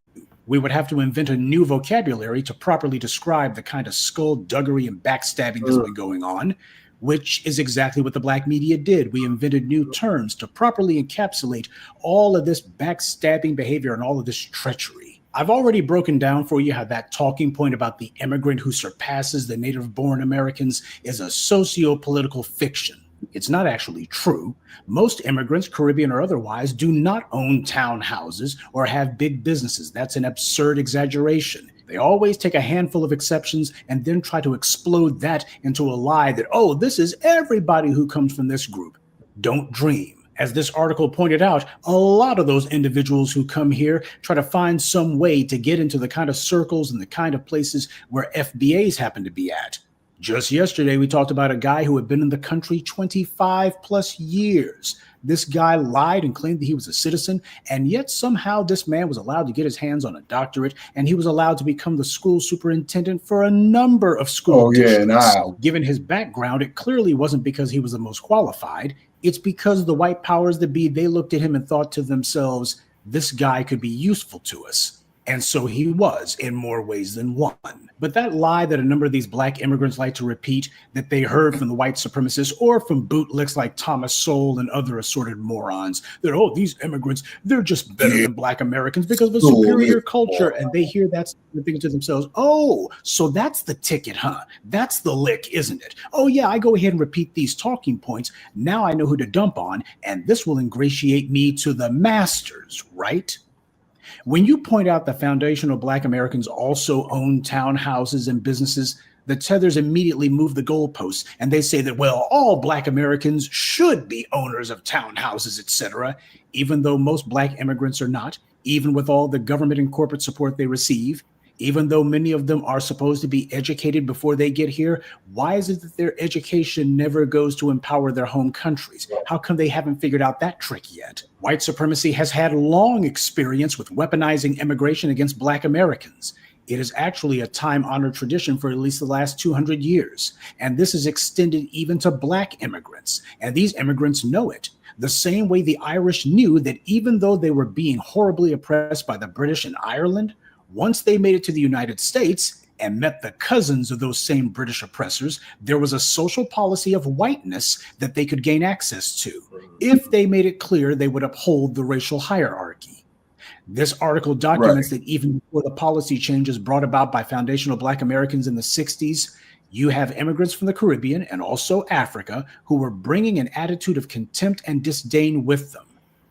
We would have to invent a new vocabulary to properly describe the kind of skullduggery and backstabbing that's been going on, which is exactly what the Blacc media did. We invented new terms to properly encapsulate all of this backstabbing behavior and all of this treachery. I've already broken down for you how that talking point about the immigrant who surpasses the native-born Americans is a socio-political fiction. It's not actually true. Most immigrants, Caribbean or otherwise, do not own townhouses or have big businesses. That's an absurd exaggeration. They always take a handful of exceptions and then try to explode that into a lie that, oh, this is everybody who comes from this group. Don't dream. As this article pointed out, a lot of those individuals who come here try to find some way to get into the kind of circles and the kind of places where FBA'S happen to be at. Just yesterday, we talked about a guy who had been in the country 25 plus years. This guy lied and claimed that he was a citizen, and yet somehow this man was allowed to get his hands on a doctorate, and he was allowed to become the school superintendent for a number of school districts. Given his background, it clearly wasn't because he was the most qualified. It's because the white powers that be, they looked at him and thought to themselves, this guy could be useful to us. And so he was in more ways than one. But that lie that a number of these black immigrants like to repeat that they heard from the white supremacists or from bootlicks like Thomas Sowell and other assorted morons, that, oh, these immigrants, they're just better than black Americans because of a superior culture. And they hear that and think to themselves, oh, so that's the ticket, huh? That's the lick, isn't it? Oh, yeah, I go ahead and repeat these talking points. Now I know who to dump on, and this will ingratiate me to the masters, right? When you point out that foundational black Americans also own townhouses and businesses, the tethers immediately move the goalposts and they say that, well, all black Americans should be owners of townhouses, etc., even though most black immigrants are not, even with all the government and corporate support they receive, even though many of them are supposed to be educated before they get here. Why is it that their education never goes to empower their home countries? How come they haven't figured out that trick yet? White supremacy has had long experience with weaponizing immigration against black Americans. It is actually a time-honored tradition for at least the last 200 years. And this is extended even to black immigrants. And these immigrants know it. The same way the Irish knew that even though they were being horribly oppressed by the British in Ireland, once they made it to the United States and met the cousins of those same British oppressors, there was a social policy of whiteness that they could gain access to if they made it clear they would uphold the racial hierarchy. This article documents that even before the policy changes brought about by foundational black Americans in the 60s, you have immigrants from the Caribbean and also Africa who were bringing an attitude of contempt and disdain with them.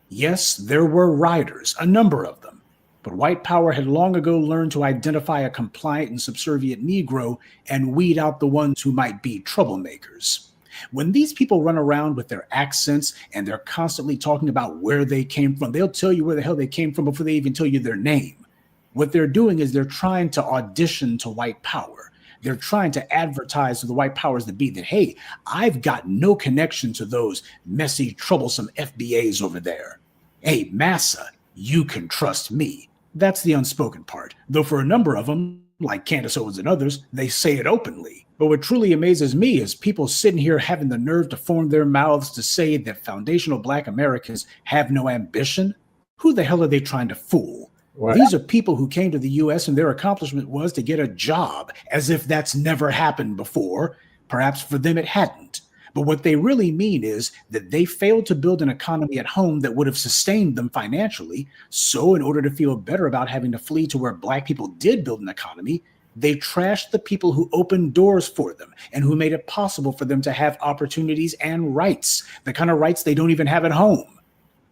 Yes, there were riders, a number of them. But white power had long ago learned to identify a compliant and subservient Negro and weed out the ones who might be troublemakers. When these people run around with their accents and they're constantly talking about where they came from, they'll tell you where the hell they came from before they even tell you their name. What they're doing is they're trying to audition to white power. They're trying to advertise to the white powers that be that, hey, I've got no connection to those messy, troublesome FBA'S over there. Hey, Massa, you can trust me. That's the unspoken part, though for a number of them, like Candace Owens and others, they say it openly. But what truly amazes me is people sitting here having the nerve to form their mouths to say that foundational black Americans have no ambition. Who the hell are they trying to fool? What? These are people who came to the U.S. and their accomplishment was to get a job, as if that's never happened before. Perhaps for them it hadn't. But what they really mean is that they failed to build an economy at home that would have sustained them financially. So in order to feel better about having to flee to where black people did build an economy, they trashed the people who opened doors for them and who made it possible for them to have opportunities and rights, the kind of rights they don't even have at home.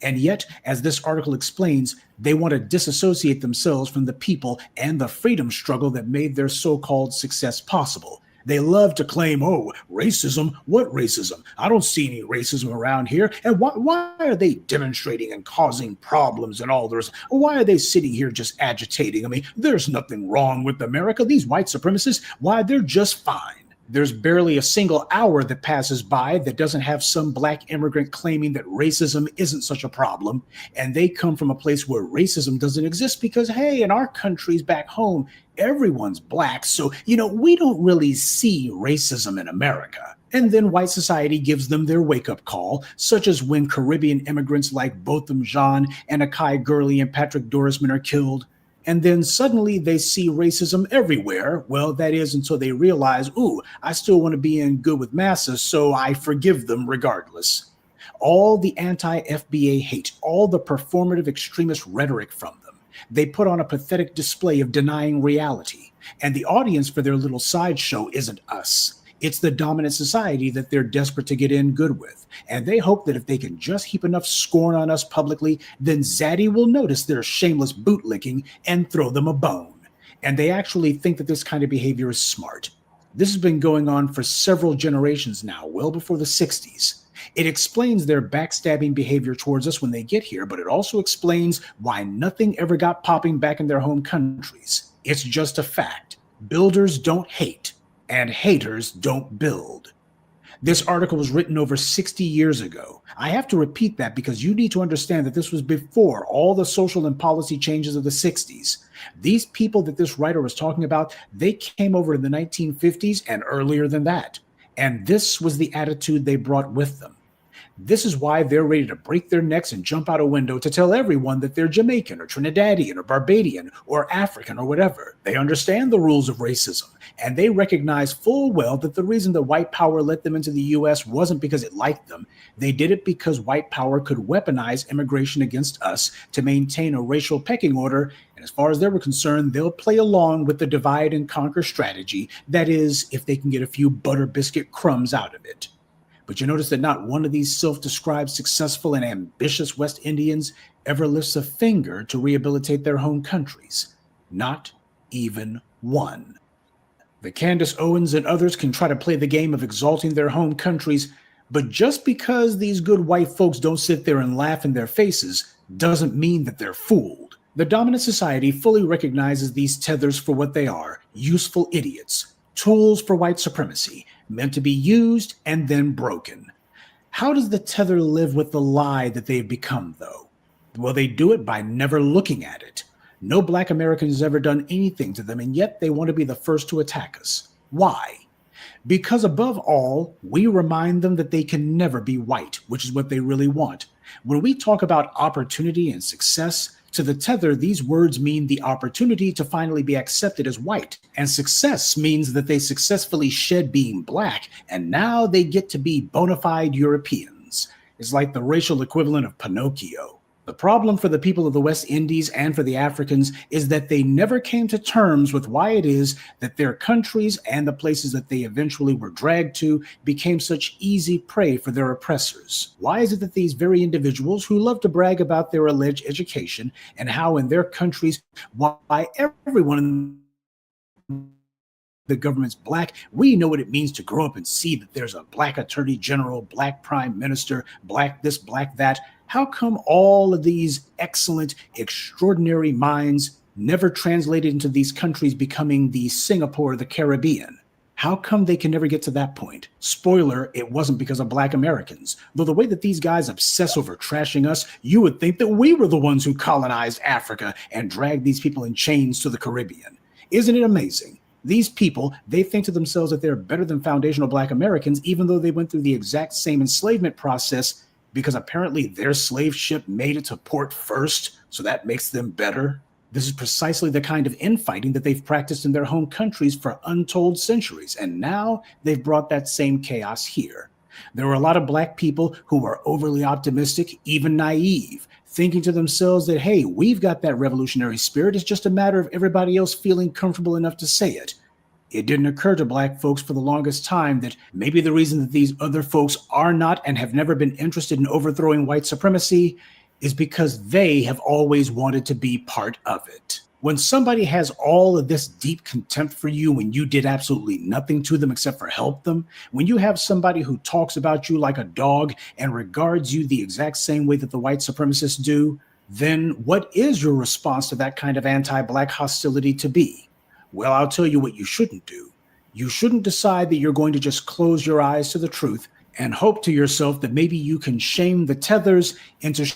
And yet, as this article explains, they want to disassociate themselves from the people and the freedom struggle that made their so-called success possible. They love to claim, oh, racism. What racism? I don't see any racism around here. And why are they demonstrating and causing problems and all this? Why are they sitting here just agitating? I mean, there's nothing wrong with America. These white supremacists, why, they're just fine. There's barely a single hour that passes by that doesn't have some black immigrant claiming that racism isn't such a problem. And they come from a place where racism doesn't exist because, hey, in our countries back home, everyone's black. So, we don't really see racism in America. And then white society gives them their wake-up call, such as when Caribbean immigrants like Botham Jean and Akai Gurley and Patrick Dorisman are killed. And then suddenly they see racism everywhere. Well, that is until they realize, ooh, I still want to be in good with Massa, so I forgive them regardless. All the anti-FBA hate, all the performative extremist rhetoric from them, they put on a pathetic display of denying reality. And the audience for their little sideshow isn't us. It's the dominant society that they're desperate to get in good with. And they hope that if they can just heap enough scorn on us publicly, then Zaddy will notice their shameless bootlicking and throw them a bone. And they actually think that this kind of behavior is smart. This has been going on for several generations now, well before the 60s. It explains their backstabbing behavior towards us when they get here, but it also explains why nothing ever got popping back in their home countries. It's just a fact. Builders don't hate. And haters don't build. This article was written over 60 years ago. I have to repeat that because you need to understand that this was before all the social and policy changes of the 60s. These people that this writer was talking about, they came over in the 1950s and earlier than that. And this was the attitude they brought with them. This is why they're ready to break their necks and jump out a window to tell everyone that they're Jamaican or Trinidadian or Barbadian or African or whatever. They understand the rules of racism, and they recognize full well that the reason that white power let them into the U.S. wasn't because it liked them. They did it because white power could weaponize immigration against us to maintain a racial pecking order. And as far as they were concerned, they'll play along with the divide and conquer strategy. That is, if they can get a few butter biscuit crumbs out of it. But you notice that not one of these self-described successful and ambitious West Indians ever lifts a finger to rehabilitate their home countries. Not even one. The Candace Owens and others can try to play the game of exalting their home countries, but just because these good white folks don't sit there and laugh in their faces doesn't mean that they're fooled. The dominant society fully recognizes these tethers for what they are, useful idiots, tools for white supremacy, meant to be used and then broken. How does the tether live with the lie that they've become, though? Well, they do it by never looking at it. No Black American has ever done anything to them, and yet they want to be the first to attack us. Why? Because above all, we remind them that they can never be white, which is what they really want. When we talk about opportunity and success, to the tether, these words mean the opportunity to finally be accepted as white. And success means that they successfully shed being Black, and now they get to be bona fide Europeans. It's like the racial equivalent of Pinocchio. The problem for the people of the West Indies and for the Africans is that they never came to terms with why it is that their countries and the places that they eventually were dragged to became such easy prey for their oppressors. Why is it that these very individuals who love to brag about their alleged education and how in their countries, why everyone in the government's Black, we know what it means to grow up and see that there's a Black attorney general, Black prime minister, Black this, Black that. How come all of these excellent, extraordinary minds never translated into these countries becoming the Singapore of the Caribbean? How come they can never get to that point? Spoiler, it wasn't because of Black Americans. Though the way that these guys obsess over trashing us, you would think that we were the ones who colonized Africa and dragged these people in chains to the Caribbean. Isn't it amazing? These people, they think to themselves that they're better than foundational Black Americans, even though they went through the exact same enslavement process, because apparently their slave ship made it to port first, so that makes them better. This is precisely the kind of infighting that they've practiced in their home countries for untold centuries, and now they've brought that same chaos here. There were a lot of Black people who were overly optimistic, even naive, thinking to themselves that, hey, we've got that revolutionary spirit, it's just a matter of everybody else feeling comfortable enough to say it. It didn't occur to Black folks for the longest time that maybe the reason that these other folks are not and have never been interested in overthrowing white supremacy is because they have always wanted to be part of it. When somebody has all of this deep contempt for you when you did absolutely nothing to them except for help them, when you have somebody who talks about you like a dog and regards you the exact same way that the white supremacists do, then what is your response to that kind of anti-Black hostility to be? Well, I'll tell you what you shouldn't do. You shouldn't decide that you're going to just close your eyes to the truth and hope to yourself that maybe you can shame the tethers into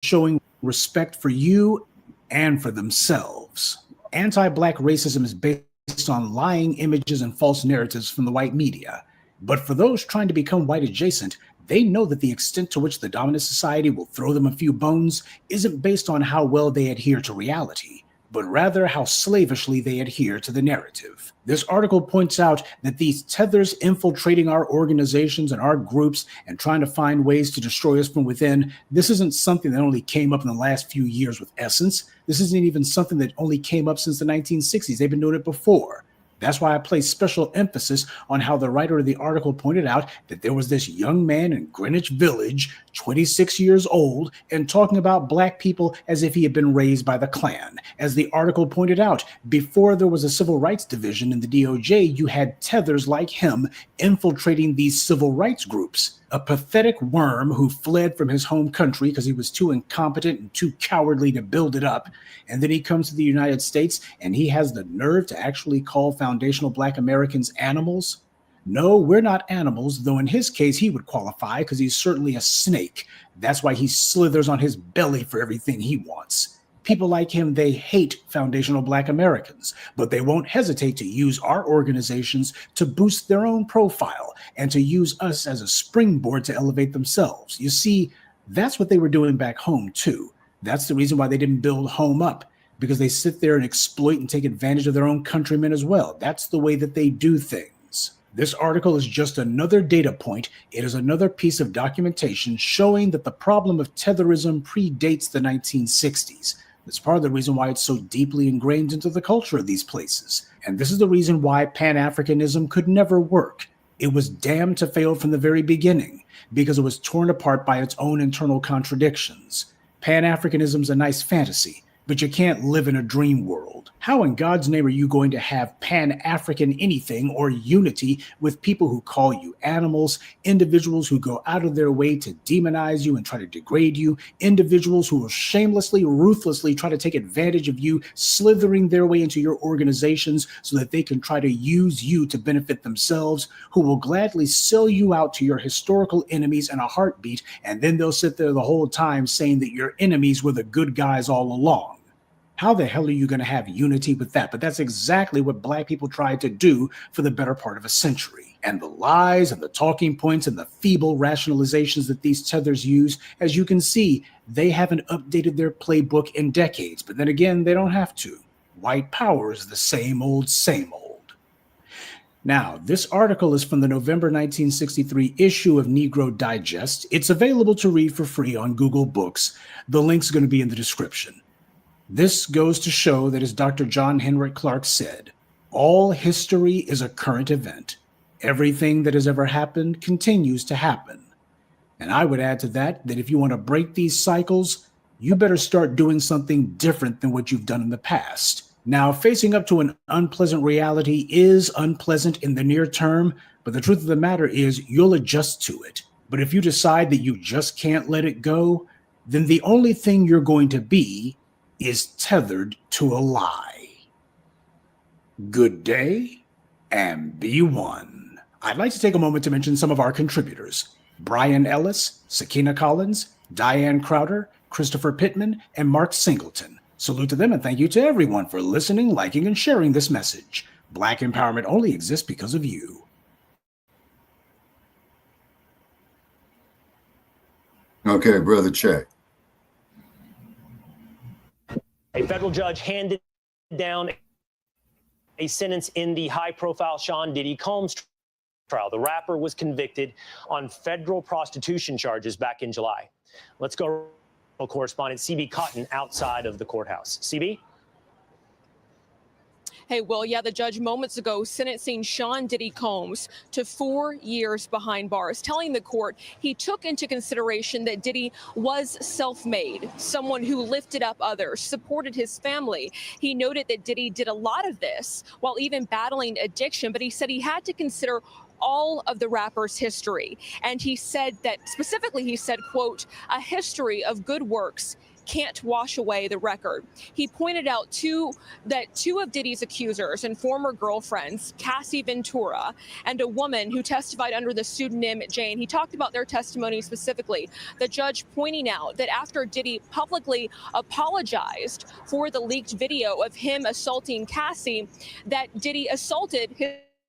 showing respect for you and for themselves. Anti-Black racism is based on lying images and false narratives from the white media. But for those trying to become white adjacent, they know that the extent to which the dominant society will throw them a few bones isn't based on how well they adhere to reality, but rather how slavishly they adhere to the narrative. This article points out that these tethers infiltrating our organizations and our groups and trying to find ways to destroy us from within, this isn't something that only came up in the last few years with Essence. This isn't even something that only came up since the 1960s. They've been doing it before. That's why I place special emphasis on how the writer of the article pointed out that there was this young man in Greenwich Village, 26 years old, and talking about Black people as if he had been raised by the Klan. As the article pointed out, before there was a civil rights division in the DOJ, you had tethers like him infiltrating these civil rights groups. A pathetic worm who fled from his home country because he was too incompetent and too cowardly to build it up. And then he comes to the United States and he has the nerve to actually call foundational Black Americans animals. No, we're not animals, though in his case he would qualify because he's certainly a snake. That's why he slithers on his belly for everything he wants. People like him, they hate foundational Black Americans, but they won't hesitate to use our organizations to boost their own profile and to use us as a springboard to elevate themselves. You see, that's what they were doing back home too. That's the reason why they didn't build home up, because they sit there and exploit and take advantage of their own countrymen as well. That's the way that they do things. This article is just another data point. It is another piece of documentation showing that the problem of tetherism predates the 1960s. That's part of the reason why it's so deeply ingrained into the culture of these places. And this is the reason why Pan-Africanism could never work. It was damned to fail from the very beginning because it was torn apart by its own internal contradictions. Pan-Africanism's a nice fantasy, but you can't live in a dream world. How in God's name are you going to have Pan-African anything or unity with people who call you animals, individuals who go out of their way to demonize you and try to degrade you, individuals who will shamelessly, ruthlessly try to take advantage of you, slithering their way into your organizations so that they can try to use you to benefit themselves, who will gladly sell you out to your historical enemies in a heartbeat, and then they'll sit there the whole time saying that your enemies were the good guys all along. How the hell are you going to have unity with that? But that's exactly what Black people tried to do for the better part of a century. And the lies and the talking points and the feeble rationalizations that these tethers use, as you can see, they haven't updated their playbook in decades. But then again, they don't have to. White power is the same old, same old. Now, this article is from the November 1963 issue of Negro Digest. It's available to read for free on Google Books. The link's going to be in the description. This goes to show that, as Dr. John Henrik Clarke said, all history is a current event. Everything that has ever happened continues to happen. And I would add to that if you want to break these cycles, you better start doing something different than what you've done in the past. Now, facing up to an unpleasant reality is unpleasant in the near term, but the truth of the matter is you'll adjust to it. But if you decide that you just can't let it go, then the only thing you're going to be is tethered to a lie. Good day and be one. I'd like to take a moment to mention some of our contributors: Brian Ellis, Sakina Collins, Diane Crowder, Christopher Pittman, and Mark Singleton. Salute to them and thank you to everyone for listening, liking, and sharing this message. Black empowerment only exists because of you. Okay, Brother Check. A federal judge handed down a sentence in the high-profile Sean Diddy Combs trial. The rapper was convicted on federal prostitution charges back in July. Let's go, correspondent CB Cotton outside of the courthouse. CB? Hey, well, yeah, the judge moments ago sentencing Sean Diddy Combs to 4 years behind bars, telling the court he took into consideration that Diddy was self-made, someone who lifted up others, supported his family. He noted that Diddy did a lot of this while even battling addiction, but he said he had to consider all of the rapper's history. And he said that, specifically, he said, quote, a history of good works can't wash away the record. He pointed out that two of Diddy's accusers and former girlfriends, Cassie Ventura and a woman who testified under the pseudonym Jane, he talked about their testimony specifically. The judge pointing out that after Diddy publicly apologized for the leaked video of him assaulting Cassie, that Diddy assaulted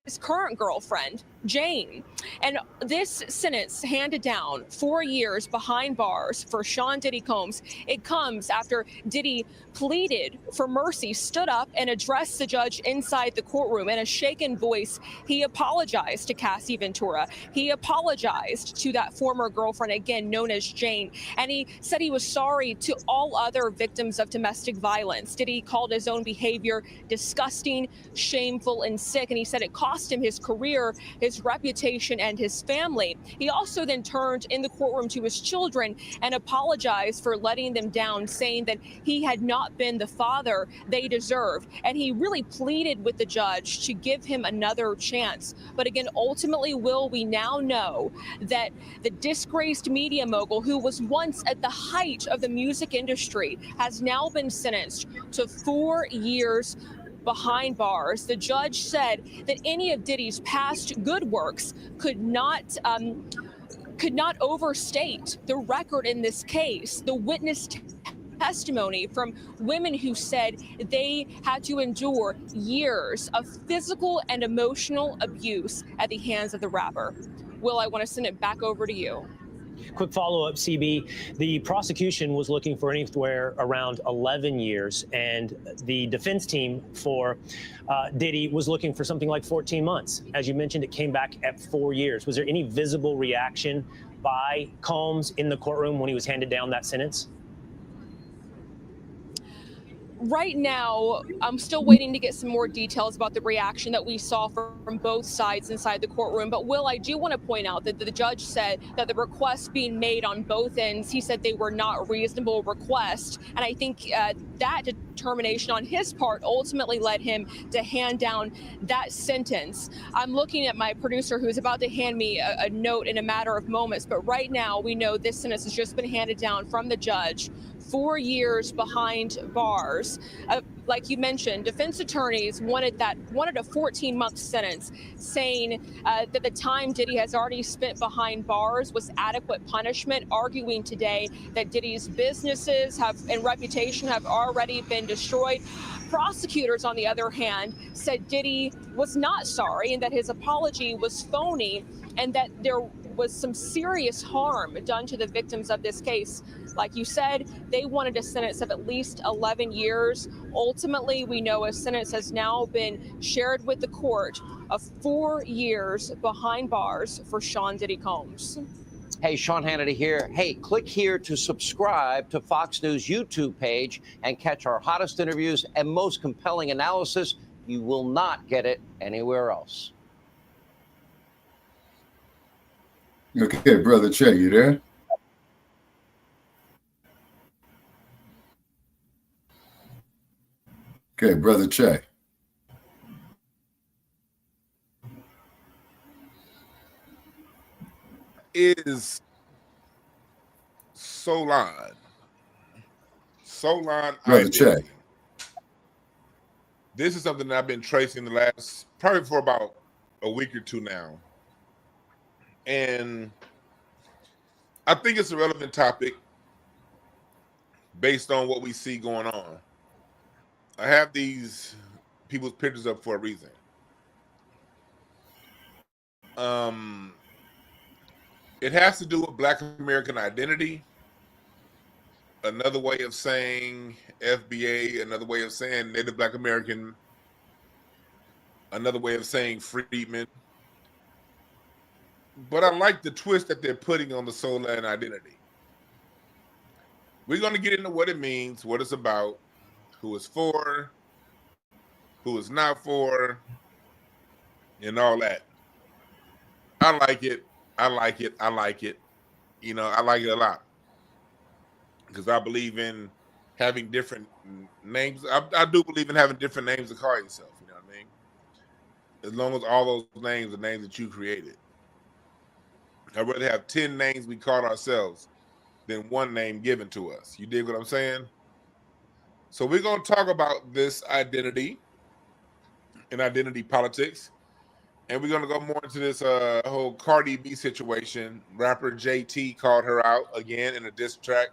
his current girlfriend, Jane. And this sentence handed down 4 years behind bars for Sean Diddy Combs. It comes after Diddy pleaded for mercy, stood up and addressed the judge inside the courtroom. In a shaken voice, he apologized to Cassie Ventura. He apologized to that former girlfriend, again known as Jane. And he said he was sorry to all other victims of domestic violence. Diddy called his own behavior disgusting, shameful, and sick. And he said it cost him his career, his reputation, and his family. He also then turned in the courtroom to his children and apologized for letting them down, saying that he had not been the father they deserved. And he really pleaded with the judge to give him another chance. But again, ultimately, Will, we now know that the disgraced media mogul, who was once at the height of the music industry, has now been sentenced to 4 years behind bars. The judge said that any of Diddy's past good works could not overstate the record in this case. The witness testimony from women who said they had to endure years of physical and emotional abuse at the hands of the rapper. Will, I want to send it back over to you. Quick follow-up, CB. The prosecution was looking for anywhere around 11 years, and the defense team for Diddy was looking for something like 14 months. As you mentioned, it came back at 4 years. Was there any visible reaction by Combs in the courtroom when he was handed down that sentence? Right now, I'm still waiting to get some more details about the reaction that we saw from both sides inside the courtroom. But Will, I do want to point out that the judge said that the requests being made on both ends, he said they were not reasonable requests. And I think that determination on his part ultimately led him to hand down that sentence. I'm looking at my producer who's about to hand me a note in a matter of moments. But right now, we know this sentence has just been handed down from the judge. 4 years behind bars. Like you mentioned, defense attorneys wanted a 14-month sentence, saying that the time Diddy has already spent behind bars was adequate punishment, arguing today that Diddy's businesses and reputation have already been destroyed. Prosecutors, on the other hand, said Diddy was not sorry and that his apology was phony and that there was some serious harm done to the victims of this case. Like you said, they wanted a sentence of at least 11 years. Ultimately, we know a sentence has now been shared with the court of 4 years behind bars for Sean Diddy Combs. Hey, Sean Hannity here. Hey, click here to subscribe to Fox News YouTube page and catch our hottest interviews and most compelling analysis. You will not get it anywhere else. Okay, Brother Che, you there? Okay, Brother Che. Is Solon Brother Che. This is something that I've been tracing the last, probably for about a week or two now. And I think it's a relevant topic based on what we see going on. I have these people's pictures up for a reason. It has to do with Black American identity. Another way of saying FBA, another way of saying Native Black American, another way of saying freedmen. But I like the twist that they're putting on the soul and identity. We're going to get into what it means, what it's about, who it's for, who it's not for, and all that. I like it. I like it. I like it. You know, I like it a lot. Because I believe in having different names. I do believe in having different names to call yourself. You know what I mean? As long as all those names are names that you created. I'd rather have 10 names we call ourselves than one name given to us. You dig what I'm saying? So we're going to talk about this identity and identity politics. And we're going to go more into this whole Cardi B situation. Rapper JT called her out again in a diss track.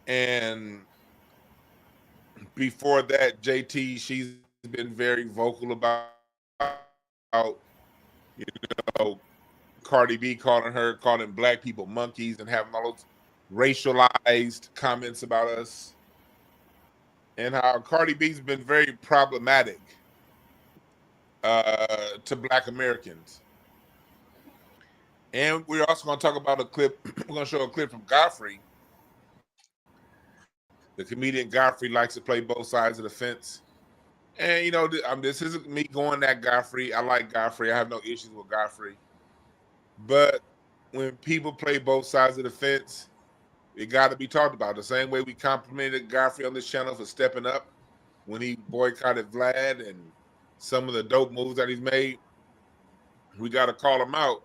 And before that, JT, she's been very vocal about you know, Cardi B calling Black people monkeys and having all those racialized comments about us. And how Cardi B's been very problematic to Black Americans. And we're also going to talk about a clip. We're going to show a clip from Godfrey. The comedian Godfrey likes to play both sides of the fence. And, you know, this isn't me going at Godfrey. I like Godfrey. I have no issues with Godfrey. But when people play both sides of the fence, it got to be talked about. The same way we complimented Godfrey on this channel for stepping up when he boycotted Vlad and some of the dope moves that he's made. We got to call him out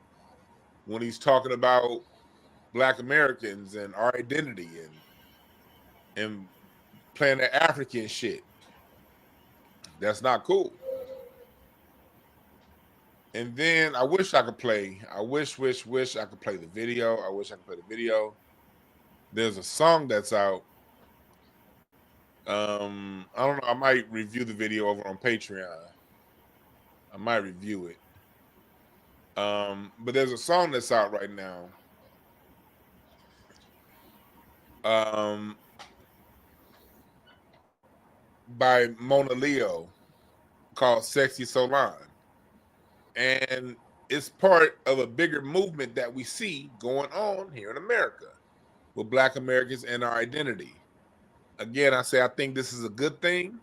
when he's talking about Black Americans and our identity and playing that African shit. That's not cool. And then I wish I could play. I wish I could play the video. I wish I could play the video. There's a song that's out I don't know. I might review the video over on Patreon. I might review it. But there's a song that's out right now. By Mona Leo called Sexy Solon. And it's part of a bigger movement that we see going on here in America with Black Americans and our identity. Again, I say I think this is a good thing.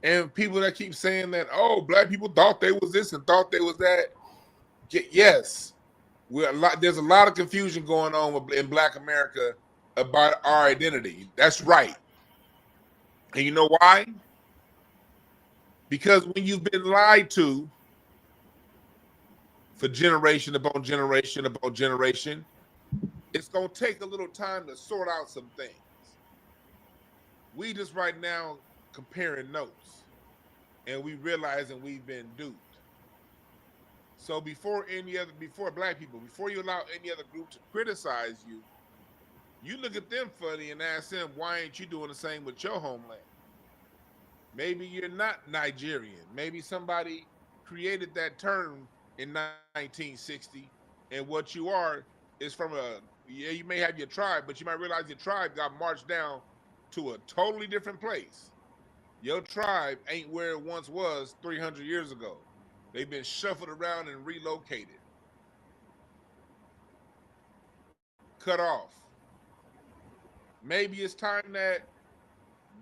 And people that keep saying that, oh, Black people thought they was this and thought they was that. Yes, there's a lot of confusion going on in Black America about our identity. That's right. And you know why? Because when you've been lied to for generation upon generation upon generation, it's going to take a little time to sort out some things. We just right now comparing notes, and we realizing we've been duped. So before Black people, before you allow any other group to criticize you, you look at them funny and ask them, why ain't you doing the same with your homeland? Maybe you're not Nigerian. Maybe somebody created that term in 1960, and what you are is from you may have your tribe, but you might realize your tribe got marched down to a totally different place. Your tribe ain't where it once was 300 years ago. They've been shuffled around and relocated. Cut off. Maybe it's time that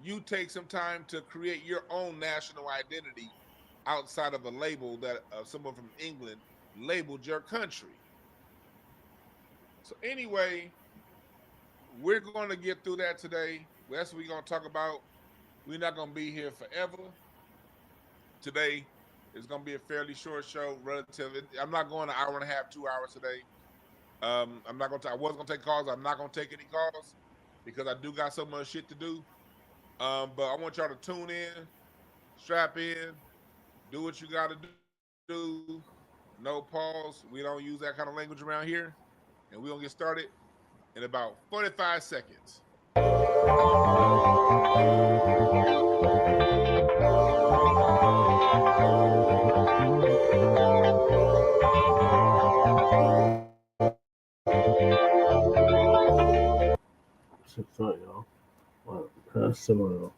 you take some time to create your own national identity outside of a label that someone from England labeled your country. So anyway, we're going to get through that today. That's what we're going to talk about. We're not going to be here forever. Today is going to be a fairly short show. I'm not going an hour and a half, 2 hours today. I was going to take calls. I'm not going to take any calls because I do got so much shit to do. But I want y'all to tune in, strap in, do what you got to do. No pause. We don't use that kind of language around here. And we're going to get started in about 45 seconds. Y'all.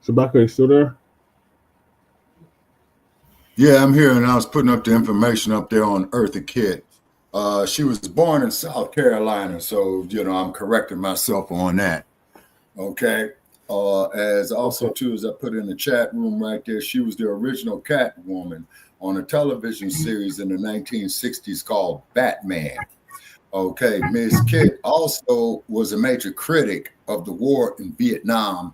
Shabaka, you still there? Yeah, I'm here, and I was putting up the information up there on Eartha Kitt. She was born in South Carolina, so I'm correcting myself on that. Okay. As also too, as I put in the chat room right there, she was the original Catwoman on a television series in the 1960s called Batman. Okay, Ms. Kitt also was a major critic of the war in Vietnam.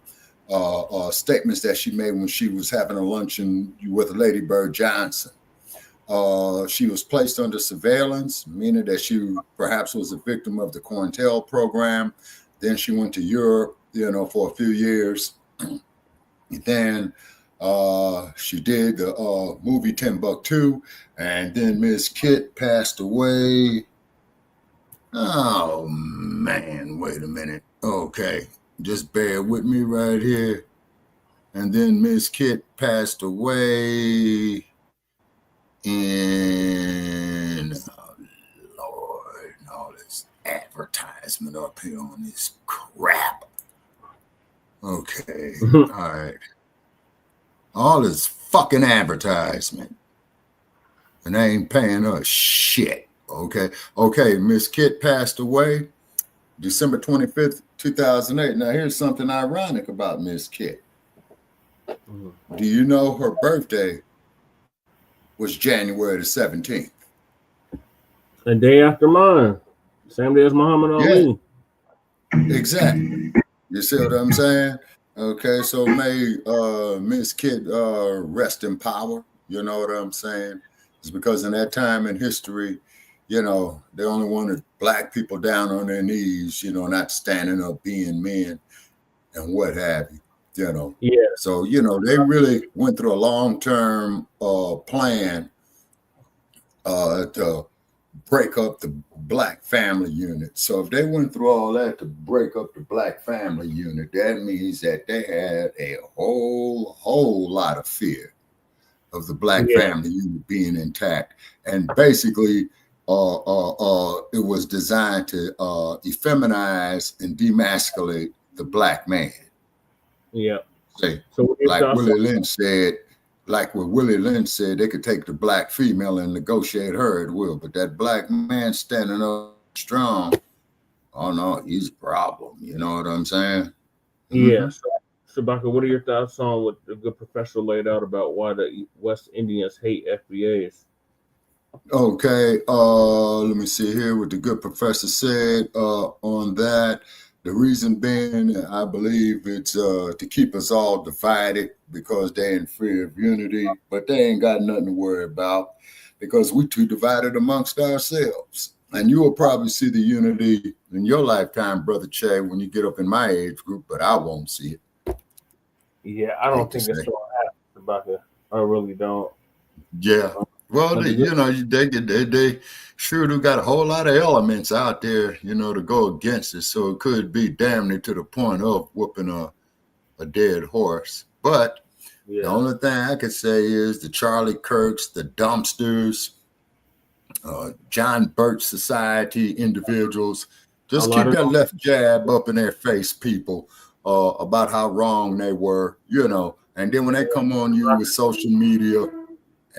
Statements that she made when she was having a luncheon with Lady Bird Johnson. She was placed under surveillance, meaning that she perhaps was a victim of the COINTEL program. Then she went to Europe, for a few years. Then she did the movie Timbuktu, and then Ms. Kitt passed away. Oh, man, wait a minute. Okay, just bear with me right here. And then Ms. Kitt passed away in, oh, Lord, all this advertisement up here on this crap. Okay, all right. All this fucking advertisement. And they ain't paying us shit. Okay, Miss Kitt passed away December 25th, 2008. Now, here's something ironic about Miss Kitt. Do you know her birthday was January the 17th? A day after mine. Same day as Muhammad Ali. Exactly. You see what I'm saying? Okay, so may Miss Kitt rest in power. You know what I'm saying? It's because in that time in history, they only wanted Black people down on their knees, not standing up being men and what have you, Yeah. So, they really went through a long-term plan to break up the Black family unit. So if they went through all that to break up the Black family unit, that means that they had a whole lot of fear of the Black family unit being intact. And basically, it was designed to effeminize and demasculate the Black man. Yeah. Say, so like Willie Lynch said, like what Willie Lynch said, they could take the Black female and negotiate her at will, but that Black man standing up strong, oh no, he's a problem. You know what I'm saying? Yeah. So, Shabaka, what are your thoughts on what the good professor laid out about why the West Indians hate FBA'S? Okay, let me see here what the good professor said on that. The reason being, I believe it's to keep us all divided because they're in fear of unity, but they ain't got nothing to worry about because we too divided amongst ourselves. And you will probably see the unity in your lifetime, Brother Che, when you get up in my age group, but I won't see it. Yeah, I don't think it's going to happen, Shabaka. I really don't. Yeah. Well, they sure do got a whole lot of elements out there, to go against it. So it could be damn near to the point of whooping a dead horse. But the only thing I could say is the Charlie Kirks, the dumpsters, John Birch Society individuals, just keep that left jab up in their face, people, about how wrong they were, And then when they come on you with social media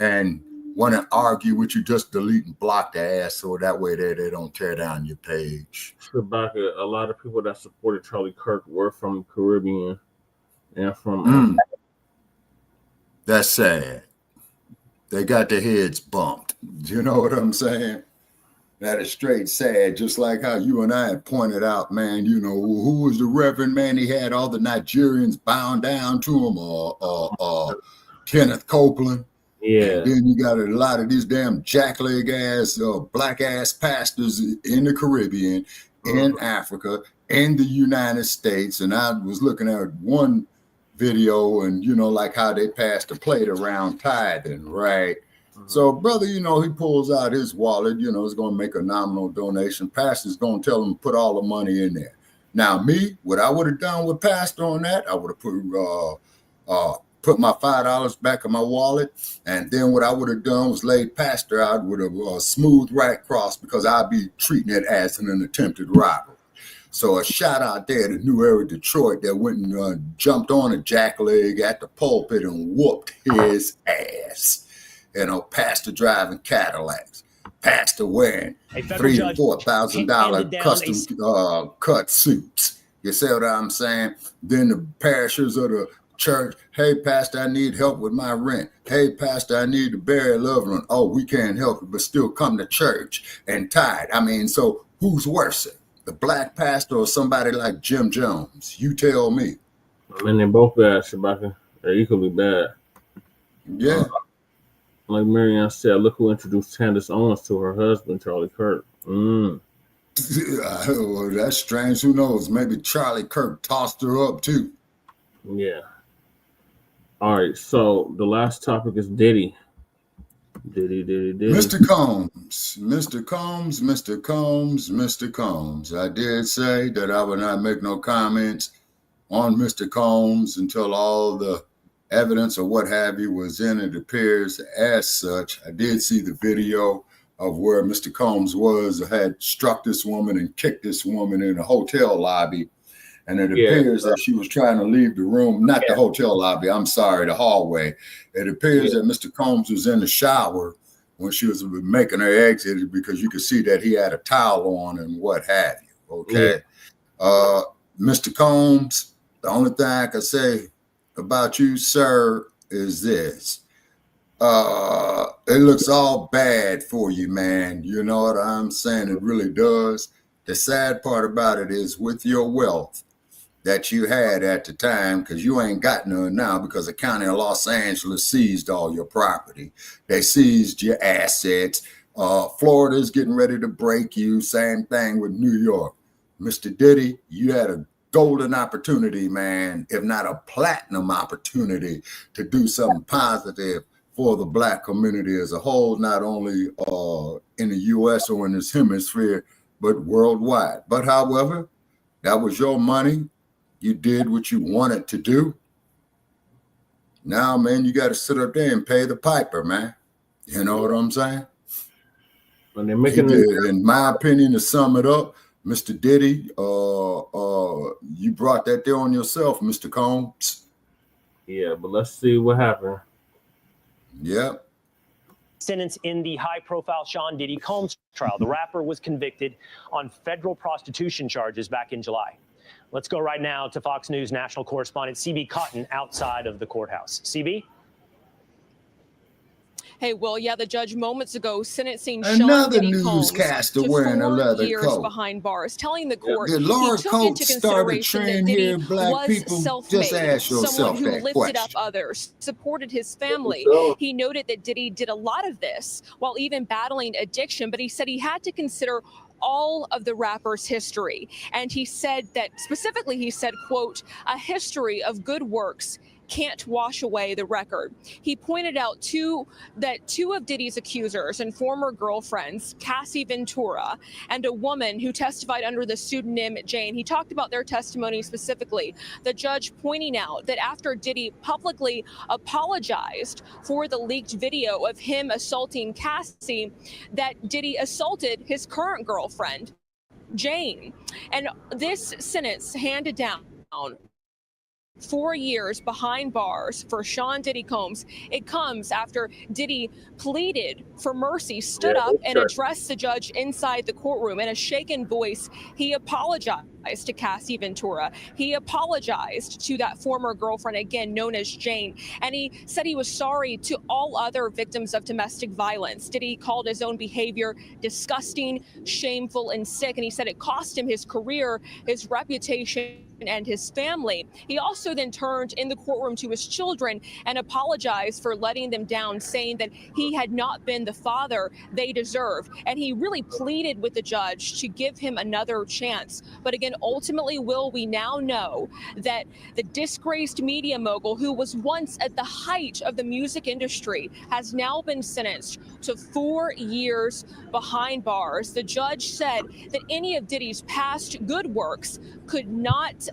and want to argue with you, just delete and block their ass so that way they don't tear down your page. Shabaka, a lot of people that supported Charlie Kirk were from the Caribbean and from That's sad. They got their heads bumped. You know what I'm saying? That is straight sad, just like how you and I had pointed out, man, who was the Reverend man? He had all the Nigerians bound down to him, Kenneth Copeland. Yeah. And then you got a lot of these damn jackleg ass, black ass pastors in the Caribbean, in Africa, in the United States. And I was looking at one video and, like how they passed the plate around tithing, right? So brother, he pulls out his wallet, is going to make a nominal donation. Pastor's going to tell him to put all the money in there. Now me, what I would have done with Pastor on that, I would have put my $5 back in my wallet, and then what I would have done was laid Pastor out with a smooth right cross because I'd be treating it as an attempted robbery. So a shout out there to New Era Detroit that went and jumped on a jackleg at the pulpit and whooped his ass. Pastor driving Cadillacs, Pastor wearing $3,000 to $4,000 custom cut suits. You see what I'm saying? Then the parishioners of the church, hey, Pastor, I need help with my rent. Hey, Pastor, I need to bury a loved one. Oh, we can't help it, but still come to church and tithe. I mean, so who's worse, the black pastor or somebody like Jim Jones? You tell me. I mean, they're both bad, Shabaka. They're equally bad. Yeah. Like Marianne said, look who introduced Candace Owens to her husband, Charlie Kirk. Well, that's strange. Who knows? Maybe Charlie Kirk tossed her up too. Yeah. All right. So the last topic is Diddy. Diddy. Mr. Combs. I did say that I would not make no comments on Mr. Combs until all the evidence or what have you was in. It appears as such. I did see the video of where Mr. Combs had struck this woman and kicked this woman in a hotel lobby. And it appears that she was trying to leave the room, not the hotel lobby, I'm sorry, the hallway. It appears that Mr. Combs was in the shower when she was making her exit because you could see that he had a towel on and what have you, okay? Mr. Combs, the only thing I can say about you, sir, is this. It looks all bad for you, man. You know what I'm saying? It really does. The sad part about it is with your wealth that you had at the time, because you ain't got none now because the county of Los Angeles seized all your property. They seized your assets. Florida's getting ready to break you. Same thing with New York. Mr. Diddy, you had a golden opportunity, man, if not a platinum opportunity to do something positive for the Black community as a whole, not only in the U.S. or in this hemisphere, but worldwide. But however, that was your money. You did what you wanted to do. Now, man, you got to sit up there and pay the piper, man. You know what I'm saying? When they're making it, in my opinion, to sum it up, Mr. Diddy, you brought that there on yourself, Mr. Combs. Yeah, but let's see what happened. Yep. Sentence in the high-profile Sean Diddy Combs trial. The rapper was convicted on federal prostitution charges back in July. Let's go right now to Fox News national correspondent CB Cotton outside of the courthouse. CB? Hey, Will, yeah, the judge moments ago sentencing Another Sean Diddy Combs newscaster to wearing a 4 leather years coat. behind bars, telling the court Did he Laura took Coates into start a consideration trend that Diddy here, Black was people? self-made, Just ask yourself someone who that lifted up question. others, supported his family. He noted that Diddy did a lot of this while even battling addiction, but he said he had to consider all of the rapper's history. And he said that specifically, he said, quote, a history of good works can't wash away the record. He pointed out that two of Diddy's accusers and former girlfriends, Cassie Ventura and a woman who testified under the pseudonym Jane, he talked about their testimony specifically. The judge pointing out that after Diddy publicly apologized for the leaked video of him assaulting Cassie, that Diddy assaulted his current girlfriend, Jane. And this sentence handed down 4 years behind bars for Sean Diddy Combs. It comes after Diddy pleaded for mercy, stood up and addressed the judge inside the courtroom. In a shaken voice, he apologized to Cassie Ventura. He apologized to that former girlfriend, again known as Jane, and he said he was sorry to all other victims of domestic violence. Diddy called his own behavior disgusting, shameful, and sick, and he said it cost him his career, his reputation, and his family. He also then turned in the courtroom to his children and apologized for letting them down, saying that he had not been the father they deserved. And he really pleaded with the judge to give him another chance. But again, ultimately, Will, we now know that the disgraced media mogul, who was once at the height of the music industry, has now been sentenced to 4 years behind bars. The judge said that any of Diddy's past good works could not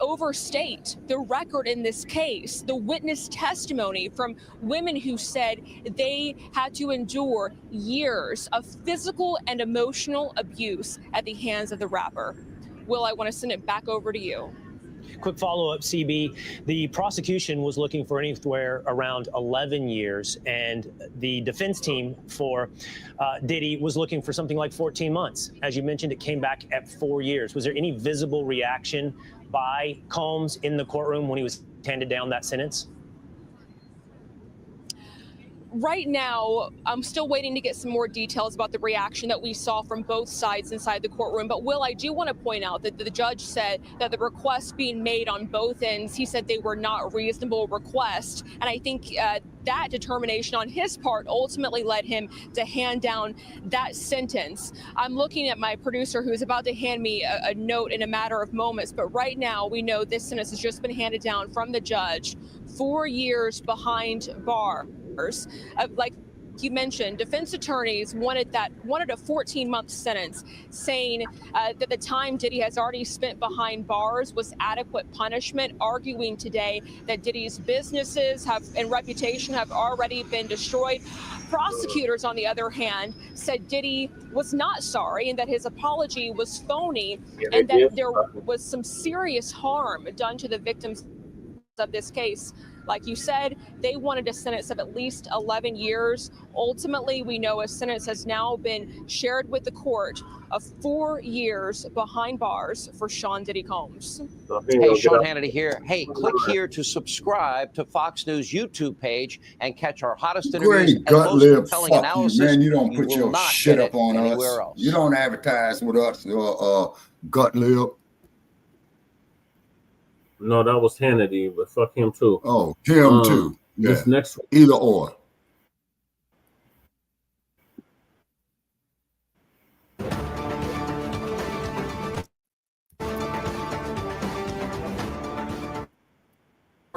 overstate the record in this case. The witness testimony from women who said they had to endure years of physical and emotional abuse at the hands of the rapper. Will, I want to send it back over to you. Quick follow-up, CB. The prosecution was looking for anywhere around 11 years, and the defense team for Diddy was looking for something like 14 months. As you mentioned, it came back at 4 years. Was there any visible reaction by Combs in the courtroom when he was handed down that sentence? Right now, I'm still waiting to get some more details about the reaction that we saw from both sides inside the courtroom. But Will, I do want to point out that the judge said that the requests being made on both ends, he said they were not reasonable requests. And I think that determination on his part ultimately led him to hand down that sentence. I'm looking at my producer who's about to hand me a note in a matter of moments. But right now, we know this sentence has just been handed down from the judge, 4 years behind bars. Like you mentioned, defense attorneys wanted a 14-month sentence, saying that the time Diddy has already spent behind bars was adequate punishment, arguing today that Diddy's businesses and reputation have already been destroyed. Prosecutors, on the other hand, said Diddy was not sorry and that his apology was phony, and that there was some serious harm done to the victims of this case. Like you said, they wanted a sentence of at least 11 years. Ultimately, we know a sentence has now been shared with the court of 4 years behind bars for Sean Diddy Combs. Hey, Sean Hannity here. Hey, click here to subscribe to Fox News YouTube page and catch our hottest interviews and most compelling analysis. Man, you don't put will your not shit get up on us. anywhere else. You don't advertise with us, gut lip. No, that was Hannity, but fuck him too. Oh, him too. Yeah. This next either or.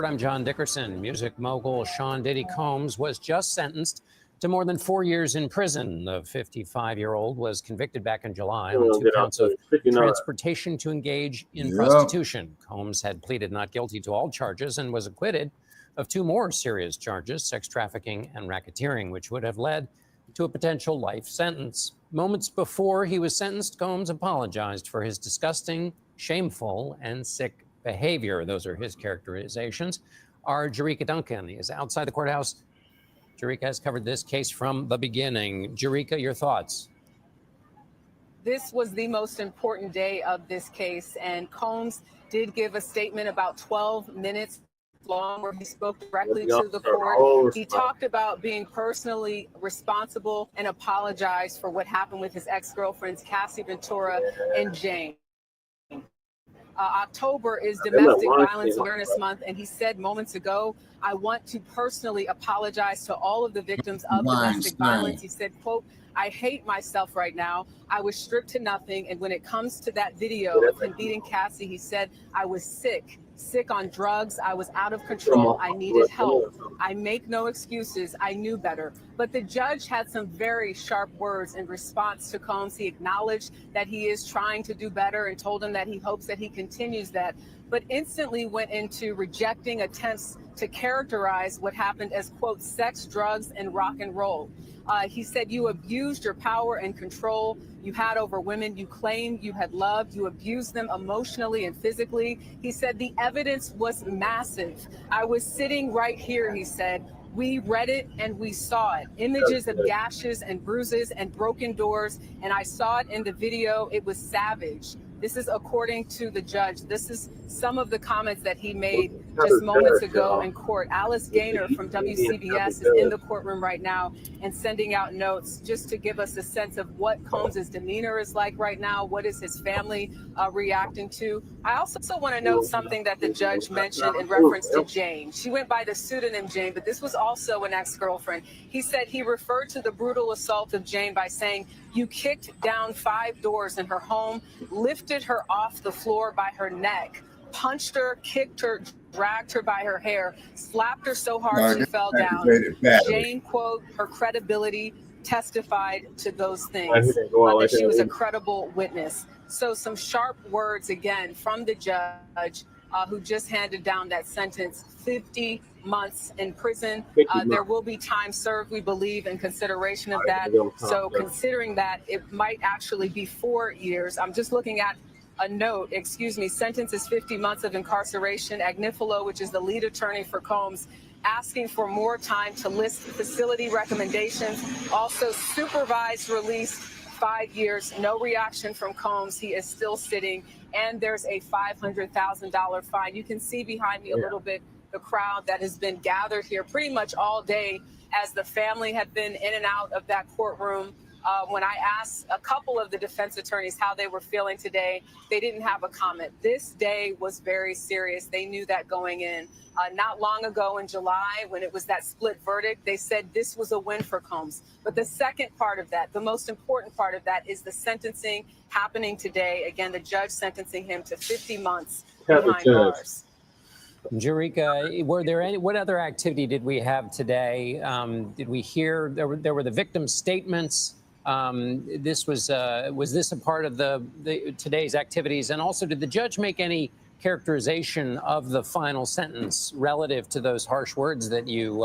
I'm John Dickerson. Music mogul Sean Diddy Combs was just sentenced to more than 4 years in prison. The 55-year-old was convicted back in July on 2 counts of transportation to engage in prostitution. Combs had pleaded not guilty to all charges and was acquitted of 2 more serious charges, sex trafficking and racketeering, which would have led to a potential life sentence. Moments before he was sentenced, Combs apologized for his disgusting, shameful, and sick behavior. Those are his characterizations. Our Jerika Duncan is outside the courthouse. Jerika has covered this case from the beginning. Jerika, your thoughts? This was the most important day of this case, and Combs did give a statement about 12 minutes long where he spoke directly to the court. He talked about being personally responsible and apologized for what happened with his ex-girlfriends, Cassie Ventura and Jane. October is Domestic Violence Awareness Month, and he said moments ago, I want to personally apologize to all of the victims of domestic violence. He said, quote, I hate myself right now. I was stripped to nothing. And when it comes to that video of him beating Cassie, he said, I was sick on drugs. I was out of control. I needed help. I make no excuses. I knew better. But the judge had some very sharp words in response to Combs. He acknowledged that he is trying to do better and told him that he hopes that he continues that, but instantly went into rejecting attempts to characterize what happened as, quote, sex, drugs, and rock and roll. He said, you abused your power and control you had over women you claimed you had loved. You abused them emotionally and physically. He said the evidence was massive. I was sitting right here, he said. We read it and we saw it. Images of gashes and bruises and broken doors. And I saw it in the video. It was savage. This is according to the judge. This is some of the comments that he made just moments ago in court. Alice Gaynor from WCBS is in the courtroom right now and sending out notes just to give us a sense of what Combs' demeanor is like right now. What is his family reacting to? I also want to note something that the judge mentioned in reference to Jane. She went by the pseudonym Jane, but this was also an ex-girlfriend. He said he referred to the brutal assault of Jane by saying, you kicked down 5 doors in her home, lifted her off the floor by her neck, punched her, kicked her, dragged her by her hair, slapped her so hard she fell down. Jane, quote, her credibility testified to those things, that she was a credible witness. So some sharp words again from the judge who just handed down that sentence, 50 months in prison. There will be time served, we believe, in consideration of that. So considering that, it might actually be 4 years. I'm just looking at a note, sentence is 50 months of incarceration. Agnifilo, which is the lead attorney for Combs, asking for more time to list facility recommendations. Also supervised release, 5 years, no reaction from Combs. He is still sitting, and there's a $500,000 fine. You can see behind me a little bit the crowd that has been gathered here pretty much all day as the family had been in and out of that courtroom. When I asked a couple of the defense attorneys how they were feeling today, they didn't have a comment. This day was very serious. They knew that going in. Not long ago in July, when it was that split verdict, they said this was a win for Combs. But the second part of that, the most important part of that, is the sentencing happening today. Again, the judge sentencing him to 50 months behind bars. Jerika, what other activity did we have today? Did we hear, there were the victim statements. Was this a part of today's activities? And also, did the judge make any characterization of the final sentence relative to those harsh words that you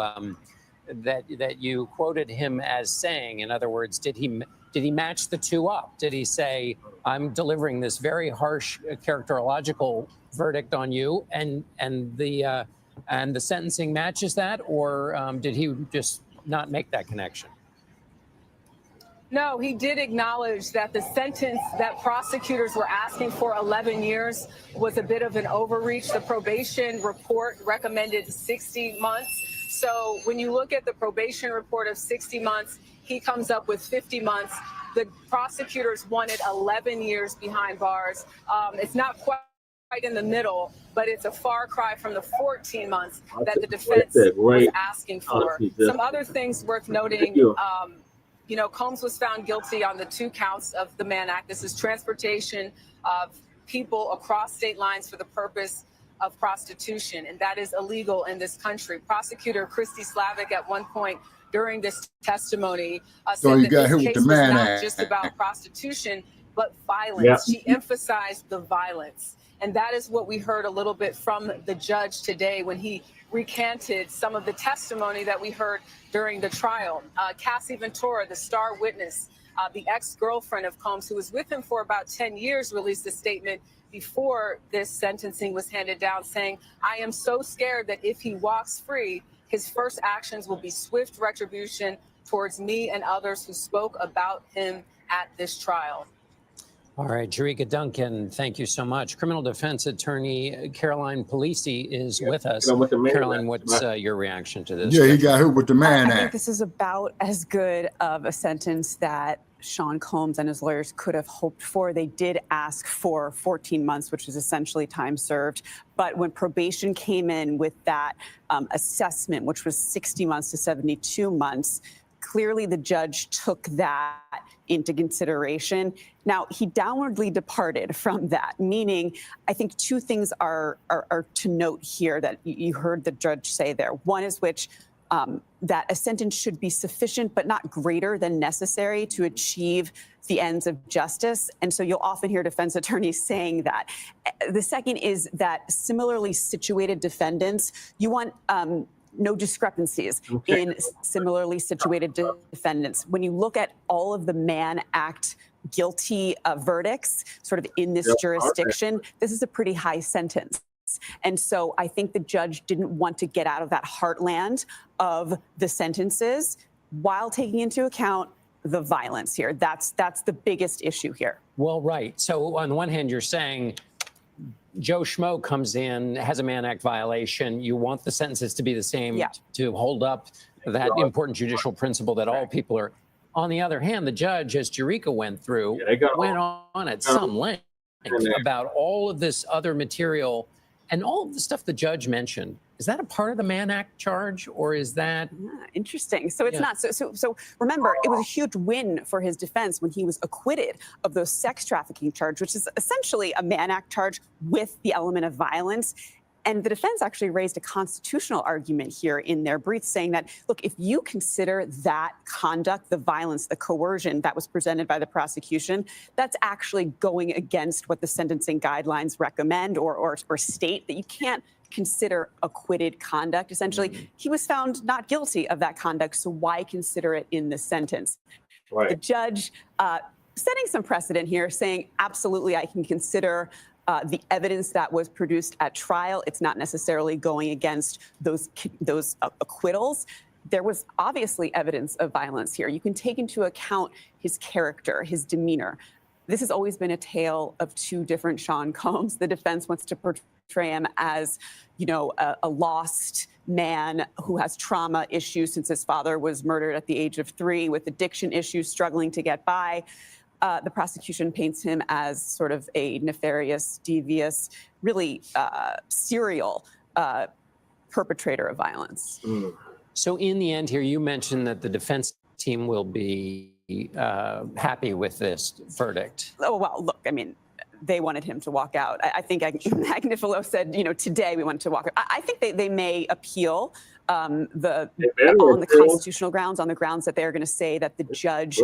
that you quoted him as saying? In other words, did he match the two up? Did he say, I'm delivering this very harsh characterological verdict on you, and the sentencing matches that, or did he just not make that connection? No, he did acknowledge that the sentence that prosecutors were asking for, 11 years, was a bit of an overreach. The probation report recommended 60 months. So when you look at the probation report of 60 months, he comes up with 50 months. The prosecutors wanted 11 years behind bars. It's not quite in the middle, but it's a far cry from the 14 months that the defense was asking for. Some other things worth noting. Combs was found guilty on the 2 counts of the Mann Act. This is transportation of people across state lines for the purpose of prostitution, and that is illegal in this country. Prosecutor Christy Slavic at one point during this testimony So said you got that hit this with case the was man not act. just about prostitution, but violence. Yep. She emphasized the violence. And that is what we heard a little bit from the judge today when he recanted some of the testimony that we heard during the trial. Cassie Ventura, the star witness, the ex-girlfriend of Combs, who was with him for about 10 years, released a statement before this sentencing was handed down saying, "I am so scared that if he walks free, his first actions will be swift retribution towards me and others who spoke about him at this trial." All right, Jerika Duncan, thank you so much. Criminal defense attorney Caroline Polisi is with us. Caroline, what's your reaction to this? Yeah, he got hit with the man I think act. this is about as good of a sentence that Sean Combs and his lawyers could have hoped for. They did ask for 14 months, which is essentially time served. But when probation came in with that assessment, which was 60 months to 72 months, clearly the judge took that into consideration. Now, he downwardly departed from that, meaning I think two things are to note here that you heard the judge say there. One is which that a sentence should be sufficient but not greater than necessary to achieve the ends of justice. And so you'll often hear defense attorneys saying that. The second is that similarly situated defendants, you want no discrepancies in similarly situated defendants. When you look at all of the Mann Act guilty verdicts sort of in this jurisdiction, this is a pretty high sentence. And so I think the judge didn't want to get out of that heartland of the sentences while taking into account the violence here. That's the biggest issue here. Well, right. So on the one hand, you're saying Joe Schmo comes in, has a Mann Act violation. You want the sentences to be the same to hold up that important judicial principle that all people are. On the other hand, the judge, as Jerika went through, went on at some length about all of this other material and all of the stuff the judge mentioned. Is that a part of the Mann Act charge, or is that interesting? So it's not. So remember, it was a huge win for his defense when he was acquitted of those sex trafficking charge, which is essentially a Mann Act charge with the element of violence. And the defense actually raised a constitutional argument here in their brief, saying that, look, if you consider that conduct, the violence, the coercion that was presented by the prosecution, that's actually going against what the sentencing guidelines recommend or state, that you can't consider acquitted conduct. Essentially, he was found not guilty of that conduct, so why consider it in the sentence? Right. The judge setting some precedent here, saying, absolutely, I can consider the evidence that was produced at trial. It's not necessarily going against those acquittals. There was obviously evidence of violence here. You can take into account his character, his demeanor. This has always been a tale of two different Sean Combs. The defense wants to portray him as, a lost man who has trauma issues since his father was murdered at the age of 3, with addiction issues, struggling to get by. The prosecution paints him as sort of a nefarious, devious, really serial perpetrator of violence. So in the end here, you mentioned that the defense team will be happy with this verdict. Oh, well, look, I mean, they wanted him to walk out. I think Agnifilo said, today we wanted to walk out. I think they may appeal on the constitutional grounds, on the grounds that they're going to say that the judge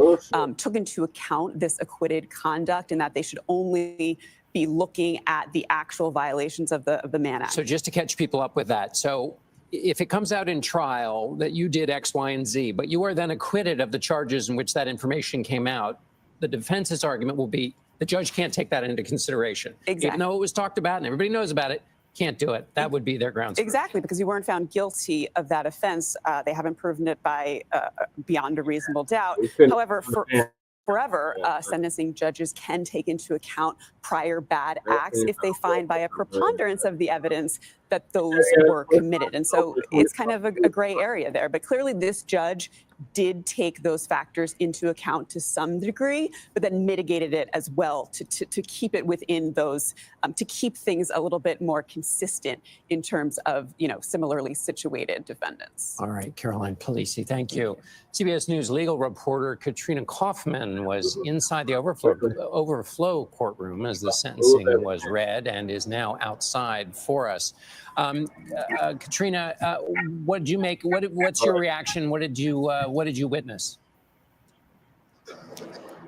took into account this acquitted conduct and that they should only be looking at the actual violations of the Mann Act. So just to catch people up with that. So if it comes out in trial that you did X, Y, and Z, but you are then acquitted of the charges in which that information came out, the defense's argument will be the judge can't take that into consideration. Exactly. Even though it was talked about and everybody knows about it, can't do it. That would be their grounds. Exactly, because you weren't found guilty of that offense. They haven't proven it by beyond a reasonable doubt. However, forever, sentencing judges can take into account prior bad acts if they find by a preponderance of the evidence that those were committed. And so it's kind of a gray area there. But clearly this judge did take those factors into account to some degree, but then mitigated it as well to keep it within those, to keep things a little bit more consistent in terms of, similarly situated defendants. All right, Caroline Polisi, thank you. CBS News legal reporter Katrina Kaufman was inside the overflow courtroom as the sentencing was read and is now outside for us. Katrina, what did you make? What's your reaction? What did you witness?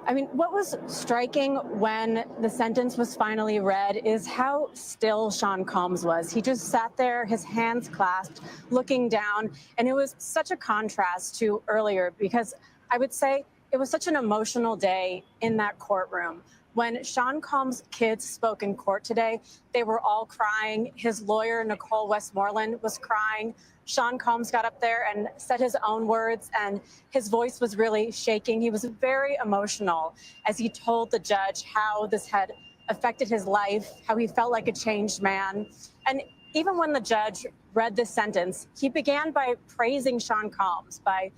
I mean, what was striking when the sentence was finally read is how still Sean Combs was. He just sat there, his hands clasped, looking down, and it was such a contrast to earlier, because I would say it was such an emotional day in that courtroom. When Sean Combs' kids spoke in court today, they were all crying. His lawyer, Nicole Westmoreland, was crying. Sean Combs got up there and said his own words, and his voice was really shaking. He was very emotional as he told the judge how this had affected his life, how he felt like a changed man. And even when the judge read this sentence, he began by praising Sean Combs, by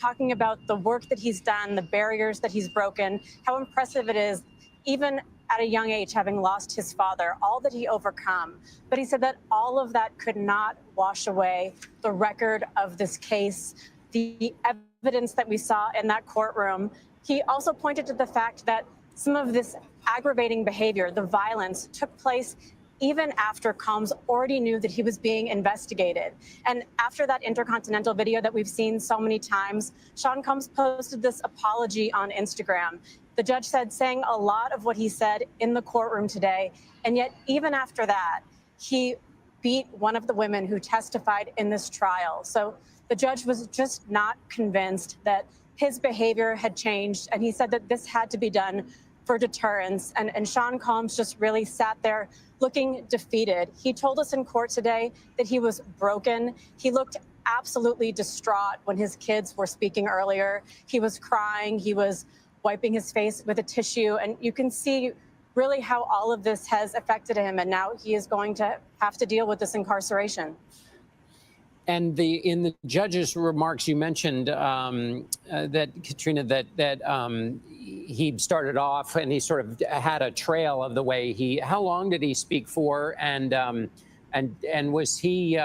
talking about the work that he's done, the barriers that he's broken, how impressive it is, even at a young age, having lost his father, all that he overcome. But he said that all of that could not wash away the record of this case, the evidence that we saw in that courtroom. He also pointed to the fact that some of this aggravating behavior, the violence, took place even after Combs already knew that he was being investigated. And after that Intercontinental video that we've seen so many times, Sean Combs posted this apology on Instagram. The judge said, saying a lot of what he said in the courtroom today, and yet even after that, he beat one of the women who testified in this trial. So the judge was just not convinced that his behavior had changed, and he said that this had to be done for deterrence. And Sean Combs just really sat there looking defeated. He told us in court today that he was broken. He looked absolutely distraught when his kids were speaking earlier. He was crying. He was wiping his face with a tissue. And you can see really how all of this has affected him. And now he is going to have to deal with this incarceration. And in the judge's remarks, you mentioned that, Katrina, that he started off and he sort of had a trail of the way how long did he speak for? And was he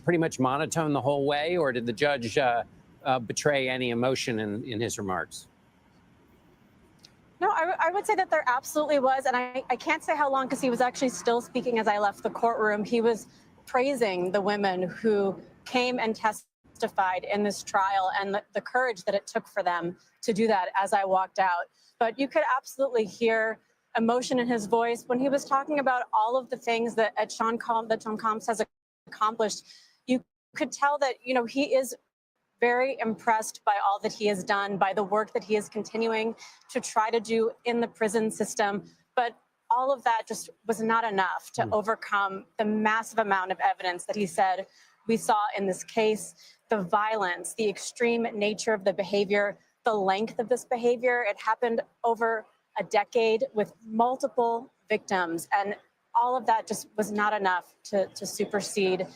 pretty much monotone the whole way, or did the judge betray any emotion in his remarks? No, I would say that there absolutely was. And I can't say how long, because he was actually still speaking as I left the courtroom. He was praising the women who came and testified in this trial and the courage that it took for them to do that as I walked out. But you could absolutely hear emotion in his voice when he was talking about all of the things that Sean Combs has accomplished. You could tell that, he is very impressed by all that he has done, by the work that he is continuing to try to do in the prison system. But all of that just was not enough to overcome the massive amount of evidence that he said we saw in this case, the violence, the extreme nature of the behavior, the length of this behavior. It happened over a decade with multiple victims, and all of that just was not enough to supersede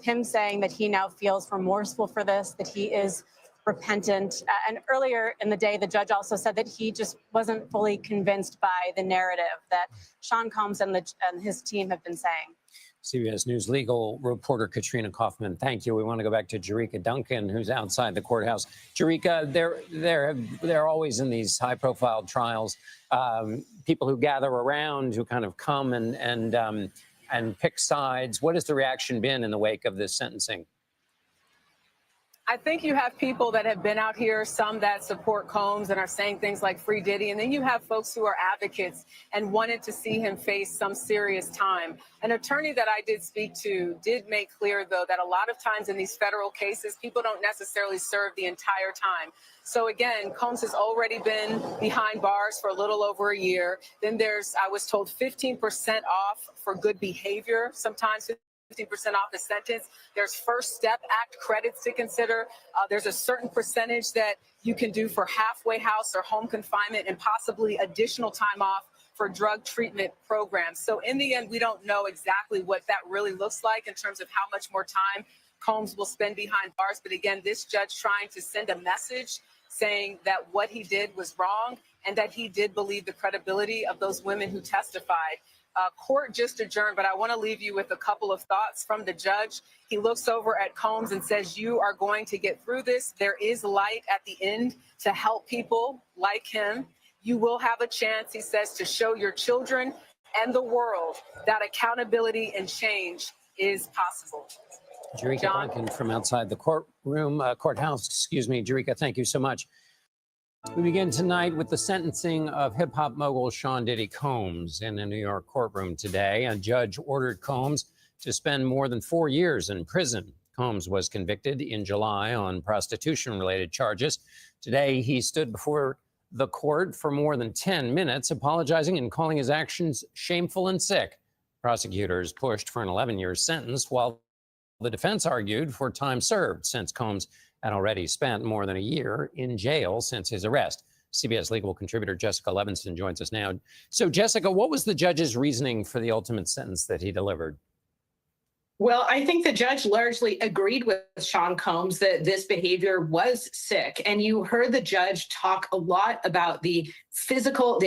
him saying that he now feels remorseful for this, that he is repentant. And earlier in the day, the judge also said that he just wasn't fully convinced by the narrative that Sean Combs and his team have been saying. CBS News legal reporter Katrina Kaufman, thank you. We want to go back to Jerika Duncan, who's outside the courthouse. Jerika, they're always in these high-profile trials, people who gather around, who kind of come and pick sides. What has the reaction been in the wake of this sentencing? I think you have people that have been out here, some that support Combs and are saying things like free Diddy. And then you have folks who are advocates and wanted to see him face some serious time. An attorney that I did speak to did make clear, though, that a lot of times in these federal cases, people don't necessarily serve the entire time. So again, Combs has already been behind bars for a little over a year. Then there's, I was told, 15% off for good behavior, sometimes 50% off the sentence. There's First Step Act credits to consider. There's a certain percentage that you can do for halfway house or home confinement, and possibly additional time off for drug treatment programs. So in the end, we don't know exactly what that really looks like in terms of how much more time Combs will spend behind bars. But again, this judge trying to send a message saying that what he did was wrong and that he did believe the credibility of those women who testified. Court just adjourned, but I want to leave you with a couple of thoughts from the judge. He looks over at Combs and says, you are going to get through this. There is light at the end to help people like him. You will have a chance, he says, to show your children and the world that accountability and change is possible. Jerika Duncan from outside the courthouse, Jerika, thank you so much. We begin tonight with the sentencing of hip-hop mogul Sean Diddy Combs in a New York courtroom today. A judge ordered Combs to spend more than 4 years in prison. Combs was convicted in July on prostitution-related charges. Today, he stood before the court for more than 10 minutes, apologizing and calling his actions shameful and sick. Prosecutors pushed for an 11-year sentence, while the defense argued for time served, since Combs had already spent more than a year in jail since his arrest. CBS legal contributor Jessica Levinson joins us now. So, Jessica, what was the judge's reasoning for the ultimate sentence that he delivered? Well, I think the judge largely agreed with Sean Combs that this behavior was sick. And you heard the judge talk a lot about the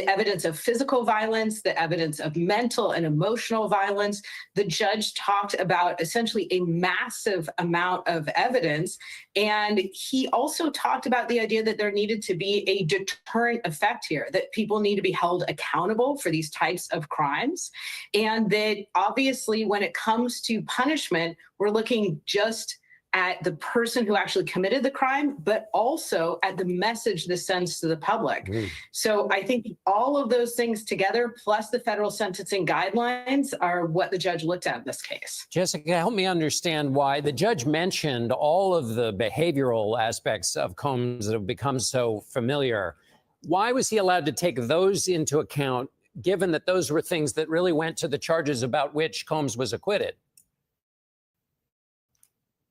evidence of physical violence, the evidence of mental and emotional violence. The judge talked about essentially a massive amount of evidence. And he also talked about the idea that there needed to be a deterrent effect here, that people need to be held accountable for these types of crimes. And that obviously when it comes to punishment, we're looking just at the person who actually committed the crime, but also at the message this sends to the public. So I think all of those things together, plus the federal sentencing guidelines, are what the judge looked at in this case. Jessica, help me understand why the judge mentioned all of the behavioral aspects of Combs that have become so familiar. Why was he allowed to take those into account, given that those were things that really went to the charges about which Combs was acquitted?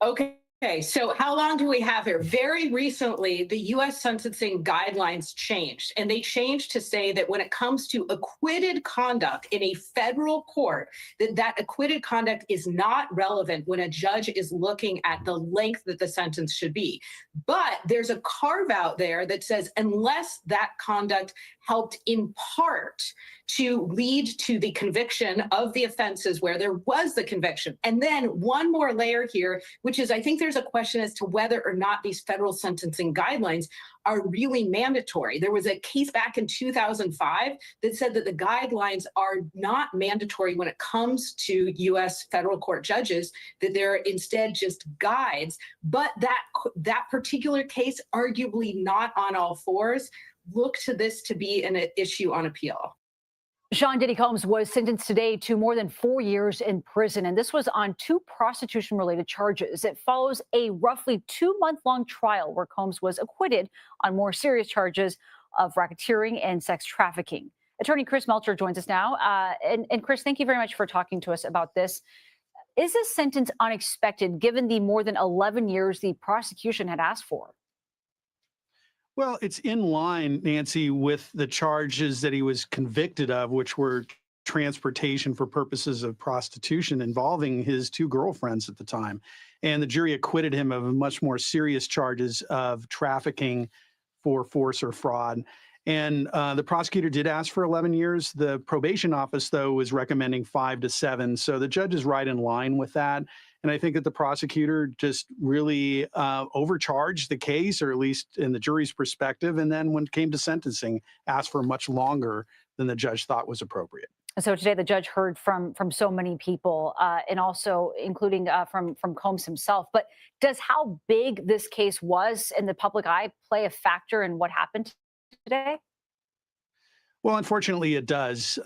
Okay, so how long do we have here? Very recently, the U.S. sentencing guidelines changed, and they changed to say that when it comes to acquitted conduct in a federal court, that acquitted conduct is not relevant when a judge is looking at the length that the sentence should be. But there's a carve out there that says unless that conduct helped in part to lead to the conviction of the offenses where there was the conviction. And then one more layer here, which is I think there's a question as to whether or not these federal sentencing guidelines are really mandatory. There was a case back in 2005 that said that the guidelines are not mandatory when it comes to U.S. federal court judges, that they're instead just guides. But that particular case, arguably not on all fours, look to this to be an issue on appeal. Sean Diddy Combs was sentenced today to more than 4 years in prison, and this was on 2 prostitution-related charges. It follows a roughly 2-month-long trial where Combs was acquitted on more serious charges of racketeering and sex trafficking. Attorney Chris Melcher joins us now. And Chris, thank you very much for talking to us about this. Is this sentence unexpected, given the more than 11 years the prosecution had asked for? Well, it's in line, Nancy, with the charges that he was convicted of, which were transportation for purposes of prostitution involving his 2 girlfriends at the time. And the jury acquitted him of much more serious charges of trafficking for force or fraud. And the prosecutor did ask for 11 years. The probation office, though, was recommending 5 to 7. So the judge is right in line with that. And I think that the prosecutor just really overcharged the case, or at least in the jury's perspective. And then when it came to sentencing, asked for much longer than the judge thought was appropriate. So today the judge heard from so many people, and also including from Combs himself. But does how big this case was in the public eye play a factor in what happened today? Well, unfortunately, it does.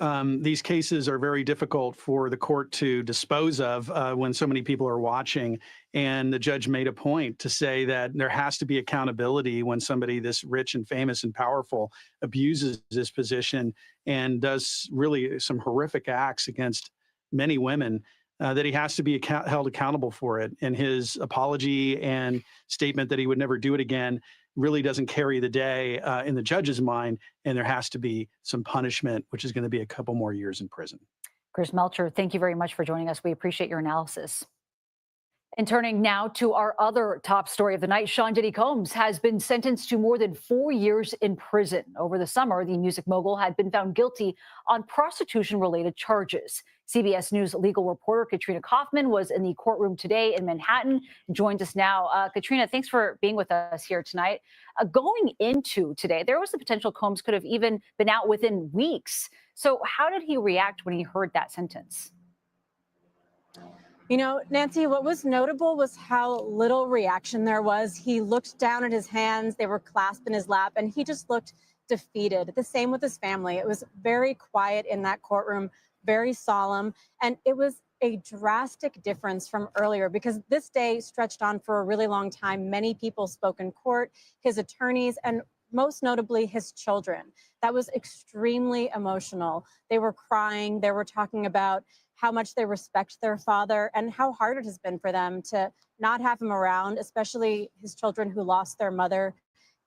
These cases are very difficult for the court to dispose of when so many people are watching. And the judge made a point to say that there has to be accountability when somebody this rich and famous and powerful abuses his position and does really some horrific acts against many women, that he has to be held accountable for it. And his apology and statement that he would never do it again really doesn't carry the day in the judge's mind, and there has to be some punishment, which is going to be a couple more years in prison. Chris Melcher, thank you very much for joining us. We appreciate your analysis. And turning now to our other top story of the night, Sean Diddy Combs has been sentenced to more than 4 years in prison. Over the summer, the music mogul had been found guilty on prostitution-related charges. CBS News legal reporter Katrina Kaufman was in the courtroom today in Manhattan and joins us now. Katrina, thanks for being with us here tonight. Going into today, there was the potential Combs could have even been out within weeks. So how did he react when he heard that sentence? You know, Nancy, what was notable was how little reaction there was. He looked down at his hands. They were clasped in his lap, and he just looked defeated. The same with his family. It was very quiet in that courtroom, very solemn, and it was a drastic difference from earlier because this day stretched on for a really long time. Many people spoke in court, his attorneys, and most notably his children. That was extremely emotional. They were crying. They were talking about how much they respect their father and how hard it has been for them to not have him around, especially his children who lost their mother,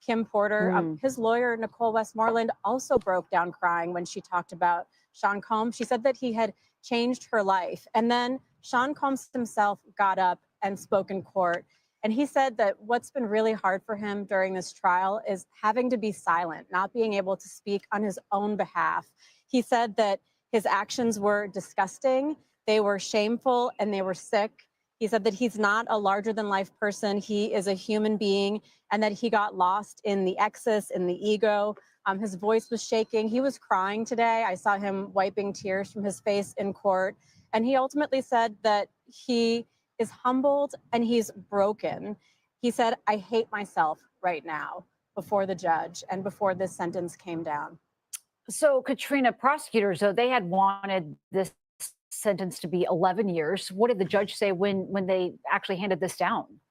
Kim Porter. His lawyer, Nicole Westmoreland, also broke down crying when she talked about Sean Combs. She said that he had changed her life. And then Sean Combs himself got up and spoke in court. And he said that what's been really hard for him during this trial is having to be silent, not being able to speak on his own behalf. He said that his actions were disgusting, they were shameful, and they were sick. He said that he's not a larger-than-life person. He is a human being, and that he got lost in the excess, in the ego. His voice was shaking. He was crying today. I saw him wiping tears from his face in court. And he ultimately said that he is humbled and he's broken. He said, "I hate myself right now," before the judge and before this sentence came down. So, Katrina, prosecutors, though, they had wanted this sentence to be 11 years. What did the judge say when they actually handed this down?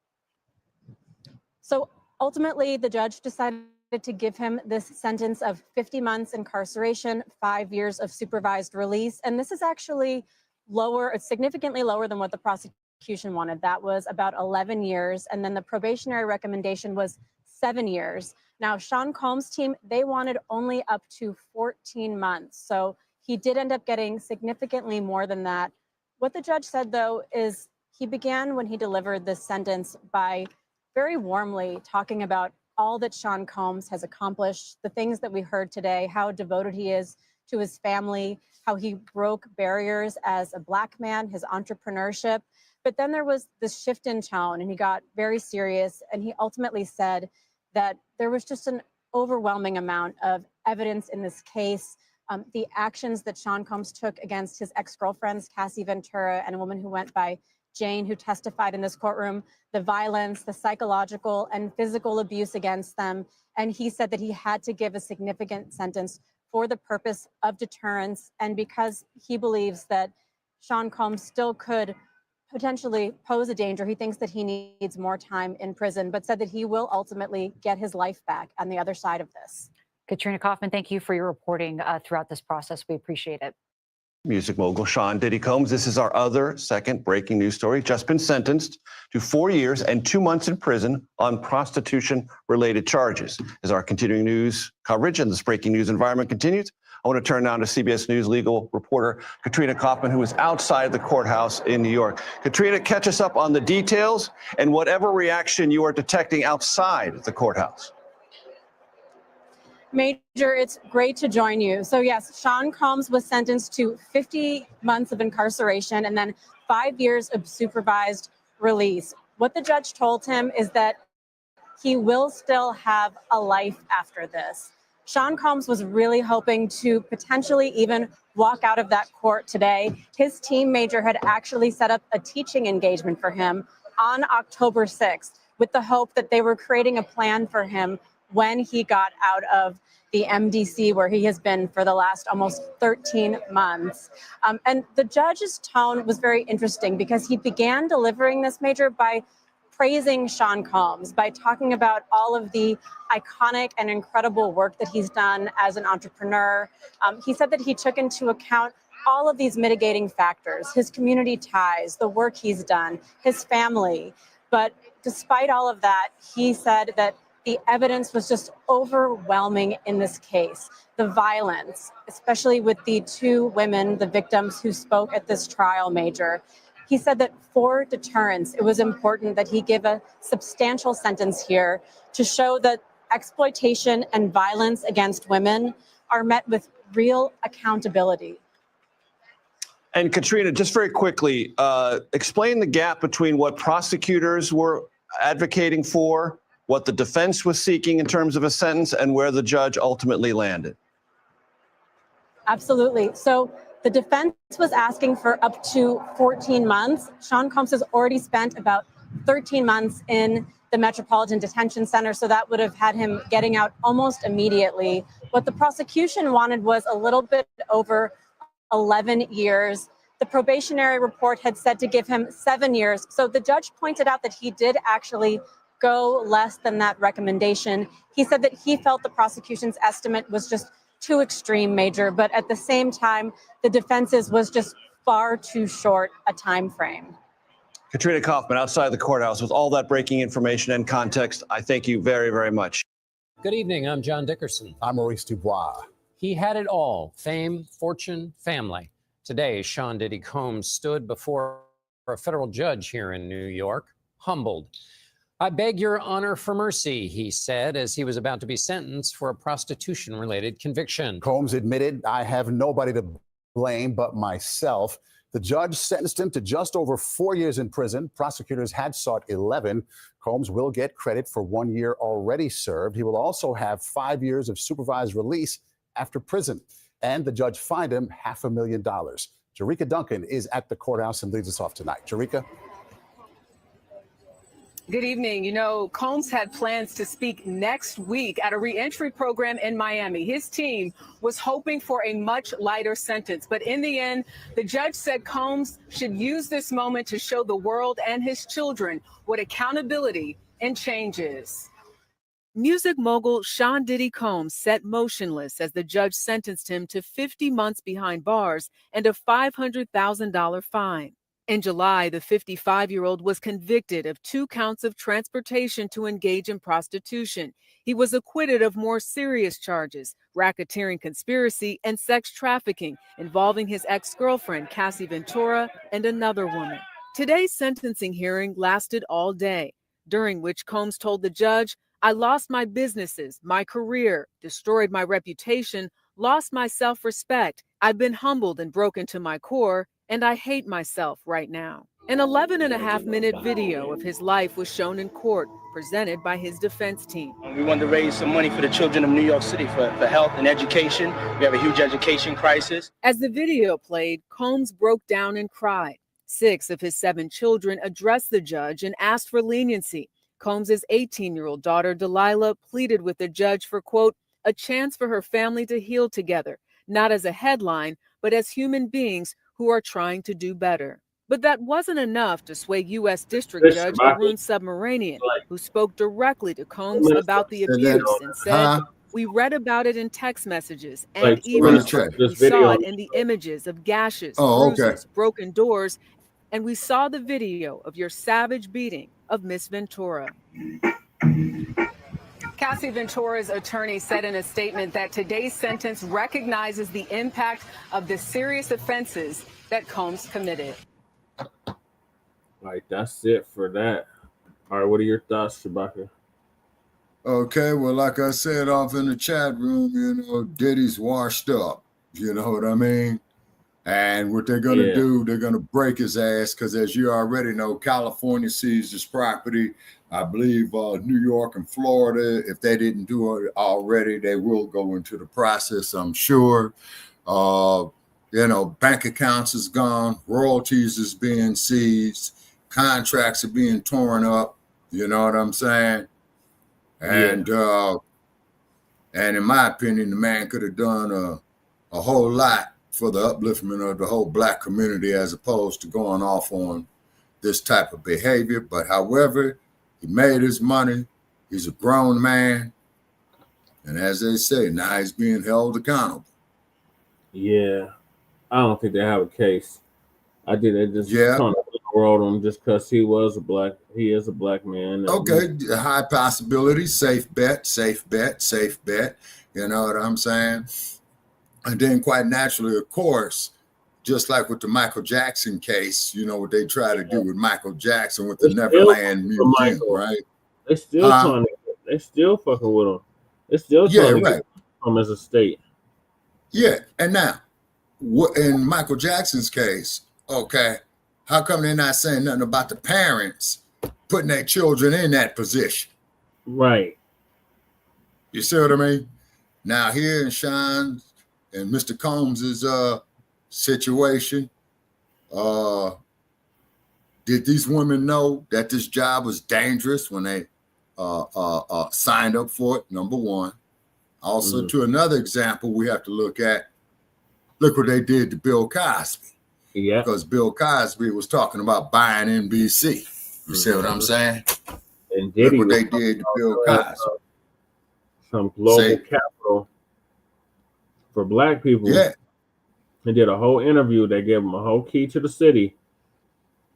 So ultimately, the judge decided to give him this sentence of 50 months incarceration, 5 years of supervised release. And this is actually lower, it's significantly lower than what the prosecution wanted. That was about 11 years. And then the probationary recommendation was 7 years. Now, Sean Combs' team, they wanted only up to 14 months. So he did end up getting significantly more than that. What the judge said, though, is he began when he delivered this sentence by very warmly talking about all that Sean Combs has accomplished, the things that we heard today, how devoted he is to his family, how he broke barriers as a Black man, his entrepreneurship. But then there was this shift in tone, and he got very serious, and he ultimately said that there was just an overwhelming amount of evidence in this case. The actions that Sean Combs took against his ex-girlfriends, Cassie Ventura, and a woman who went by Jane, who testified in this courtroom, the violence, the psychological and physical abuse against them. And he said that he had to give a significant sentence for the purpose of deterrence, and because he believes that Sean Combs still could potentially pose a danger. He thinks that he needs more time in prison, but said that he will ultimately get his life back on the other side of this. Katrina Kaufman, thank you for your reporting throughout this process. We appreciate it. Music mogul Sean Diddy Combs. This is our other second breaking news story. Just been sentenced to 4 years and 2 months in prison on prostitution-related charges. As our continuing news coverage and this breaking news environment continues, I want to turn now to CBS News legal reporter Katrina Kaufman, who is outside the courthouse in New York. Katrina, catch us up on the details and whatever reaction you are detecting outside the courthouse. Major, it's great to join you. So yes, Sean Combs was sentenced to 50 months of incarceration and then 5 years of supervised release. What the judge told him is that he will still have a life after this. Sean Combs was really hoping to potentially even walk out of that court today. His team, Major, had actually set up a teaching engagement for him on October 6th with the hope that they were creating a plan for him when he got out of the MDC, where he has been for the last almost 13 months. And the judge's tone was very interesting because he began delivering this, Major, by praising Sean Combs, by talking about all of the iconic and incredible work that he's done as an entrepreneur. He said that he took into account all of these mitigating factors, his community ties, the work he's done, his family. But despite all of that, he said that the evidence was just overwhelming in this case. The violence, especially with the two women, the victims who spoke at this trial, Major. He said that for deterrence, it was important that he give a substantial sentence here to show that exploitation and violence against women are met with real accountability. And Katrina, just very quickly, explain the gap between what prosecutors were advocating for, what the defense was seeking in terms of a sentence, and where the judge ultimately landed. Absolutely. So the defense was asking for up to 14 months. Sean Combs has already spent about 13 months in the Metropolitan Detention Center, so that would have had him getting out almost immediately. What the prosecution wanted was a little bit over 11 years. The probationary report had said to give him 7 years. So the judge pointed out that he did actually go less than that recommendation. He said that he felt the prosecution's estimate was just too extreme, Major, but at the same time, the defense's was just far too short a time frame. Katrina Kaufman, outside the courthouse, with all that breaking information and context, I thank you very, very much. Good evening. I'm John Dickerson. I'm Maurice Dubois. He had it all: fame, fortune, family. Today, Sean Diddy Combs stood before a federal judge here in New York, humbled. "I beg your honor for mercy," he said, as he was about to be sentenced for a prostitution-related conviction. Combs admitted, "I have nobody to blame but myself." The judge sentenced him to just over 4 years in prison. Prosecutors had sought 11. Combs will get credit for 1 year already served. He will also have 5 years of supervised release after prison. And the judge fined him $500,000. Jerika Duncan is at the courthouse and leads us off tonight. Jerika? Good evening. You know, Combs had plans to speak next week at a reentry program in Miami. His team was hoping for a much lighter sentence, but in the end, the judge said Combs should use this moment to show the world and his children what accountability and change is. Music mogul Sean Diddy Combs sat motionless as the judge sentenced him to 50 months behind bars and a $500,000 fine. In July, the 55-year-old was convicted of 2 counts of transportation to engage in prostitution. He was acquitted of more serious charges, racketeering conspiracy and sex trafficking, involving his ex-girlfriend, Cassie Ventura, and another woman. Today's sentencing hearing lasted all day, during which Combs told the judge, "I lost my businesses, my career, destroyed my reputation, lost my self-respect. I've been humbled and broken to my core, and I hate myself right now." An 11-and-a-half-minute video of his life was shown in court, presented by his defense team. We wanted to raise some money for the children of New York City for health and education. We have a huge education crisis. As the video played, Combs broke down and cried. 6 of his 7 children addressed the judge and asked for leniency. Combs' 18-year-old daughter, Delilah, pleaded with the judge for, quote, "a chance for her family to heal together, not as a headline, but as human beings who are trying to do better." But that wasn't enough to sway U.S. District Judge Arun Subramanian, who spoke directly to Combs about the abuse and said, "We read about it in text messages and emails. We saw it in the images of gashes, bruises, broken doors, and we saw the video of your savage beating of Miss Ventura." Cassie Ventura's attorney said in a statement that today's sentence recognizes the impact of the serious offenses that Combs committed. All right, that's it for that. All right, what are your thoughts, Shabaka? Okay, well, like I said off in the chat room, you know, Diddy's washed up. You know what I mean? And what they're going to do, they're going to break his ass because, as you already know, California seized his property. I believe New York and Florida, if they didn't do it already, they will go into the process, I'm sure. You know, bank accounts is gone. Royalties is being seized. Contracts are being torn up. You know what I'm saying? And in my opinion, the man could have done a whole lot for the upliftment of the whole Black community as opposed to going off on this type of behavior. But however, he made his money. He's a grown man. And as they say, now he's being held accountable. Yeah. I don't think they have a case. I did it just kind of wrote him just because he is a black man. Okay, high possibility, safe bet, safe bet, safe bet. You know what I'm saying? And then quite naturally, of course, just like with the Michael Jackson case, you know what they try to do with Michael Jackson with the Neverland Museum, right? They still they still fucking with him. They still trying to get him as a state. Yeah, and now, in Michael Jackson's case, okay, how come they're not saying nothing about the parents putting their children in that position? Right. You see what I mean? Now here in Sean and Mr. Combs's situation, did these women know that this job was dangerous when they signed up for it? Number one. Also, to another example, we have to look what they did to Bill Cosby. Yeah. Because Bill Cosby was talking about buying NBC. You see what I'm saying? And Diddy look what they did to Bill Cosby. Some global capital for black people. Yeah. They did a whole interview. They gave him a whole key to the city.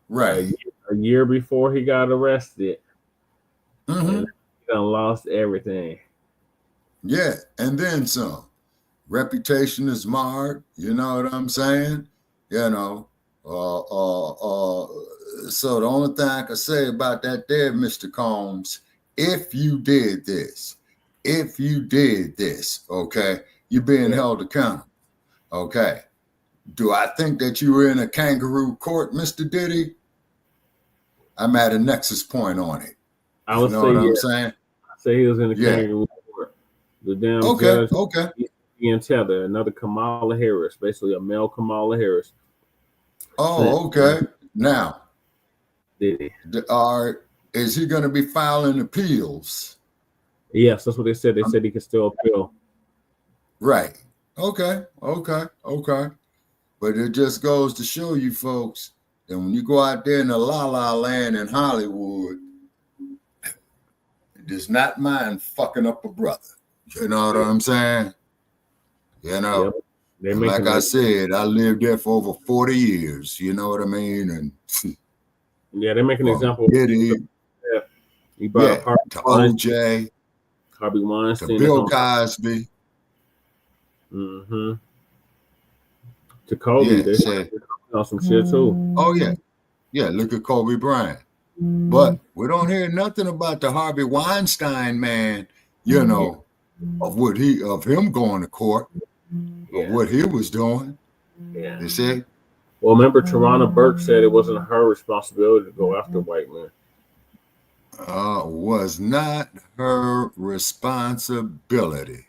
Right. A year before he got arrested. Mm-hmm. And he done lost everything. Yeah, and then some. Reputation is marred. You know what I'm saying? You know. So the only thing I can say about that there, Mr. Combs, if you did this, okay, you're being held accountable. Okay. Do I think that you were in a kangaroo court, Mr. Diddy? I'm at a nexus point on it. I would know say, what I'm saying? I say he was in a kangaroo court. The damn judge being tethered. Another Kamala Harris, basically a male Kamala Harris. Oh, okay. Now, Diddy. Is he going to be filing appeals? Yes, that's what they said. They said he could still appeal. Right. Okay. But it just goes to show you folks that when you go out there in the la-la land in Hollywood, it does not mind fucking up a brother. You know what I'm saying? You know, like I said, I lived there for over 40 years. You know what I mean? And yeah, they make an example. He brought up to OJ, Harvey Weinstein, to Bill Cosby. Mm-hmm. To Kobe, they said on some shit too. Oh yeah, look at Kobe Bryant. But we don't hear nothing about the Harvey Weinstein man. You know, of him going to court, of what he was doing. Yeah, you see. Well, remember, Tarana Burke said it wasn't her responsibility to go after white men. Was not her responsibility.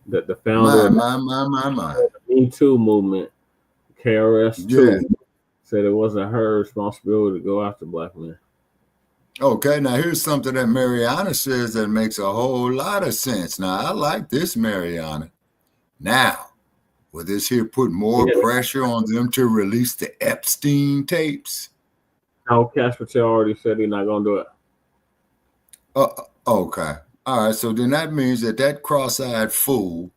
That the founder of the Me Too movement, KRS2, said it wasn't her responsibility to go after black men. Okay, now here's something that Mariana says that makes a whole lot of sense. Now, I like this, Mariana. Now, will this here put more pressure on them to release the Epstein tapes? No, Cash Patel already said he's not going to do it. Okay. All right, so then that means that cross-eyed fool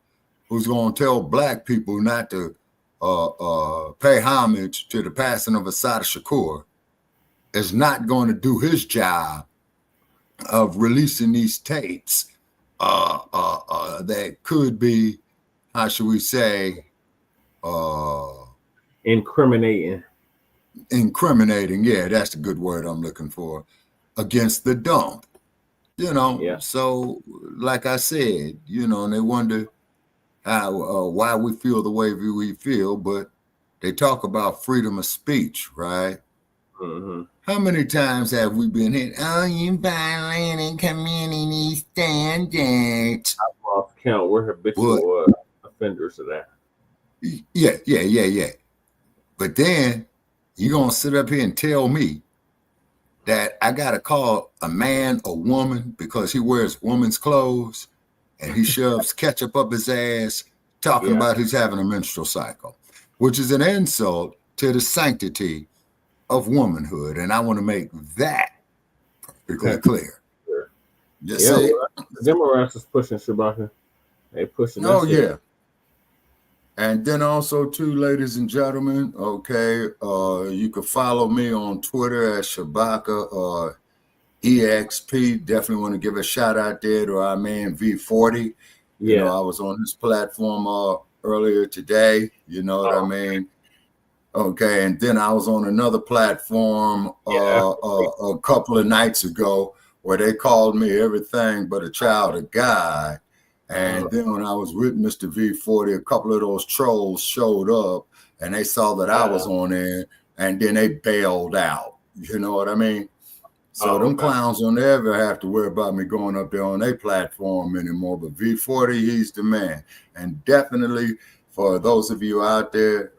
who's going to tell black people not to pay homage to the passing of Assata Shakur is not going to do his job of releasing these tapes that could be, how should we say, incriminating. Yeah, that's the good word I'm looking for, against the dump. You know, so like I said, you know, and they wonder how why we feel the way we feel, but they talk about freedom of speech, right? Mm-hmm. How many times have we been hit? Oh, you violating community standards. I've lost count. We're habitual offenders of that. Yeah. But then you're going to sit up here and tell me that I got to call a man a woman because he wears woman's clothes and he shoves ketchup up his ass talking about he's having a menstrual cycle, which is an insult to the sanctity of womanhood. And I want to make that perfectly clear. You see? Democrats is pushing Shabaka. They pushing. Oh, yeah. And then also too, ladies and gentlemen, okay, you can follow me on Twitter at Shabaka or EXP. Definitely want to give a shout out there to our man V40. You know, I was on his platform earlier today. You know what I mean? Okay, and then I was on another platform a couple of nights ago where they called me everything but a child of God. And then when I was with Mr. V40, a couple of those trolls showed up and they saw that I was on there, and then they bailed out. You know what I mean? So them clowns don't ever have to worry about me going up there on their platform anymore. But V40, he's the man. And definitely for those of you out there,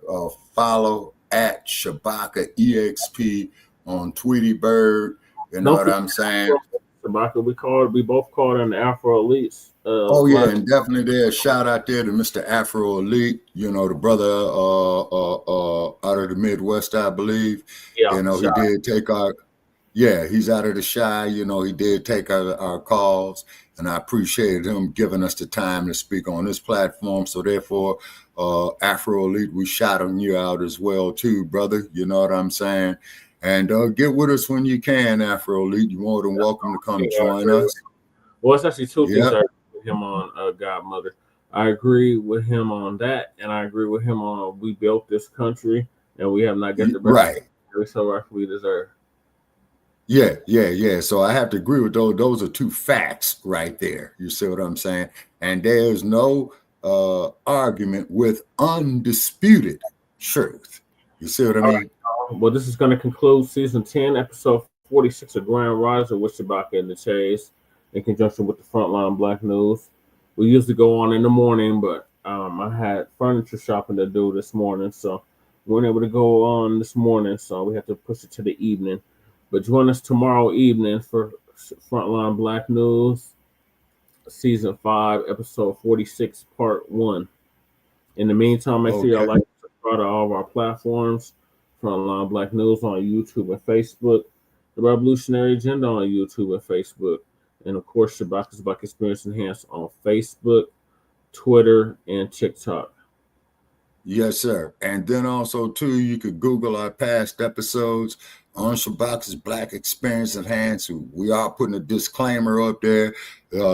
follow at Shabaka EXP on Tweety Bird. You know what I'm saying? Shabaka, we both called him the Afro Elites. And definitely there. Shout out there to Mr. Afro Elite, you know, the brother out of the Midwest, I believe. You know, he did take he's out of the Shy. You know, he did take our calls, and I appreciated him giving us the time to speak on this platform. So therefore, Afro Elite, we shout on you out as well too, brother. You know what I'm saying? And get with us when you can, Afro Elite. You're more than welcome to come join us. Well, it's actually two things I agree with him on, Godmother. I agree with him on that, and I agree with him on we built this country, and we have not got the we so rightfully deserve. Yeah. So I have to agree with those. Those are two facts right there. You see what I'm saying? And there's no argument with undisputed truth. You see what I mean? Well, this is going to conclude season 10, episode 46 of Grand Riser with Shabaka and the Chase, in conjunction with the Front Line Blacc News. We usually go on in the morning, but I had furniture shopping to do this morning, so we weren't able to go on this morning, so we have to push it to the evening. But join us tomorrow evening for Front Line Blacc News, season 5, episode 46, part 1. In the meantime, make sure y'all like to subscribe to all of our platforms. Frontline Blacc News on YouTube and Facebook, The Revolutionary Agenda on YouTube and Facebook, and of course Shabaka's Black Experience Enhanced on Facebook, Twitter, and TikTok. Yes, sir. And then also too, you could Google our past episodes on Shabaka's Black Experience Enhanced. We are putting a disclaimer up there.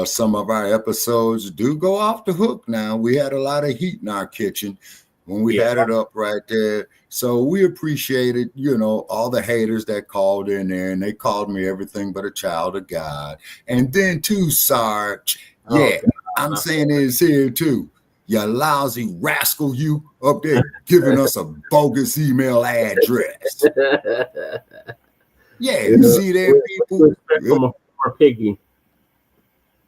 Some of our episodes do go off the hook now. We had a lot of heat in our kitchen when we had it up right there. So we appreciated, you know, all the haters that called in there, and they called me everything but a child of God. And then too, Sarge, I'm saying this here too. You lousy rascal, you up there giving us a bogus email address. You see there, people? From a former piggy.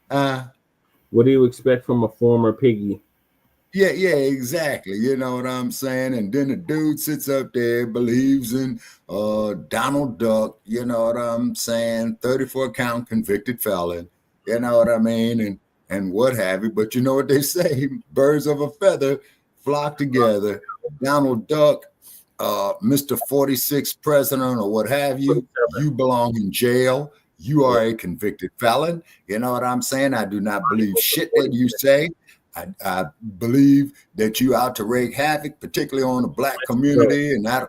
What do you expect from a former piggy? Yeah, exactly. You know what I'm saying? And then the dude sits up there, believes in Donald Duck, you know what I'm saying? 34-count convicted felon, you know what I mean? And what have you. But you know what they say? Birds of a feather flock together. Donald Duck, Mr. 46 president or what have you, you belong in jail. You are a convicted felon. You know what I'm saying? I do not believe shit that you say. I believe that you out to wreak havoc, particularly on the Black community, and I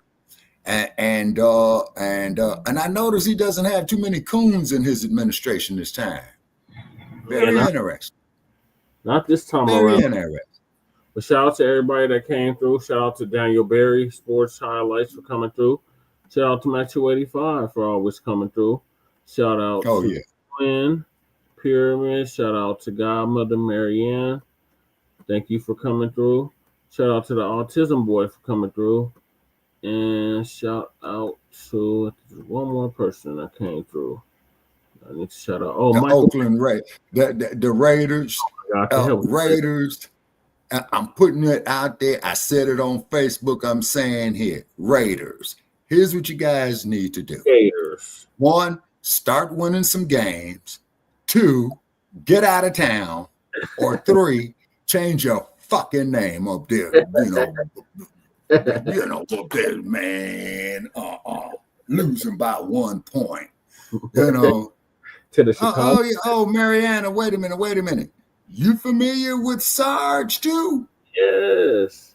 notice he doesn't have too many coons in his administration this time. Very interesting. Not this time Very around. interesting. But shout out to everybody that came through. Shout out to Daniel Berry, Sports Highlights, for coming through. Shout out to Matt 285 for always coming through. Shout out to Quinn Pyramid. Shout out to Godmother Marianne. Thank you for coming through. Shout out to the Autism Boy for coming through. And shout out to one more person that came through. I need to shout out. Oh, the Michael. Oakland Raiders. The Raiders. Raiders. I'm putting it out there. I said it on Facebook. I'm saying here, Raiders. Here's what you guys need to do. Raiders. 1, start winning some games. 2, get out of town. Or 3, change your fucking name up there. You know, up there, man. Losing by 1 point. You know. To the Chicago. Oh, Mariana, wait a minute. You familiar with Sarge too? Yes.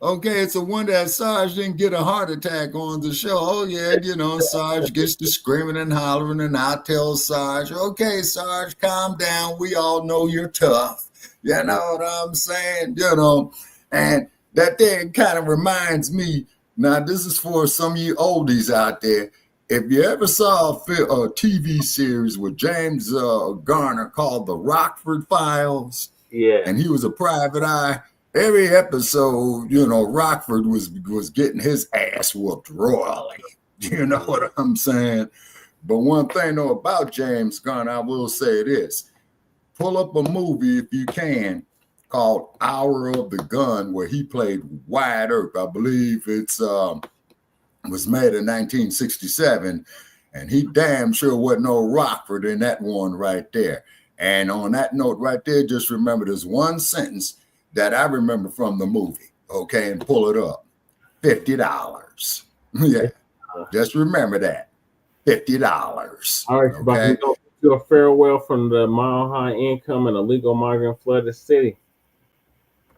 Okay, it's a wonder that Sarge didn't get a heart attack on the show. Oh, yeah, Sarge gets to screaming and hollering, and I tell Sarge, okay, Sarge, calm down. We all know you're tough. You know what I'm saying? And that thing kind of reminds me, now this is for some of you oldies out there. If you ever saw a TV series with James Garner called The Rockford Files, and he was a private eye, every episode, Rockford was getting his ass whooped royally. You know what I'm saying? But one thing though about James Garner, I will say this. Pull up a movie if you can called Hour of the Gun, where he played Wyatt Earp. I believe it's was made in 1967, and he damn sure wasn't no Rockford in that one right there. And on that note right there, just remember there's one sentence that I remember from the movie, okay, and pull it up. $50. Yeah, just remember that. $50. All right, okay? Shabaka, we go to a farewell from the mile-high income and illegal migrant flooded city.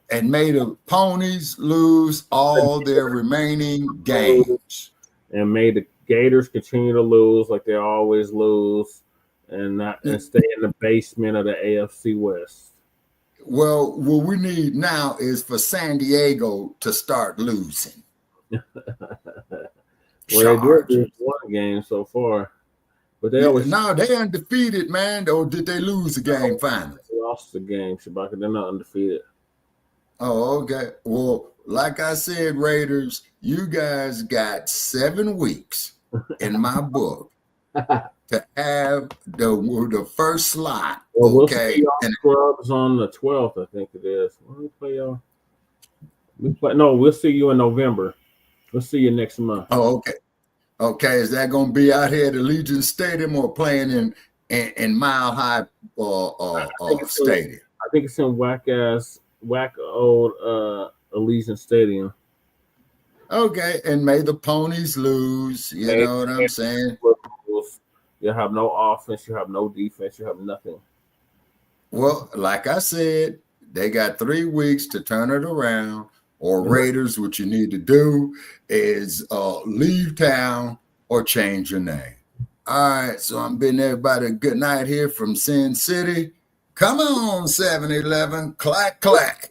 And may the ponies lose all their remaining games. And may the Gators continue to lose like they always lose, and stay in the basement of the AFC West. Well, what we need now is for San Diego to start losing. Well, they did one game so far, but they always they undefeated, man. Or did they lose the game finally? They lost the game, Shabaka. They're not undefeated. Oh, okay. Well, like I said, Raiders, you guys got 7 weeks in my book to have the first slot. Well, we'll okay. see y'all Scrubs on the 12th, I think it is. When we play y'all? We'll see you in November. We'll see you next month. Oh, okay. Okay, is that going to be out here at Allegiant Stadium or playing in Mile High Stadium? I think it's in whack old Allegiant Stadium. Okay, and may the ponies lose. You know what I'm saying? You have no offense, you have no defense, you have nothing. Well, like I said, they got 3 weeks to turn it around. Or Raiders, what you need to do is leave town or change your name. All right, so I'm bidding everybody a good night here from Sin City. Come on, 7-Eleven, clack, clack.